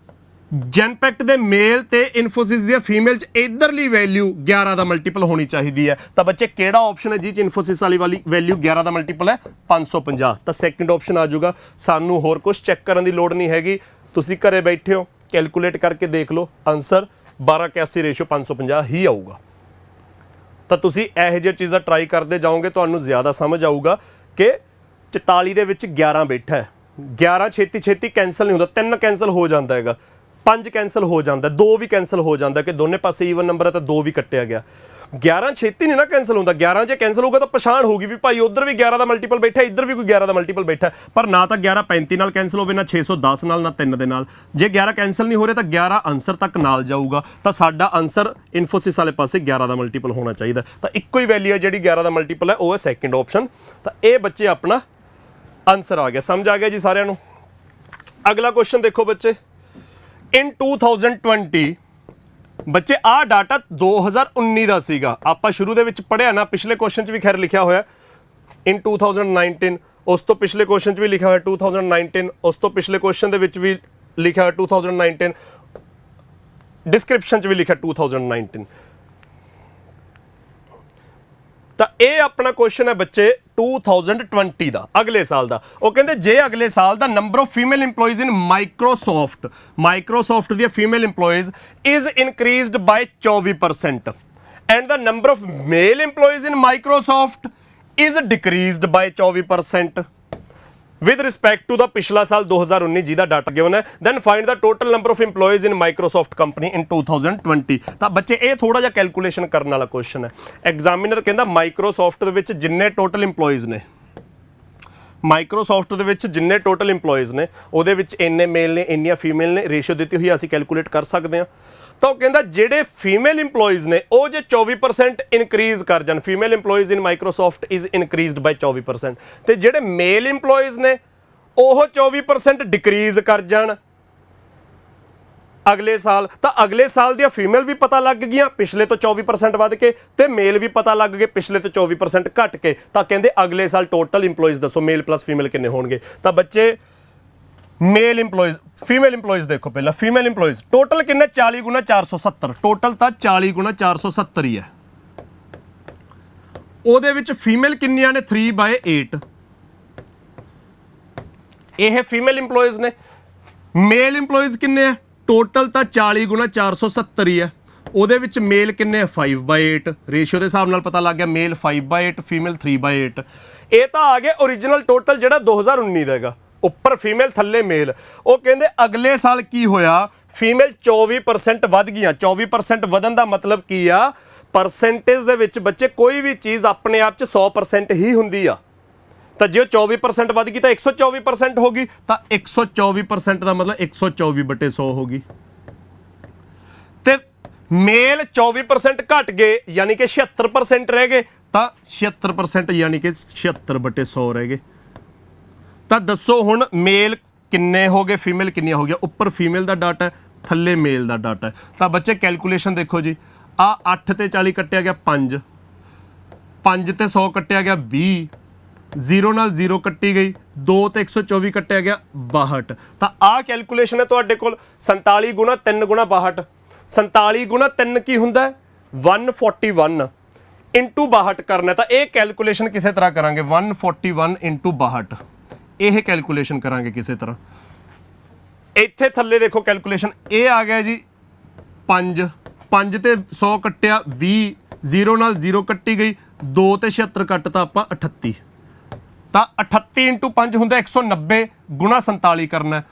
ਜੈਨਪੈਕਟ ਦੇ ਮੇਲ ਤੇ ਇਨਫੋਸਿਸ ਦੀਆਂ ਫੀਮੇਲ 'ਚ ਇਧਰਲੀ ਵੈਲਿਊ 11 ਦਾ ਮਲਟੀਪਲ ਹੋਣੀ ਚਾਹੀਦੀ ਹੈ। ਤਾਂ ਬੱਚੇ ਕਿਹੜਾ ਆਪਸ਼ਨ ਹੈ ਜਿਹ 'ਚ ਇਨਫੋਸਿਸ ਵਾਲੀ ਵੈਲਿਊ 11 ਦਾ ਮਲਟੀਪਲ ਹੈ? 550। ਤਾਂ ਸੈਕਿੰਡ ਆਪਸ਼ਨ ਆ ਜਾਊਗਾ। ਸਾਨੂੰ ਹੋਰ ਕੁਝ ਚੈੱਕ ਕਰਨ ਦੀ ਲੋੜ ਨਹੀਂ ਹੈਗੀ, ਤੁਸੀਂ ਘਰੇ ਬੈਠੇ ਹੋ ਕੈਲਕੂਲੇਟ ਕਰਕੇ ਦੇਖ ਲਓ, ਆਨਸਰ 1281/550 ਹੀ ਆਊਗਾ। ਤਾਂ ਤੁਸੀਂ ਇਹੋ ਜਿਹੀਆਂ ਚੀਜ਼ਾਂ ਟਰਾਈ ਕਰਦੇ ਜਾਓਗੇ, ਤੁਹਾਨੂੰ ਜ਼ਿਆਦਾ ਸਮਝ ਆਊਗਾ ਕਿ 44 ਦੇ ਵਿੱਚ 11 ਬੈਠਾ ਹੈ। 11 ਛੇਤੀ ਕੈਂਸਲ ਨਹੀਂ ਹੁੰਦਾ, 3 ਕੈਂਸਲ ਹੋ ਜਾਂਦਾ ਹੈਗਾ, 5 ਕੈਂਸਲ ਹੋ ਜਾਂਦਾ, 2 ਵੀ ਕੈਂਸਲ ਹੋ ਜਾਂਦਾ ਕਿ ਦੋਨੇ ਪਾਸੇ ਈਵਨ ਨੰਬਰ ਹੈ ਤਾਂ 2 ਵੀ ਕੱਟਿਆ ਗਿਆ। 11 ਛੇਤੀ ਨਹੀਂ ਨਾ ਕੈਂਸਲ ਹੁੰਦਾ। 11 ਜੇ ਕੈਂਸਲ ਹੋਊਗਾ ਤਾਂ ਪਛਾਣ ਹੋਊਗੀ ਵੀ ਭਾਈ ਉਧਰ ਵੀ 11 ਦਾ ਮਲਟੀਪਲ ਬੈਠਾ, ਇੱਧਰ ਵੀ ਕੋਈ 11 ਦਾ ਮਲਟੀਪਲ ਬੈਠਾ। ਪਰ ਨਾ ਤਾਂ 11 35 ਨਾਲ ਕੈਂਸਲ ਹੋਵੇ, ਨਾ 610 ਨਾਲ, ਨਾ 3 ਦੇ ਨਾਲ। ਜੇ 11 ਕੈਂਸਲ ਨਹੀਂ ਹੋ ਰਿਹਾ ਤਾਂ 11 ਆਨਸਰ ਤੱਕ ਨਾਲ ਜਾਊਗਾ। ਤਾਂ ਸਾਡਾ ਆਨਸਰ ਇਨਫੋਸਿਸ ਵਾਲੇ ਪਾਸੇ 11 ਦਾ ਮਲਟੀਪਲ ਹੋਣਾ ਚਾਹੀਦਾ। ਤਾਂ ਇੱਕੋ ਹੀ ਵੈਲਿਊ ਹੈ ਜਿਹੜੀ 11 ਦਾ ਮਲਟੀਪਲ ਹੈ, ਉਹ ਹੈ ਸੈਕਿੰਡ ਆਪਸ਼ਨ। ਤਾਂ ਇਹ ਬੱਚੇ ਆਪਣਾ ਆਨਸਰ ਆ ਗਿਆ। ਸਮਝ ਆ ਗਿਆ ਜੀ ਸਾਰਿਆਂ ਨੂੰ? ਅਗਲਾ ਕੁਐਸਚਨ ਦੇਖੋ ਬੱਚੇ, in 2020 ਬੱਚੇ ਆਹ ਡਾਟਾ 2019 ਦਾ ਸੀਗਾ, ਆਪਾਂ ਸ਼ੁਰੂ ਦੇ ਵਿੱਚ ਪੜ੍ਹਿਆ ਨਾ, ਪਿਛਲੇ ਕੁਐਸਚਨ 'ਚ ਵੀ ਖੈਰ ਲਿਖਿਆ ਹੋਇਆ ਇਨ 2019, ਉਸ ਤੋਂ ਪਿਛਲੇ ਕੁਐਸਚਨ 'ਚ ਵੀ ਲਿਖਿਆ ਹੋਇਆ 2019, ਉਸ ਤੋਂ ਪਿਛਲੇ ਕੁਐਸਚਨ ਦੇ ਵਿੱਚ ਵੀ ਲਿਖਿਆ ਹੋਇਆ 2019, ਡਿਸਕ੍ਰਿਪਸ਼ਨ 'ਚ ਵੀ ਲਿਖਿਆ 2019। ਤਾਂ ਇਹ ਆਪਣਾ ਕੁਐਸਚਨ ਹੈ ਬੱਚੇ 2020 ਦਾ, ਅਗਲੇ ਸਾਲ ਦਾ। ਉਹ ਕਹਿੰਦੇ ਜੇ ਅਗਲੇ ਸਾਲ ਦਾ number of female EMPLOYEES in Microsoft ਦੀਆਂ female EMPLOYEES is increased by 24% and the number of male EMPLOYEES in Microsoft is decreased by 24% with respect to the ਪਿਛਲਾ ਸਾਲ 2019 ਜਿਹਦਾ ਡਾਟਾ ਗਿਵਨ ਹੈ, then find the total number of employees in Microsoft company in 2020। ਤਾਂ ਬੱਚੇ ਇਹ ਥੋੜਾ ਜਿਹਾ calculation ਕਰਨ ਵਾਲਾ ਕੁਐਸਚਨ ਹੈ। ਐਗਜ਼ਾਮੀਨਰ ਕਹਿੰਦਾ ਮਾਈਕਰੋਸੌਫਟ ਦੇ ਵਿੱਚ ਜਿੰਨੇ ਟੋਟਲ EMPLOYEES ਨੇ, ਮਾਈਕਰੋਸੌਫਟ ਦੇ ਵਿੱਚ ਜਿੰਨੇ ਟੋਟਲ EMPLOYEES ਨੇ ਉਹਦੇ ਵਿੱਚ ਇੰਨੇ ਮੇਲ ਨੇ ਇੰਨੀਆਂ ਫੀਮੇਲ ਨੇ, ਰੇਸ਼ੀਓ ਦਿੱਤੀ ਹੋਈ ਅਸੀਂ ਕੈਲਕੂਲੇਟ ਕਰ ਸਕਦੇ ਹਾਂ। ਤਾਂ ਉਹ ਕਹਿੰਦਾ ਜਿਹੜੇ ਫੀਮੇਲ EMPLOYEES ਨੇ ਉਹ ਜੇ 24% ਇਨਕਰੀਜ਼ ਕਰ ਜਾਣ, female EMPLOYEES in Microsoft is increased by 24%, ਤੇ ਜਿਹੜੇ ਮੇਲ EMPLOYEES ਨੇ ਉਹ 24% ਡਿਕਰੀਜ਼ ਕਰ ਜਾਣ ਅਗਲੇ ਸਾਲ, ਤਾਂ ਅਗਲੇ ਸਾਲ ਦੀਆਂ ਫੀਮੇਲ ਵੀ ਪਤਾ ਲੱਗ ਗਈਆਂ ਪਿਛਲੇ ਤੋਂ 24% ਵੱਧ ਕੇ, ਤੇ ਮੇਲ ਵੀ ਪਤਾ ਲੱਗ ਗਏ ਪਿਛਲੇ ਤੋਂ 24% ਘਟ ਕੇ। ਤਾਂ ਕਹਿੰਦੇ ਅਗਲੇ ਸਾਲ ਟੋਟਲ EMPLOYEES ਦੱਸੋ ਮੇਲ ਪਲੱਸ ਫੀਮੇਲ ਕਿੰਨੇ ਹੋਣਗੇ। ਤਾਂ ਬੱਚੇ ਮੇਲ EMPLOYEES, ਫੀਮੇਲ EMPLOYEES ਦੇਖੋ ਪਹਿਲਾਂ, ਫੀਮੇਲ EMPLOYEES ਟੋਟਲ ਕਿੰਨੇ 40 ਗੁਣਾ 470, ਟੋਟਲ ਤਾਂ 40 ਗੁਣਾ 470 ਹੀ ਹੈ। ਉਹਦੇ ਵਿੱਚ ਫੀਮੇਲ ਕਿੰਨੀਆਂ ਨੇ 3/8, ਇਹ ਫੀਮੇਲ EMPLOYEES ਨੇ। ਮੇਲ EMPLOYEES ਕਿੰਨੇ ਆ, ਟੋਟਲ ਤਾਂ 40 ਗੁਣਾ 470 ਹੀ ਹੈ, ਉਹਦੇ ਵਿੱਚ ਮੇਲ ਕਿੰਨੇ ਆ 5/8, ਰੇਸ਼ੀਓ ਦੇ ਹਿਸਾਬ ਨਾਲ ਪਤਾ ਲੱਗ ਗਿਆ ਮੇਲ 5/8 ਫੀਮੇਲ 3/8। ਇਹ ਤਾਂ ਆ ਗਿਆ ਓਰੀਜਨਲ ਟੋਟਲ ਜਿਹੜਾ 2019 ਦਾ ਹੈਗਾ, ਉੱਪਰ ਫੀਮੇਲ ਥੱਲੇ ਮੇਲ। ਉਹ ਕਹਿੰਦੇ ਅਗਲੇ ਸਾਲ ਕੀ ਹੋਇਆ, ਫੀਮੇਲ 24% ਵੱਧ ਗਈਆਂ। 24% ਵਧਣ ਦਾ ਮਤਲਬ ਕੀ ਆ, ਪਰਸੈਂਟੇਜ ਦੇ ਵਿੱਚ ਬੱਚੇ ਕੋਈ ਵੀ ਚੀਜ਼ ਆਪਣੇ ਆਪ 'ਚ 100% ਹੀ ਹੁੰਦੀ ਆ। ਤਾਂ ਜੇ 24% ਵੱਧ ਗਈ ਤਾਂ 124% ਹੋ ਗਈ, ਤਾਂ 124% ਦਾ ਮਤਲਬ 124/100 ਹੋ ਗਈ। ਤੇ ਮੇਲ 24% ਘਟ ਗਏ ਯਾਨੀ ਕਿ 76% ਰਹਿ ਗਏ, ਤਾਂ 76% ਯਾਨੀ ਕਿ 76/100 ਰਹਿ ਗਏ। ਤਾਂ ਦੱਸੋ ਹੁਣ ਮੇਲ ਕਿੰਨੇ ਹੋ ਗਏ, ਫੀਮੇਲ ਕਿੰਨੀਆਂ ਹੋ ਗਈਆਂ। ਉੱਪਰ ਫੀਮੇਲ ਦਾ ਡਾਟਾ ਹੈ, ਥੱਲੇ ਮੇਲ ਦਾ ਡਾਟਾ ਹੈ। ਤਾਂ ਬੱਚੇ ਕੈਲਕੂਲੇਸ਼ਨ ਦੇਖੋ ਜੀ, ਆ 8 ਤੇ 40 ਕੱਟਿਆ ਗਿਆ 5, 5 ਤੇ 100 ਕੱਟਿਆ ਗਿਆ 20, 0 ਨਾਲ 0 ਕੱਟੀ ਗਈ, 2 ਤੇ 124 ਕੱਟਿਆ ਗਿਆ 62। ਤਾਂ ਆਹ ਕੈਲਕੂਲੇਸ਼ਨ ਹੈ ਤੁਹਾਡੇ ਕੋਲ 47 ਗੁਣਾ 3 ਗੁਣਾ 62। 47 ਗੁਣਾ 3 ਕੀ ਹੁੰਦਾ 141 ਇੰਟੂ 62 ਕਰਨਾ। ਤਾਂ ਇਹ ਕੈਲਕੂਲੇਸ਼ਨ ਕਿਸੇ ਤਰ੍ਹਾਂ ਕਰਾਂਗੇ 141 ਇੰਟੂ 62, ਇਹ ਕੈਲਕੂਲੇਸ਼ਨ ਕਰਾਂਗੇ ਕਿਸੇ ਤਰ੍ਹਾਂ। ਇੱਥੇ ਥੱਲੇ ਦੇਖੋ ਕੈਲਕੂਲੇਸ਼ਨ ਇਹ ਆ ਗਿਆ ਜੀ 5, 5 ਤੇ 100 ਕੱਟਿਆ 20, 0 ਨਾਲ 0 ਕੱਟੀ ਗਈ, 2 ਤੇ 76 ਕੱਟਤਾ ਆਪਾਂ 38। ਤਾਂ 38 ਇੰਟੂ 5 ਹੁੰਦਾ 190 ਗੁਣਾ 47 ਕਰਨਾ,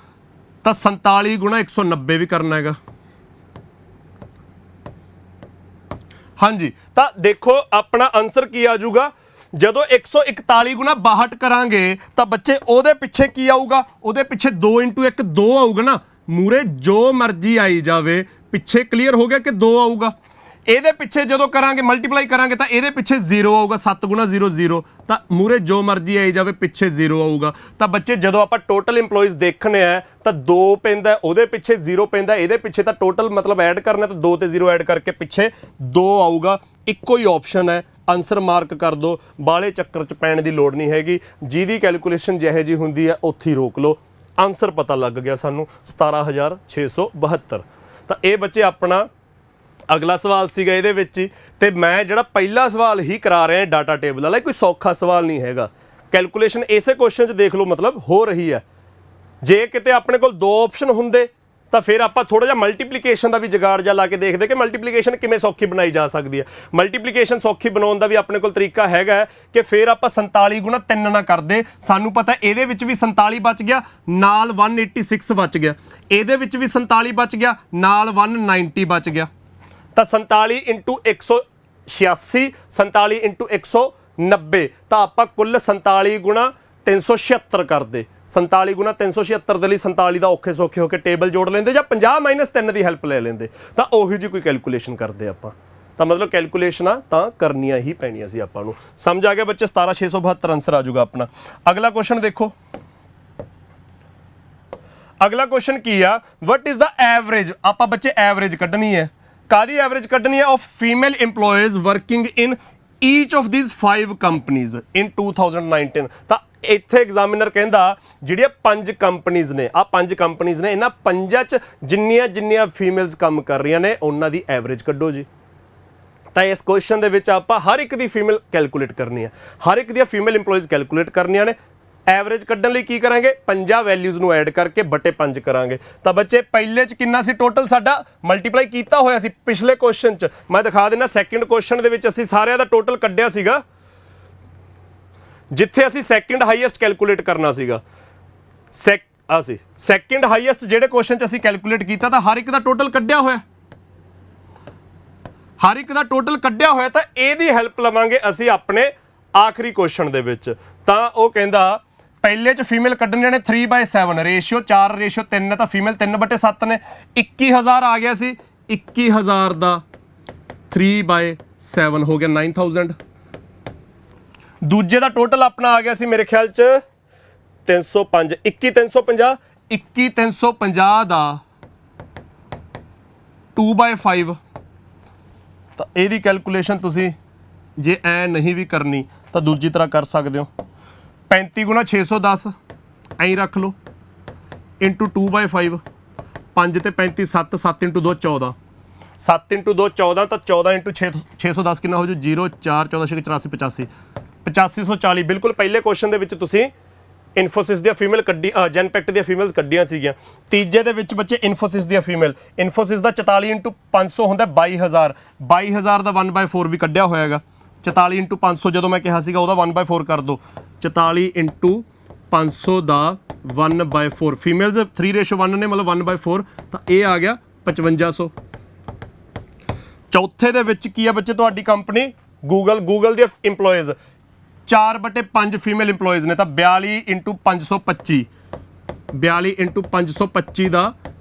ਤਾਂ 47 ਗੁਣਾ 190 ਵੀ ਕਰਨਾ ਹੈਗਾ। ਹਾਂਜੀ, ਤਾਂ ਦੇਖੋ ਆਪਣਾ ਆਨਸਰ ਕੀ ਆ ਜਾਊਗਾ, ਜਦੋਂ 141 ਗੁਣਾ 62 ਕਰਾਂਗੇ ਤਾਂ ਬੱਚੇ ਉਹਦੇ ਪਿੱਛੇ ਕੀ ਆਊਗਾ, ਉਹਦੇ ਪਿੱਛੇ 2 ਇੰਟੂ 1 2 ਆਊਗਾ ਨਾ, ਮੂਰੇ ਜੋ ਮਰਜ਼ੀ ਆਈ ਜਾਵੇ, ਪਿੱਛੇ ਕਲੀਅਰ ਹੋ ਗਿਆ ਕਿ 2 ਆਊਗਾ। ਇਹਦੇ ਪਿੱਛੇ ਜਦੋਂ ਕਰਾਂਗੇ ਮਲਟੀਪਲਾਈ ਕਰਾਂਗੇ ਤਾਂ ਇਹਦੇ ਪਿੱਛੇ 0 ਆਊਗਾ, 7 ਗੁਣਾ 0 0, ਤਾਂ ਮੂਰੇ ਜੋ ਮਰਜ਼ੀ ਆਈ ਜਾਵੇ ਪਿੱਛੇ 0 ਆਊਗਾ। ਤਾਂ ਬੱਚੇ ਜਦੋਂ ਆਪਾਂ ਟੋਟਲ EMPLOYEES ਦੇਖਣੇ ਆ ਤਾਂ 2 ਪੈਂਦਾ, ਉਹਦੇ ਪਿੱਛੇ 0 ਪੈਂਦਾ, ਇਹਦੇ ਪਿੱਛੇ ਤਾਂ ਟੋਟਲ ਮਤਲਬ ਐਡ ਕਰਨਾ, ਤਾਂ 2 ਤੇ 0 ਐਡ ਕਰਕੇ ਪਿੱਛੇ 2 ਆਊਗਾ। ਇੱਕੋ ਹੀ ਆਪਸ਼ਨ ਹੈ, ਆਨਸਰ ਮਾਰਕ ਕਰ ਦਿਓ, ਬਾਲੇ ਚੱਕਰ 'ਚ ਪੈਣ ਦੀ ਲੋੜ ਨਹੀਂ ਹੈਗੀ। ਜਿਹਦੀ ਕੈਲਕੂਲੇਸ਼ਨ ਜਿਹੇ ਜੀ ਹੁੰਦੀ ਹੈ ਉੱਥੇ ਹੀ ਰੋਕ ਲਓ। ਆਨਸਰ ਪਤਾ ਲੱਗ ਗਿਆ ਸਾਨੂੰ 17672। ਤਾਂ ਇਹ ਬੱਚੇ ਆਪਣਾ ਅਗਲਾ ਸਵਾਲ ਸੀਗਾ ਇਹਦੇ ਵਿੱਚ ਹੀ, ਤੇ ਮੈਂ ਜਿਹੜਾ ਪਹਿਲਾ ਸਵਾਲ ਹੀ ਕਰਾ ਰਿਹਾ ਡਾਟਾ ਟੇਬਲ ਵਾਲਾ, ਕੋਈ ਸੌਖਾ ਸਵਾਲ ਨਹੀਂ ਹੈਗਾ। ਕੈਲਕੂਲੇਸ਼ਨ ਇਸੇ ਕੁਐਸਚਨ 'ਚ ਦੇਖ ਲਓ ਮਤਲਬ ਹੋ ਰਹੀ ਹੈ। ਜੇ ਕਿਤੇ ਆਪਣੇ ਕੋਲ 2 ਆਪਸ਼ਨ ਹੁੰਦੇ ਤਾਂ ਫਿਰ ਆਪਾਂ ਥੋੜਾ ਜਿਹਾ ਮਲਟੀਪਲੀਕੇਸ਼ਨ ਦਾ ਵੀ ਜੁਗਾੜ ਜਿਹਾ ਲਾ ਕੇ ਦੇਖਦੇ ਕਿ ਮਲਟੀਪਲੀਕੇਸ਼ਨ ਕਿਵੇਂ ਸੌਖੀ ਬਣਾਈ ਜਾ ਸਕਦੀ ਹੈ। ਮਲਟੀਪਲੀਕੇਸ਼ਨ ਸੌਖੀ ਬਣਾਉਣ ਦਾ ਵੀ ਆਪਣੇ ਕੋਲ ਤਰੀਕਾ ਹੈਗਾ ਕਿ ਫਿਰ ਆਪਾਂ 47 ਗੁਣਾ 3 ਨਾ ਕਰਦੇ, ਸਾਨੂੰ ਪਤਾ ਇਹਦੇ ਵਿੱਚ ਵੀ 47 ਬਚ ਗਿਆ, ਨਾਲ 186 ਬਚ ਗਿਆ, ਇਹਦੇ ਵਿੱਚ ਵੀ 47 ਬਚ ਗਿਆ, ਨਾਲ 190 ਬਚ ਗਿਆ। ਤਾਂ 47 ਇੰਟੂ 186, 47 ਇੰਟੂ 190, ਤਾਂ ਆਪਾਂ ਕੁੱਲ 47 ਗੁਣਾ 376 ਕਰਦੇ। 47 ਗੁਣਾ 376 ਦੇ ਲਈ 47 ਦਾ ਔਖੇ ਸੌਖੇ ਹੋ ਕੇ ਟੇਬਲ ਜੋੜ ਲੈਂਦੇ ਜਾਂ 50 - 3 ਦੀ ਹੈਲਪ ਲੈ ਲੈਂਦੇ, ਤਾਂ ਉਹੀ ਜਿਹੀ ਕੋਈ ਕੈਲਕੂਲੇਸ਼ਨ ਕਰਦੇ ਆਪਾਂ। ਤਾਂ ਮਤਲਬ ਕੈਲਕੂਲੇਸ਼ਨਾਂ ਤਾਂ ਕਰਨੀਆਂ ਹੀ ਪੈਣੀਆਂ ਸੀ ਆਪਾਂ ਨੂੰ। ਸਮਝ ਆ ਗਿਆ ਬੱਚੇ? 17672 ਆਨਸਰ ਆ ਜਾਊਗਾ ਆਪਣਾ। ਅਗਲਾ ਕੁਐਸਚਨ ਦੇਖੋ, ਅਗਲਾ ਕੁਐਸਚਨ ਕੀ ਆ, ਵਟ ਇਜ਼ ਦਾ ਐਵਰੇਜ। ਆਪਾਂ ਬੱਚੇ ਐਵਰੇਜ ਕੱਢਣੀ ਹੈ। ਕਾਦੀ ਐਵਰੇਜ ਕੱਢਣੀ ਹੈ? Of female EMPLOYEES working in each of these 5 companies in 2019। ਤਾਂ ਇੱਥੇ ਐਗਜ਼ਾਮੀਨਰ ਕਹਿੰਦਾ ਜਿਹੜੀਆਂ 5 ਕੰਪਨੀਜ਼ ਨੇ, ਆ 5 ਕੰਪਨੀਜ਼ ਨੇ, ਇਹਨਾਂ 5 'ਚ ਜਿੰਨੀਆਂ ਫੀਮੇਲਸ ਕੰਮ ਕਰ ਰਹੀਆਂ ਨੇ ਉਹਨਾਂ ਦੀ ਐਵਰੇਜ ਕੱਢੋ ਜੀ। ਤਾਂ ਇਸ ਕੁਐਸਚਨ ਦੇ ਵਿੱਚ ਆਪਾਂ ਹਰ ਇੱਕ ਦੀ ਫੀਮੇਲ ਕੈਲਕੂਲੇਟ ਕਰਨੀ ਹੈ, ਹਰ ਇੱਕ ਦੀਆਂ ਫੀਮੇਲ EMPLOYEES ਕੈਲਕੂਲੇਟ ਕਰਨੀਆਂ ਨੇ। ਐਵਰੇਜ ਕੱਢਣ ਲਈ ਕੀ ਕਰਾਂਗੇ? 5 ਵੈਲਿਊਜ਼ ਨੂੰ ਐਡ ਕਰਕੇ ਬਟੇ 5 ਕਰਾਂਗੇ। ਤਾਂ ਬੱਚੇ ਪਹਿਲੇ 'ਚ ਕਿੰਨਾ ਸੀ ਟੋਟਲ? ਸਾਡਾ ਮਲਟੀਪਲਾਈ ਕੀਤਾ ਹੋਇਆ ਸੀ ਪਿਛਲੇ ਕੁਐਸਚਨ 'ਚ। ਮੈਂ ਦਿਖਾ ਦਿੰਦਾ, ਸੈਕਿੰਡ ਕੁਐਸਚਨ ਦੇ ਵਿੱਚ ਅਸੀਂ ਸਾਰਿਆਂ ਦਾ ਟੋਟਲ ਕੱਢਿਆ ਸੀਗਾ, ਜਿੱਥੇ ਅਸੀਂ ਸੈਕਿੰਡ ਹਾਈਐਸਟ ਕੈਲਕੂਲੇਟ ਕਰਨਾ ਸੀਗਾ। ਸੈਕਿੰਡ ਹਾਈਐਸਟ ਜਿਹੜੇ ਕੁਐਸਚਨ 'ਚ ਅਸੀਂ ਕੈਲਕੂਲੇਟ ਕੀਤਾ ਤਾਂ ਹਰ ਇੱਕ ਦਾ ਟੋਟਲ ਕੱਢਿਆ ਹੋਇਆ, ਹਰ ਇੱਕ ਦਾ ਟੋਟਲ ਕੱਢਿਆ ਹੋਇਆ। ਤਾਂ ਇਹਦੀ ਹੈਲਪ ਲਵਾਂਗੇ ਅਸੀਂ ਆਪਣੇ ਆਖਰੀ ਕੁਐਸਚਨ ਦੇ ਵਿੱਚ। ਤਾਂ ਉਹ ਕਹਿੰਦਾ ਪਹਿਲੇ 'ਚ ਫੀਮੇਲ ਕੱਢਣੀਆਂ ਨੇ 3/7 ਰੇਸ਼ੀਓ 4:3 ਨੇ, ਤਾਂ ਫੀਮੇਲ 3/7 ਨੇ। 21,000 ਆ ਗਿਆ ਸੀ, 21,000 ਦਾ 3/7 ਹੋ ਗਿਆ 9,000। ਦੂਜੇ ਦਾ ਟੋਟਲ ਆਪਣਾ ਆ ਗਿਆ ਸੀ ਮੇਰੇ ਖਿਆਲ 'ਚ 305, 21,350 ਦਾ 2/5। ਤਾਂ ਇਹਦੀ ਕੈਲਕੂਲੇਸ਼ਨ ਤੁਸੀਂ ਜੇ ਐ ਨਹੀਂ ਵੀ ਕਰਨੀ ਤਾਂ ਦੂਜੀ ਤਰ੍ਹਾਂ ਕਰ ਸਕਦੇ ਹੋ। 35 × 610 ਐਂ ਰੱਖ ਲਓ, ਇੰਟੂ 2/5, 5 ਤੇ 35 7, 7 × 2 14, 7 × 2 14, ਤਾਂ 14 × 610 ਕਿੰਨਾ ਹੋ ਜੂ? 0 4 14 6 84 85, 8540। ਬਿਲਕੁਲ ਪਹਿਲੇ ਕੁਐਸਚਨ ਦੇ ਵਿੱਚ ਤੁਸੀਂ ਇਨਫੋਸਿਸ ਦੀਆਂ ਫੀਮੇਲ ਕੱਢੀ, ਜੈਨਪੈਕਟ ਦੀਆਂ ਫੀਮੇਲਸ ਕੱਢੀਆਂ ਸੀਗੀਆਂ। ਤੀਜੇ ਦੇ ਵਿੱਚ ਬੱਚੇ ਇਨਫੋਸਿਸ ਦੀਆਂ ਫੀਮੇਲ, ਇਨਫੋਸਿਸ ਦਾ 44 × 500 ਹੁੰਦਾ 22,000, 22,000 ਦਾ 1/4 ਵੀ ਕੱਢਿਆ ਹੋਇਆ ਹੈਗਾ। 44 × 500 ਜਦੋਂ ਮੈਂ ਕਿਹਾ ਸੀਗਾ ਉਹਦਾ 1/4 ਕਰ ਦਿਓ, 44 × 500 ਦਾ 1/4। ਫੀਮੇਲਸ 3:1 ਨੇ, ਮਤਲਬ 1/4, ਤਾਂ ਇਹ ਆ ਗਿਆ 5500। ਚੌਥੇ ਦੇ ਵਿੱਚ ਕੀ ਆ ਬੱਚੇ? ਤੁਹਾਡੀ ਕੰਪਨੀ ਗੂਗਲ ਦੀਆਂ EMPLOYEES 4/5 ਫੀਮੇਲ EMPLOYEES ਨੇ, ਤਾਂ 42 × 525, 42 × 525 ਦਾ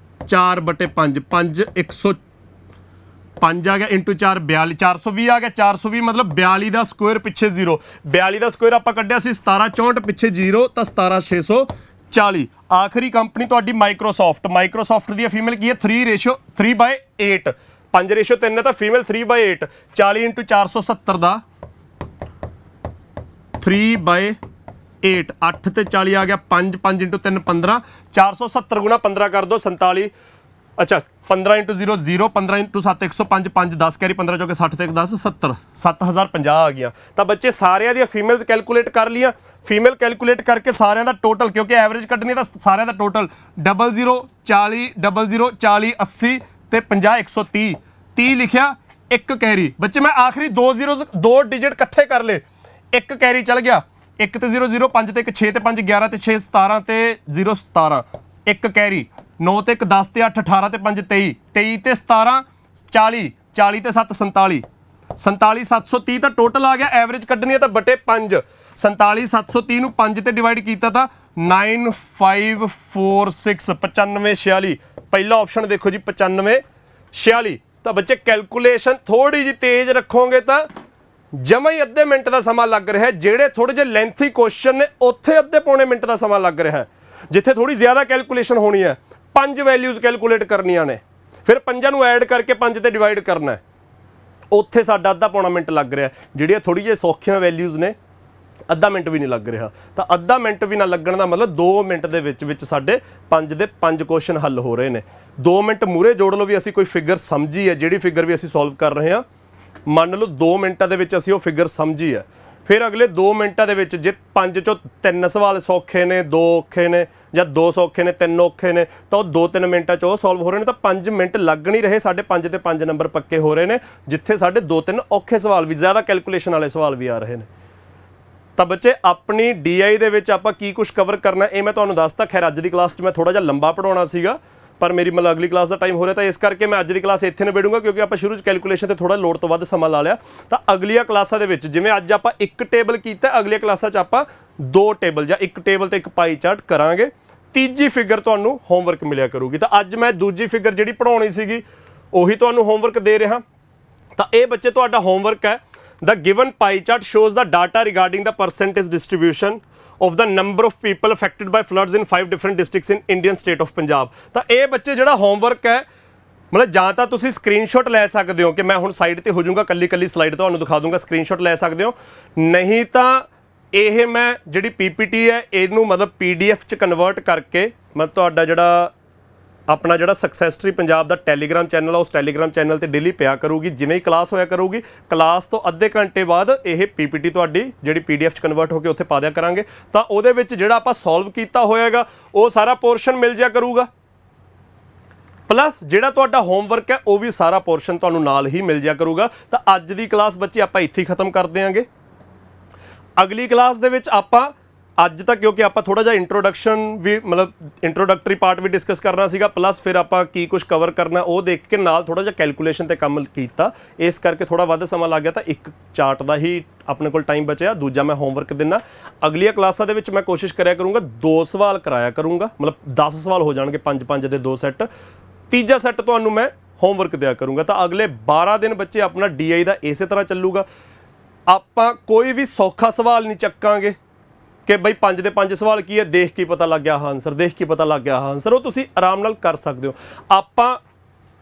4/5, 5 105 ਆ ਗਿਆ, ਇੰਟੂ 4 42, 420 ਆ ਗਿਆ। 420 ਮਤਲਬ 42 ਦਾ ਸਕੁਅਰ ਪਿੱਛੇ 0, 42 ਦਾ ਸਕੁਅਰ ਆਪਾਂ ਕੱਢਿਆ ਸੀ 1764 ਪਿੱਛੇ 0, ਤਾਂ 17640। ਆਖਰੀ ਕੰਪਨੀ ਤੁਹਾਡੀ ਮਾਈਕਰੋਸਾਫਟ ਦੀ ਫੀਮੇਲ ਕੀ ਹੈ? 3:8, 5:3 ਹੈ ਤਾਂ ਫੀਮੇਲ 3/8, 40 × 470 ਦਾ 3/8, 8 ਤੇ 40 ਆ ਗਿਆ 5, 5 × 3 15, 470 × 15 ਕਰ ਦਿਓ 47, ਅੱਛਾ 15 × 0 0, 15 × 7 105, 5 10 ਕੈਰੀ 15 ਚੌਕੇ 60 ਤੇ 10 70, 7050 ਆ ਗਿਆ। ਤਾਂ ਬੱਚੇ ਸਾਰਿਆਂ ਦੀਆਂ ਫੀਮੇਲਸ ਕੈਲਕੂਲੇਟ ਕਰ ਲੀਆਂ। ਫੀਮੇਲ ਕੈਲਕੂਲੇਟ ਕਰਕੇ ਸਾਰਿਆਂ ਦਾ ਟੋਟਲ, ਕਿਉਂਕਿ ਐਵਰੇਜ ਕੱਢਣੀ ਤਾਂ ਸਾਰਿਆਂ ਦਾ ਟੋਟਲ 00 40 00 40 80 ਤੇ 50 130, 30 ਲਿਖਿਆ, ਇੱਕ ਕੈਰੀ। ਬੱਚੇ ਮੈਂ ਆਖਰੀ 2 zeros 2 ਡਿਜਿਟ ਇਕੱਠੇ ਕਰ ਲਏ, ਇੱਕ ਕੈਰੀ ਚੱਲ ਗਿਆ, 1 ਤੇ 0 0, 5 ਤੇ 1 6 ਤੇ 5 11 ਤੇ 6 17 ਤੇ 0 17, ਇੱਕ ਕੈਰੀ, 9 ਤੇ 1 10 ਤੇ 8 18 ਤੇ 5 23, 23 ਤੇ 17 40, 40 ਤੇ 7 47, 47 730 ਤਾਂ ਟੋਟਲ ਆ ਗਿਆ। ਐਵਰੇਜ ਕੱਢਣੀ ਹੈ ਤਾਂ ਬਟੇ 5, 47 730 ਨੂੰ 5 ਤੇ ਡਿਵਾਈਡ ਕੀਤਾ ਤਾਂ 9546, 9546। ਪਹਿਲਾ ਆਪਸ਼ਨ ਦੇਖੋ ਜੀ 9546। ਤਾਂ ਬੱਚੇ ਕੈਲਕੂਲੇਸ਼ਨ ਥੋੜੀ ਜਿਹੀ ਤੇਜ਼ ਰੱਖੋਗੇ ਤਾਂ ਜਮਾ ਹੀ ਅੱਧੇ ਮਿੰਟ ਦਾ ਸਮਾਂ ਲੱਗ ਰਿਹਾ ਹੈ। ਜਿਹੜੇ ਥੋੜੇ ਜਿਹੇ ਲੈਂਥੀ ਕੁਐਸਚਨ ਨੇ ਉੱਥੇ ਅੱਧੇ ਪੌਣੇ ਮਿੰਟ ਦਾ ਸਮਾਂ ਲੱਗ ਰਿਹਾ ਹੈ। ਜਿੱਥੇ ਥੋੜੀ ਜ਼ਿਆਦਾ ਕੈਲਕੂਲੇਸ਼ਨ ਹੋਣੀ ਹੈ, 5 ਵੈਲਿਊਜ਼ ਕੈਲਕੂਲੇਟ ਕਰਨੀਆਂ ਨੇ, ਫਿਰ 5 ਨੂੰ ਐਡ ਕਰਕੇ 5 ਤੇ ਡਿਵਾਈਡ ਕਰਨਾ ਹੈ, ਉੱਥੇ ਸਾਡਾ ਅੱਧਾ ਪੌਣਾ ਮਿੰਟ ਲੱਗ ਰਿਹਾ। ਜਿਹੜੀਆਂ ਥੋੜੀ ਜਿਹੀ ਸੌਖੀਆਂ ਵੈਲਿਊਜ਼ ਨੇ ਅੱਧਾ ਮਿੰਟ ਵੀ ਨਹੀਂ ਲੱਗ ਰਿਹਾ। ਤਾਂ ਅੱਧਾ ਮਿੰਟ ਵੀ ਨਾ ਲੱਗਣ ਦਾ ਮਤਲਬ 2 ਮਿੰਟ ਦੇ ਵਿੱਚ ਸਾਡੇ 5 ਦੇ 5 ਕੁਐਸਚਨ ਹੱਲ ਹੋ ਰਹੇ ਨੇ। 2 ਮਿੰਟ ਮੂਰੇ ਜੋੜ ਲਓ ਵੀ ਅਸੀਂ ਕੋਈ ਫਿਗਰ ਸਮਝੀ ਹੈ, ਜਿਹੜੀ ਫਿਗਰ ਵੀ ਅਸੀਂ ਸੋਲਵ ਕਰ ਰਹੇ ਹਾਂ, ਮੰਨ ਲਓ 2 ਮਿੰਟਾਂ ਦੇ ਵਿੱਚ ਅਸੀਂ ਉਹ ਫਿਗਰ ਸਮਝੀ ਹੈ। ਫਿਰ ਅਗਲੇ 2 ਮਿੰਟਾਂ ਦੇ ਵਿੱਚ ਜੇ 5 ਚੋਂ 3 ਸਵਾਲ ਸੌਖੇ ਨੇ, 2 ਔਖੇ ਨੇ, ਜਾਂ 2 ਸੌਖੇ ਨੇ, 3 ਔਖੇ ਨੇ, ਤਾਂ ਉਹ 2-3 ਮਿੰਟਾਂ 'ਚ ਉਹ ਸੋਲਵ ਹੋ ਰਹੇ ਨੇ। ਤਾਂ 5 ਮਿੰਟ ਲੱਗ ਨਹੀਂ ਰਹੇ, ਸਾਡੇ 5 ਤੇ 5 ਨੰਬਰ ਪੱਕੇ ਹੋ ਰਹੇ ਨੇ, ਜਿੱਥੇ ਸਾਡੇ 2-3 ਔਖੇ ਸਵਾਲ ਵੀ, ਜ਼ਿਆਦਾ ਕੈਲਕੂਲੇਸ਼ਨ ਵਾਲੇ ਸਵਾਲ ਵੀ ਆ ਰਹੇ ਨੇ। ਤਾਂ ਬੱਚੇ ਆਪਣੀ DI ਦੇ ਵਿੱਚ ਆਪਾਂ ਕੀ ਕੁਝ ਕਵਰ ਕਰਨਾ ਇਹ ਮੈਂ ਤੁਹਾਨੂੰ ਦੱਸਤਾ। ਖੈਰ ਅੱਜ ਦੀ ਕਲਾਸ 'ਚ ਮੈਂ ਥੋੜਾ ਜਿਹਾ ਲੰਬਾ ਪੜਾਉਣਾ ਸੀਗਾ, ਪਰ ਮੇਰੀ ਮਤਲਬ ਅਗਲੀ ਕਲਾਸ ਦਾ ਟਾਈਮ ਹੋ ਰਿਹਾ, ਤਾਂ ਇਸ ਕਰਕੇ ਮੈਂ ਅੱਜ ਦੀ ਕਲਾਸ ਇੱਥੇ ਨਿਬੇੜੂੰਗਾ, ਕਿਉਂਕਿ ਆਪਾਂ ਸ਼ੁਰੂ 'ਚ ਕੈਲਕੂਲੇਸ਼ਨ ਤੇ ਥੋੜਾ ਲੋੜ ਤੋਂ ਵੱਧ ਸਮਾਂ ਲਾ ਲਿਆ। ਤਾਂ ਅਗਲੀਆਂ ਕਲਾਸਾਂ ਦੇ ਵਿੱਚ ਜਿਵੇਂ ਅੱਜ ਆਪਾਂ ਇੱਕ ਟੇਬਲ ਕੀਤਾ, ਅਗਲੀਆਂ ਕਲਾਸਾਂ 'ਚ ਆਪਾਂ 2 ਟੇਬਲ ਜਾਂ ਇੱਕ ਟੇਬਲ ਤੇ ਇੱਕ ਪਾਈ ਚਾਰਟ ਕਰਾਂਗੇ। ਤੀਜੀ ਫਿਗਰ ਤੁਹਾਨੂੰ ਹੋਮਵਰਕ ਮਿਲਿਆ ਕਰੂਗੀ। ਤਾਂ ਅੱਜ ਮੈਂ ਦੂਜੀ ਫਿਗਰ ਜਿਹੜੀ ਪੜਾਉਣੀ ਸੀਗੀ ਉਹੀ ਤੁਹਾਨੂੰ ਹੋਮਵਰਕ ਦੇ ਰਿਹਾ। ਤਾਂ ਇਹ ਬੱਚੇ ਤੁਹਾਡਾ ਹੋਮਵਰਕ ਹੈ। The given pie chart shows the data regarding the percentage distribution of the number of people affected by floods in 5 different districts in Indian state of Punjab। ਤਾਂ ਇਹ ਬੱਚੇ ਜਿਹੜਾ ਹੋਮਵਰਕ ਹੈ ਮਤਲਬ ਜਾਂ ਤਾਂ ਤੁਸੀਂ ਸਕਰੀਨਸ਼ਾਟ ਲੈ ਸਕਦੇ ਹੋ ਕਿ ਮੈਂ ਹੁਣ ਸਾਈਡ ਤੇ ਹੋ ਜਾਊਂਗਾ, ਕੱਲੀ ਸਲਾਈਡ ਤੁਹਾਨੂੰ ਦਿਖਾ ਦੂੰਗਾ, ਸਕਰੀਨਸ਼ਾਟ ਲੈ ਸਕਦੇ ਹੋ। ਨਹੀਂ ਤਾਂ ਇਹ ਮੈਂ ਜਿਹੜੀ ਪੀਪੀਟੀ ਹੈ ਇਹਨੂੰ ਮਤਲਬ PDF 'ਚ ਕਨਵਰਟ ਕਰਕੇ ਮੈਂ ਤੁਹਾਡਾ ਜਿਹੜਾ ਆਪਣਾ ਜਿਹੜਾ ਸਕਸੈਸਟਰੀ ਪੰਜਾਬ ਦਾ ਟੈਲੀਗ੍ਰਾਮ ਚੈਨਲ ਆ ਉਸ ਟੈਲੀਗ੍ਰਾਮ ਚੈਨਲ ਤੇ ਡੇਲੀ ਪਿਆ ਕਰੂਗੀ। ਜਿਵੇਂ ਹੀ ਕਲਾਸ ਹੋਇਆ ਕਰੂਗੀ, ਕਲਾਸ ਤੋਂ ਅੱਧੇ ਘੰਟੇ ਬਾਅਦ ਇਹ PPT ਤੁਹਾਡੀ ਜਿਹੜੀ PDF 'ਚ ਕਨਵਰਟ ਹੋ ਕੇ ਉੱਥੇ ਪਾ ਦਿਆ ਕਰਾਂਗੇ। ਤਾਂ ਉਹਦੇ ਵਿੱਚ ਜਿਹੜਾ ਆਪਾਂ ਸੋਲਵ ਕੀਤਾ ਹੋਏਗਾ ਉਹ ਸਾਰਾ ਪੋਰਸ਼ਨ ਮਿਲ ਜਾਇਆ ਕਰੂਗਾ, ਪਲੱਸ ਜਿਹੜਾ ਤੁਹਾਡਾ ਹੋਮਵਰਕ ਹੈ ਉਹ ਵੀ ਸਾਰਾ ਪੋਰਸ਼ਨ ਤੁਹਾਨੂੰ ਨਾਲ ਹੀ ਮਿਲ ਜਾਇਆ ਕਰੂਗਾ। ਤਾਂ ਅੱਜ ਦੀ ਕਲਾਸ ਬੱਚੇ ਆਪਾਂ ਇੱਥੇ ਹੀ ਖਤਮ ਕਰ ਦਿਆਂਗੇ। ਅਗਲੀ ਕਲਾਸ ਦੇ ਵਿੱਚ ਆਪਾਂ ਅੱਜ ਤੱਕ ਕਿਉਂਕਿ ਆਪਾਂ ਥੋੜਾ ਜਿਹਾ ਇੰਟਰੋਡਕਸ਼ਨ ਵੀ ਮਤਲਬ ਇੰਟਰੋਡਕਟਰੀ ਪਾਰਟ ਵੀ ਡਿਸਕਸ ਕਰਨਾ ਸੀਗਾ, ਪਲੱਸ ਫਿਰ ਆਪਾਂ ਕੀ ਕੁਝ ਕਵਰ ਕਰਨਾ ਉਹ ਦੇਖ ਕੇ ਨਾਲ ਥੋੜਾ ਜਿਹਾ ਕੈਲਕੂਲੇਸ਼ਨ ਤੇ ਕੰਮ ਕੀਤਾ, ਇਸ ਕਰਕੇ ਥੋੜਾ ਵੱਧ ਸਮਾਂ ਲੱਗ ਗਿਆ। ਤਾਂ ਇੱਕ ਚਾਰਟ ਦਾ ਹੀ ਆਪਣੇ ਕੋਲ ਟਾਈਮ ਬਚਿਆ, ਦੂਜਾ ਮੈਂ ਹੋਮਵਰਕ ਦਿੰਨਾ। ਅਗਲੀਆਂ ਕਲਾਸਾਂ ਦੇ ਵਿੱਚ ਮੈਂ ਕੋਸ਼ਿਸ਼ ਕਰਿਆ ਕਰੂੰਗਾ 2 ਸਵਾਲ ਕਰਾਇਆ ਕਰੂੰਗਾ, ਮਤਲਬ 10 ਸਵਾਲ ਹੋ ਜਾਣਗੇ, 5-5 ਦੇ 2 ਸੈੱਟ, ਤੀਜਾ ਸੈੱਟ ਤੁਹਾਨੂੰ ਮੈਂ ਹੋਮਵਰਕ ਦਿਆ ਕਰੂੰਗਾ। ਤਾਂ ਅਗਲੇ 12 ਦਿਨ ਬੱਚੇ ਆਪਣਾ DI ਦਾ ਇਸੇ ਤਰ੍ਹਾਂ ਚੱਲੂਗਾ। ਆਪਾਂ ਕੋਈ ਵੀ ਸੌਖਾ ਸਵਾਲ ਨਹੀਂ ਚੱਕਾਂਗੇ ਕਿ ਬਈ 5 ਦੇ 5 ਸਵਾਲ ਕੀ ਹੈ, ਦੇਖ ਕੇ ਪਤਾ ਲੱਗ ਗਿਆ ਹਾਂ ਆਨਸਰ, ਦੇਖ ਕੇ ਪਤਾ ਲੱਗ ਗਿਆ ਹਾਂ ਆਨਸਰ, ਉਹ ਤੁਸੀਂ ਆਰਾਮ ਨਾਲ ਕਰ ਸਕਦੇ ਹੋ। ਆਪਾਂ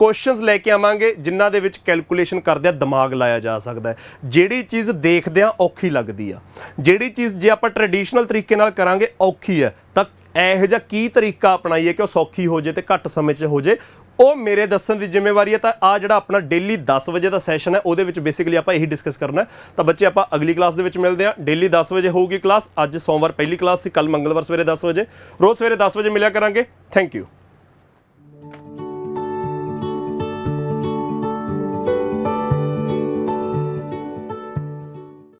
ਕੁਐਸਚਨਸ ਲੈ ਕੇ ਆਵਾਂਗੇ ਜਿਨ੍ਹਾਂ ਦੇ ਵਿੱਚ ਕੈਲਕੂਲੇਸ਼ਨ ਕਰਦਿਆਂ ਦਿਮਾਗ ਲਾਇਆ ਜਾ ਸਕਦਾ ਹੈ। ਜਿਹੜੀ ਚੀਜ਼ ਦੇਖਦਿਆਂ ਔਖੀ ਲੱਗਦੀ ਆ, ਜਿਹੜੀ ਚੀਜ਼ ਜੇ ਆਪਾਂ ਟ੍ਰੈਡੀਸ਼ਨਲ ਤਰੀਕੇ ਨਾਲ ਕਰਾਂਗੇ ਔਖੀ ਹੈ, ਤਾਂ ਇਹੋ ਜਿਹਾ ਕੀ ਤਰੀਕਾ ਅਪਣਾਈਏ ਕਿ ਉਹ ਸੌਖੀ ਹੋ ਜੇ ਤੇ ਘੱਟ ਸਮੇਂ 'ਚ ਹੋ ਜੇ, ਉਹ ਮੇਰੇ ਦੱਸਣ ਦੀ ਜ਼ਿੰਮੇਵਾਰੀ ਹੈ। ਤਾਂ ਆ ਜਿਹੜਾ ਆਪਣਾ ਡੇਲੀ 10 ਵਜੇ ਦਾ ਸੈਸ਼ਨ ਹੈ ਉਹਦੇ ਵਿੱਚ ਬੇਸਿਕਲੀ ਆਪਾਂ ਇਹੀ ਡਿਸਕਸ ਕਰਨਾ ਹੈ। ਤਾਂ ਬੱਚੇ ਆਪਾਂ ਅਗਲੀ ਕਲਾਸ ਦੇ ਵਿੱਚ ਮਿਲਦੇ ਹਾਂ। ਡੇਲੀ 10 ਵਜੇ ਹੋਊਗੀ ਕਲਾਸ। ਅੱਜ ਸੋਮਵਾਰ ਪਹਿਲੀ ਕਲਾਸ ਸੀ, ਕੱਲ ਮੰਗਲਵਾਰ ਸਵੇਰੇ 10 ਵਜੇ, ਰੋਜ਼ ਸਵੇਰੇ 10 ਵਜੇ ਮਿਲਿਆ ਕਰਾਂਗੇ। Thank you.